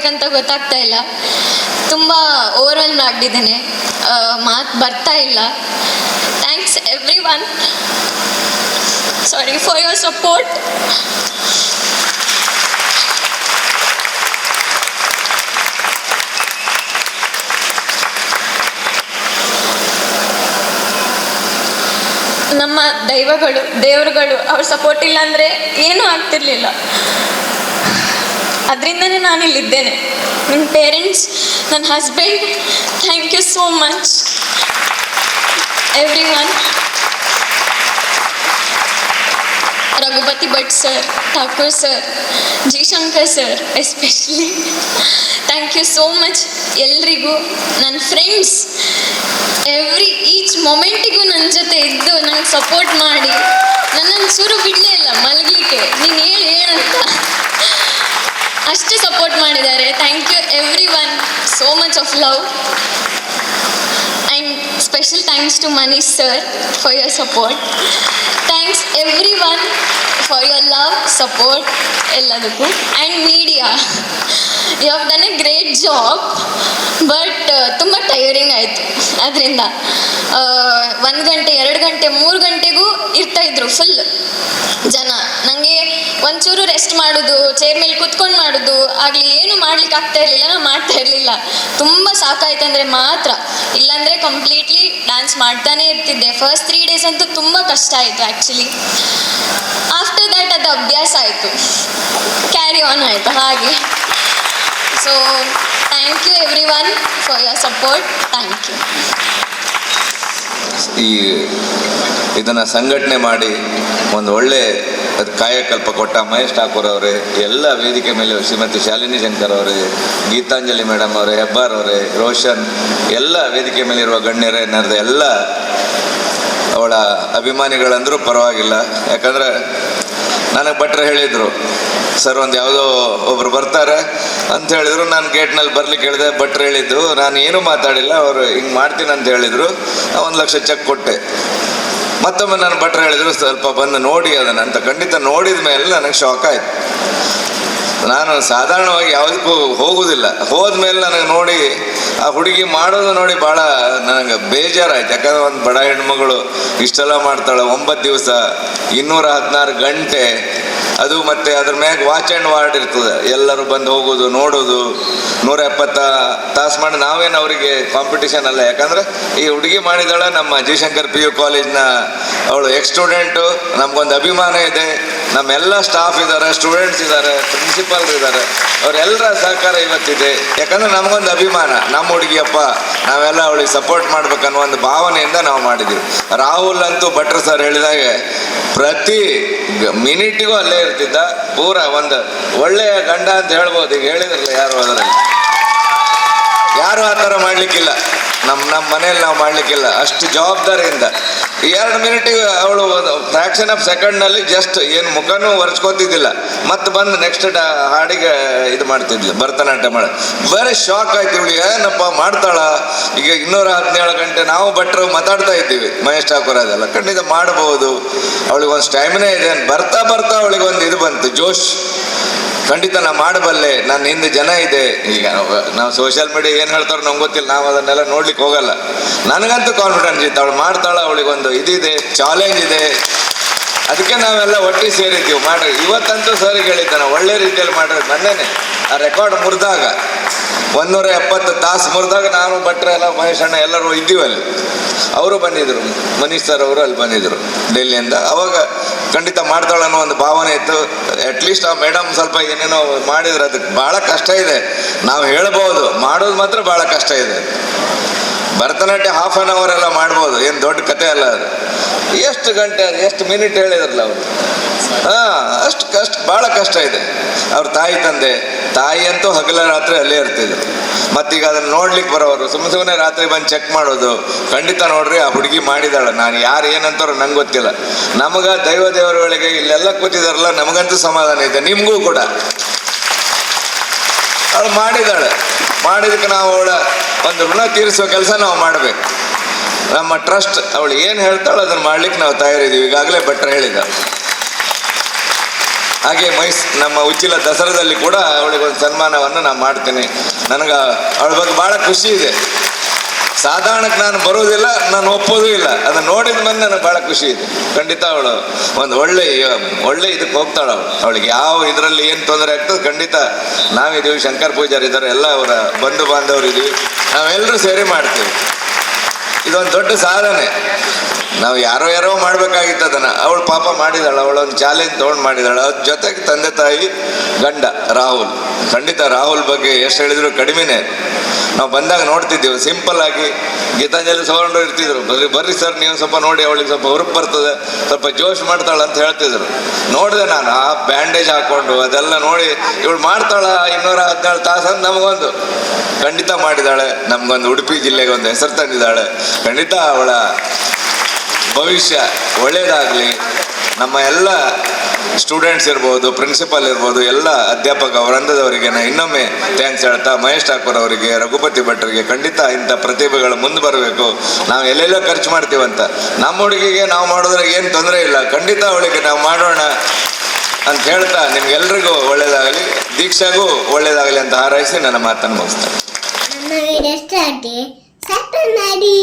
ಅಂತ ಗೊತ್ತಾಗ್ತಾ ಇಲ್ಲ, ತುಂಬ ಓವರ್ವೆಲ್ಮ್ ಆಗಿದ್ದೇನೆ, ಮಾತು ಬರ್ತಾ ಇಲ್ಲ. Thanks every one, sorry for your support. ನಮ್ಮ ದೇವರುಗಳು ಅವ್ರ ಸಪೋರ್ಟ್ ಇಲ್ಲ ಅಂದರೆ ಏನೂ ಆಗ್ತಿರ್ಲಿಲ್ಲ. ಅದರಿಂದನೇ ನಾನಿಲ್ಲಿದ್ದೇನೆ. ನನ್ನ ಪೇರೆಂಟ್ಸ್, ನನ್ನ husband, thank you so much everyone. Raghupati Bhat sir, Thakur sir, G Shankar sir especially thank you so much. ಎಲ್ರಿಗೂ ನನ್ನ ಫ್ರೆಂಡ್ಸ್, ಈಚ್ ಮೊಮೆಂಟಿಗೂ ನನ್ನ ಜೊತೆ ಇದ್ದು ನಂಗೆ ಸಪೋರ್ಟ್ ಮಾಡಿ ನನ್ನನ್ನು ಚೂರು ಬಿಡಲೇ ಇಲ್ಲ ಮಲಗಲಿಕ್ಕೆ. ನೀನು ಹೇಳಂತ ಅಷ್ಟು ಸಪೋರ್ಟ್ ಮಾಡಿದ್ದಾರೆ. Thank you everyone, so much of love. And special thanks to Manish sir for your support. Thanks everyone for your love support ಎಲ್ಲದಕ್ಕೂ. And media, you have done a great job, but ತುಂಬ tiring ಆಯಿತು ಅದರಿಂದ. 1 ಗಂಟೆ 2 ಗಂಟೆ 3 ಗಂಟೆಗೂ ಇರ್ತಾಯಿದ್ರು full ಜನ. ನನಗೆ ಒಂಚೂರು ರೆಸ್ಟ್ ಮಾಡೋದು, ಚೇರ್ ಮೇಲೆ ಕುತ್ಕೊಂಡು ಮಾಡೋದು ಆಗಲಿ ಏನು ಮಾಡ್ಲಿಕ್ಕೆ ಆಗ್ತಾ ಇರಲಿಲ್ಲ, ನಾನು ಮಾಡ್ತಾ ಇರಲಿಲ್ಲ. ತುಂಬ ಸಾಕಾಯ್ತು ಅಂದರೆ ಮಾತ್ರ, ಇಲ್ಲಾಂದರೆ ಕಂಪ್ಲೀಟ್ಲಿ ಡ್ಯಾನ್ಸ್ ಮಾಡ್ತಾನೆ ಇರ್ತಿದ್ದೆ. ಫಸ್ಟ್ 3 ಡೇಸ್ ಅಂತೂ ತುಂಬ ಕಷ್ಟ ಆಯಿತು ಆ್ಯಕ್ಚುಲಿ. ಆಫ್ಟರ್ ದ್ಯಾಟ್ ಅದು ಅಭ್ಯಾಸ ಆಯಿತು, ಕ್ಯಾರಿ ಆನ್ ಆಯಿತು ಹಾಗೆ. So thank you everyone for your support. Thank you. ಇದನ್ನು ಸಂಘಟನೆ ಮಾಡಿ ಒಂದು ಒಳ್ಳೆ ಕಾಯಕಲ್ಪ ಕೊಟ್ಟ ಮಹೇಶ್ ಠಾಕೂರ್ ಅವರೇ, ಎಲ್ಲ ವೇದಿಕೆ ಮೇಲೆ ಶ್ರೀಮತಿ ಶಾಲಿನಿ ಶಂಕರ್ ಅವರೇ, ಗೀತಾಂಜಲಿ ಮೇಡಮ್ ಅವರೇ, ಹೆಬ್ಬಾರ್ ಅವರೇ, ರೋಷನ್, ಎಲ್ಲ ವೇದಿಕೆ ಮೇಲಿರುವ ಗಣ್ಯರೇ, ನಡೆದ ಎಲ್ಲ ಅವಳ ಅಭಿಮಾನಿಗಳಂದರೂ ಪರವಾಗಿಲ್ಲ. ಯಾಕಂದರೆ ನನಗೆ ಭಟ್ರು ಹೇಳಿದರು, ಸರ್ ಒಂದು ಯಾವುದೋ ಒಬ್ರು ಬರ್ತಾರೆ ಅಂತ ಹೇಳಿದ್ರು. ನಾನು ಗೇಟ್ನಲ್ಲಿ ಬರ್ಲಿಕ್ಕೆ ಹೇಳಿದೆ. ಭಟ್ರು ಹೇಳಿದ್ದು, ನಾನು ಏನೂ ಮಾತಾಡಿಲ್ಲ, ಅವರು ಹಿಂಗೆ ಮಾಡ್ತೀನಿ ಅಂತ ಹೇಳಿದರು. 1 ಲಕ್ಷ ಚೆಕ್ ಕೊಟ್ಟೆ. ಮತ್ತೊಮ್ಮೆ ನಾನು ಭಟ್ರು ಹೇಳಿದರು, ಸ್ವಲ್ಪ ಬಂದು ನೋಡಿ ಅದನ್ನು ಅಂತ. ಖಂಡಿತ ನೋಡಿದ ಮೇಲೆ ನನಗೆ ಶಾಕ್ ಆಯಿತು. ನಾನು ಸಾಧಾರಣವಾಗಿ ಯಾವುದಕ್ಕೂ ಹೋಗುವುದಿಲ್ಲ. ಹೋದ್ಮೇಲೆ ನನಗೆ ನೋಡಿ ಆ ಹುಡುಗಿ ಮಾಡೋದು ನೋಡಿ ಭಾಳ ನನಗೆ ಬೇಜಾರಾಯ್ತು. ಯಾಕಂದರೆ ಒಂದು ಬಡ ಹೆಣ್ಮಗಳು ಇಷ್ಟೆಲ್ಲ ಮಾಡ್ತಾಳೆ, 9 ದಿವಸ 216 ಗಂಟೆ, ಅದು ಮತ್ತು ಅದ್ರ ಮ್ಯಾಗ ವಾಚ್ ಆ್ಯಂಡ್ ವಾರ್ಡ್ ಇರ್ತದೆ. ಎಲ್ಲರೂ ಬಂದು ಹೋಗೋದು ನೋಡೋದು, 170 ತಾಸು ಮಾಡಿ ನಾವೇನು ಅವರಿಗೆ ಕಾಂಪಿಟಿಷನ್ ಅಲ್ಲ. ಯಾಕಂದರೆ ಈ ಹುಡುಗಿ ಮಾಡಿದಾಳೆ ನಮ್ಮ ಜಯಶಂಕರ್ PU ಕಾಲೇಜ್ನ ಅವಳು ಎಕ್ಸ್ ಸ್ಟೂಡೆಂಟು. ನಮಗೊಂದು ಅಭಿಮಾನ ಇದೆ, ನಮ್ಮೆಲ್ಲ ಸ್ಟಾಫ್ ಇದ್ದಾರೆ, ಸ್ಟೂಡೆಂಟ್ಸ್ ಇದ್ದಾರೆ, ಪ್ರಿನ್ಸಿಪಾಲ್ರು ಇದ್ದಾರೆ, ಅವರೆಲ್ಲರ ಸಹಕಾರ ಇವತ್ತಿದೆ. ಯಾಕಂದರೆ ನಮಗೊಂದು ಅಭಿಮಾನ, ನಮ್ಮ ಹುಡುಗಿಯಪ್ಪ, ನಾವೆಲ್ಲ ಅವಳಿಗೆ ಸಪೋರ್ಟ್ ಮಾಡ್ಬೇಕನ್ನೋ ಒಂದು ಭಾವನೆಯಿಂದ ನಾವು ಮಾಡಿದ್ದೀವಿ. ರಾಹುಲ್ ಅಂತೂ ಭಟ್ರು ಸರ್ ಹೇಳಿದಾಗೆ ಪ್ರತಿ ಮಿನಿಟಿಗೂ ಅಲ್ಲೇ ಇರ್ತಿದ್ದ. ಪೂರ ಒಂದು ಒಳ್ಳೆಯ ಗಂಡ ಅಂತ ಹೇಳ್ಬೋದು. ಈಗ ಹೇಳಿದ್ರಲ್ಲ ಯಾರು ಅದರಲ್ಲಿ, ಯಾರು ಆ ಥರ ಮಾಡಲಿಕ್ಕಿಲ್ಲ. ನಮ್ಮ ಮನೇಲಿ ನಾವು ಮಾಡಲಿಕ್ಕಿಲ್ಲ. ಅಷ್ಟು ಜವಾಬ್ದಾರಿಯಿಂದ 2 ಮಿನಿಟಿಗೆ ಅವಳು ಫ್ರ್ಯಾಕ್ಷನ್ ಆಫ್ ಸೆಕೆಂಡ್ನಲ್ಲಿ ಜಸ್ಟ್ ಏನು ಮುಖನೂ ಒರೆಸ್ಕೋತಿದ್ದಿಲ್ಲ, ಮತ್ತು ಬಂದು ನೆಕ್ಸ್ಟ್ ಹಾಡಿಗೆ ಇದು ಮಾಡ್ತಿದ್ಲು, ಭರತನಾಟ್ಯ ಮಾಡಿ. ಬರೀ ಶಾಕ್ ಆಯ್ತು ಇವಳಿಗೆ, ಏನಪ್ಪ ಮಾಡ್ತಾಳ. ಈಗ 217 ಗಂಟೆ ನಾವು ಭಟ್ರು ಮಾತಾಡ್ತಾ ಇದ್ದೀವಿ, ಮಹೇಶ್ ಠಾಕೂರ್ ಅದೆಲ್ಲ ಖಂಡಿತ ಮಾಡ್ಬೋದು. ಅವಳಿಗೆ ಒಂದು ಸ್ಟ್ಯಾಮಿನಾ ಇದೆ. ಬರ್ತಾ ಬರ್ತಾ ಅವಳಿಗೆ ಒಂದು ಇದು ಬಂತು, ಜೋಶ್. ಖಂಡಿತ ನಾ ಮಾಡಬಲ್ಲೆ, ನನ್ನ ಹಿಂದೆ ಜನ ಇದೆ. ಈಗ ನಾವು ಸೋಷಿಯಲ್ ಮೀಡಿಯಾ ಏನು ಹೇಳ್ತಾರೋ ನಮ್ಗೆ ಗೊತ್ತಿಲ್ಲ, ನಾವು ಅದನ್ನೆಲ್ಲ ನೋಡ್ಲಿಕ್ಕೆ ಹೋಗಲ್ಲ. ನನಗಂತೂ ಕಾನ್ಫಿಡೆನ್ಸ್ ಇತ್ತು, ಅವಳು ಮಾಡ್ತಾಳೆ, ಅವಳಿಗೊಂದು ಇದಿದೆ, ಚಾಲೆಂಜ್ ಇದೆ. ಅದಕ್ಕೆ ನಾವೆಲ್ಲ ಒಟ್ಟಿಗೆ ಸೇರಿದ್ದೀವಿ ಮಾಡ್ರಿ. ಇವತ್ತಂತೂ ಸರಿಗೆ ಹೇಳಿದ್ದಾನೆ, ಒಳ್ಳೆ ರೀತಿಯಲ್ಲಿ ಮಾಡ್ರಿ. ಮೊನ್ನೆನೆ ಆ ರೆಕಾರ್ಡ್ ಮುರಿದಾಗ 170 ತಾಸು ಮುರಿದಾಗ ನಾನು ಭಟ್ರು ಎಲ್ಲ ಮಹೇಶ್ ಅಣ್ಣ ಎಲ್ಲರೂ ಇದ್ದೀವಿ ಅಲ್ಲಿ. ಅವರು ಬಂದಿದ್ದರು, ಮನೀಶ್ ಸರ್ ಅವರು ಅಲ್ಲಿ ಬಂದಿದ್ದರು ಡೆಲ್ಲಿಯಿಂದ. ಅವಾಗ ಖಂಡಿತ ಮಾಡ್ತಾಳೆ ಅನ್ನೋ ಒಂದು ಭಾವನೆ ಇತ್ತು. ಅಟ್ಲೀಸ್ಟ್ ಆ ಮೇಡಮ್ ಸ್ವಲ್ಪ ಏನೇನೋ ಮಾಡಿದ್ರೆ ಅದಕ್ಕೆ ಭಾಳ ಕಷ್ಟ ಇದೆ. ನಾವು ಹೇಳ್ಬೋದು, ಮಾಡೋದು ಮಾತ್ರ ಭಾಳ ಕಷ್ಟ ಇದೆ. ಭರತನಾಟ್ಯ 1/2 hour ಎಲ್ಲ ಮಾಡ್ಬೋದು, ಏನು ದೊಡ್ಡ ಕತೆ ಅಲ್ಲ ಅದು. ಎಷ್ಟು ಗಂಟೆ, ಎಷ್ಟು ಮಿನಿಟ್ ಹೇಳಿದ್ರಲ್ಲ ಅವರು. ಅಷ್ಟು ಭಾಳ ಕಷ್ಟ ಇದೆ. ಅವ್ರ ತಾಯಿ ಅಂತೂ ಹಗಲ ರಾತ್ರಿ ಅಲ್ಲೇ ಇರ್ತಿದ್ರು. ಮತ್ತೀಗ ಅದನ್ನು ನೋಡ್ಲಿಕ್ಕೆ ಬರೋರು ಸುಮ್ಮನೆ ರಾತ್ರಿ ಬಂದು ಚೆಕ್ ಮಾಡೋದು. ಖಂಡಿತ ನೋಡ್ರಿ, ಆ ಹುಡುಗಿ ಮಾಡಿದಾಳೆ. ನಾನು ಯಾರು ಏನಂತಾರೋ ನಂಗೆ ಗೊತ್ತಿಲ್ಲ. ನಮಗೆ ದೇವರುಗಳಿಗೆ ಇಲ್ಲೆಲ್ಲ ಕೂತಿದಾರಲ್ಲ, ನಮಗಂತೂ ಸಮಾಧಾನ ಇದೆ, ನಿಮಗೂ ಕೂಡ. ಅವಳು ಮಾಡಿದಾಳೆ. ಮಾಡಿದಕ್ಕೆ ನಾವು ಅವಳ ಒಂದು ಋಣ ತೀರಿಸುವ ಕೆಲಸ ನಾವು ಮಾಡಬೇಕು. ನಮ್ಮ ಟ್ರಸ್ಟ್ ಅವಳು ಏನು ಹೇಳ್ತಾಳೆ ಅದನ್ನು ಮಾಡ್ಲಿಕ್ಕೆ ನಾವು ತಯಾರಿದ್ದೀವಿ. ಈಗಾಗಲೇ ಭಟ್ರು ಹೇಳಿದ ಹಾಗೆ ನಮ್ಮ ಉಚ್ಚಿಲ ದಸರಾದಲ್ಲಿ ಕೂಡ ಅವಳಿಗೊಂದು ಸನ್ಮಾನವನ್ನು ನಾನು ಮಾಡ್ತೀನಿ. ನನಗೆ ಅವಳ ಬಗ್ಗೆ ಭಾಳ ಖುಷಿ ಇದೆ. ಸಾಧಾರಣಕ್ಕೆ ನಾನು ಬರೋದಿಲ್ಲ, ನಾನು ಒಪ್ಪೋದೂ ಇಲ್ಲ. ಅದನ್ನು ನೋಡಿದ ಮೇಲೆ ನನಗೆ ಭಾಳ ಖುಷಿ ಇದೆ. ಖಂಡಿತ ಅವಳು ಒಂದು ಒಳ್ಳೆ ಇದಕ್ಕೆ ಹೋಗ್ತಾಳೆ. ಅವಳಿಗೆ ಯಾವ ಇದರಲ್ಲಿ ಏನು ತೊಂದರೆ ಆಗ್ತದೆ, ಖಂಡಿತ ನಾವಿದ್ದೀವಿ, ಶಂಕರ್ ಪೂಜಾರಿ ಇದ್ದಾರೆ, ಎಲ್ಲ ಅವರ ಬಂಧು ಬಾಂಧವರು ಇದ್ದೀವಿ, ನಾವೆಲ್ಲರೂ ಸೇರಿ ಮಾಡ್ತೀವಿ. ಇದೊಂದು ದೊಡ್ಡ ಸಾಧನೆ. ನಾವು ಯಾರೋ ಮಾಡಬೇಕಾಗಿತ್ತು ಅದನ್ನು. ಅವಳು ಪಾಪ ಮಾಡಿದಾಳೆ, ಅವಳೊಂದು ಚಾಲೆಂಜ್ ತೊಗೊಂಡು ಮಾಡಿದಾಳೆ. ಅದ್ರ ಜೊತೆಗೆ ತಂದೆ ತಾಯಿ ಗಂಡ ರಾಹುಲ್. ಖಂಡಿತ ರಾಹುಲ್ ಬಗ್ಗೆ ಎಷ್ಟು ಹೇಳಿದ್ರು ಕಡಿಮೆನೇ. ನಾವು ಬಂದಾಗ ನೋಡ್ತಿದ್ದೀವಿ, ಸಿಂಪಲ್ ಆಗಿ ಗೀತಾಂಜಲಿ ಸೌಂಡ್ರು ಇರ್ತಿದ್ರು. ಬರ್ರಿ ಸರ್ ನೀವು ಸ್ವಲ್ಪ ನೋಡಿ, ಅವಳಿಗೆ ಸ್ವಲ್ಪ ಹುರುಪು ಬರ್ತದೆ, ಸ್ವಲ್ಪ ಜೋಶ್ ಮಾಡ್ತಾಳೆ ಅಂತ ಹೇಳ್ತಿದ್ರು. ನೋಡಿದೆ ನಾನು, ಆ ಬ್ಯಾಂಡೇಜ್ ಹಾಕ್ಕೊಂಡು ಅದೆಲ್ಲ ನೋಡಿ ಇವಳು ಮಾಡ್ತಾಳ 217 ತಾಸು ಅಂತ ನಮಗೊಂದು ಖಂಡಿತ ಮಾಡಿದಾಳೆ. ನಮಗೊಂದು ಉಡುಪಿ ಜಿಲ್ಲೆಗೆ ಒಂದು ಹೆಸರು ತಂದಿದ್ದಾಳೆ. ಖಂಡಿತ ಅವಳ ಭವಿಷ್ಯ ಒಳ್ಳೆಯದಾಗಲಿ. ನಮ್ಮ ಎಲ್ಲ ಸ್ಟೂಡೆಂಟ್ಸ್ ಇರ್ಬೋದು, ಪ್ರಿನ್ಸಿಪಾಲ್ ಇರ್ಬೋದು, ಎಲ್ಲ ಅಧ್ಯಾಪಕ ವೃಂದದವರಿಗೆ ನಾನು ಇನ್ನೊಮ್ಮೆ ಥ್ಯಾಂಕ್ಸ್ ಹೇಳ್ತಾ, ಮಹೇಶ್ ಠಾಕೂರ್ ಅವರಿಗೆ, ರಘುಪತಿ ಭಟ್ರಿಗೆ ಖಂಡಿತ ಇಂಥ ಪ್ರತಿಭೆಗಳು ಮುಂದೆ ಬರಬೇಕು. ನಾವು ಎಲ್ಲೆಲ್ಲೋ ಖರ್ಚು ಮಾಡ್ತೀವಂತ, ನಮ್ಮ ಹುಡುಗಿಗೆ ನಾವು ಮಾಡಿದ್ರೆ ಏನು ತೊಂದರೆ ಇಲ್ಲ, ಖಂಡಿತ ಅವಳಿಗೆ ನಾವು ಮಾಡೋಣ ಅಂತ ಹೇಳ್ತಾ ನಿಮ್ಗೆಲ್ರಿಗೂ ಒಳ್ಳೇದಾಗಲಿ, ದೀಕ್ಷಾಗೂ ಒಳ್ಳೇದಾಗಲಿ ಅಂತ ಹಾರೈಸಿ ನನ್ನ ಮಾತನ್ನು ಮುಗಿಸ್ತೇನೆ. ನಮ್ಮ ವಿಡಿಯೋ ಸ್ಟಾರ್ಟ್ ಮಾಡಿ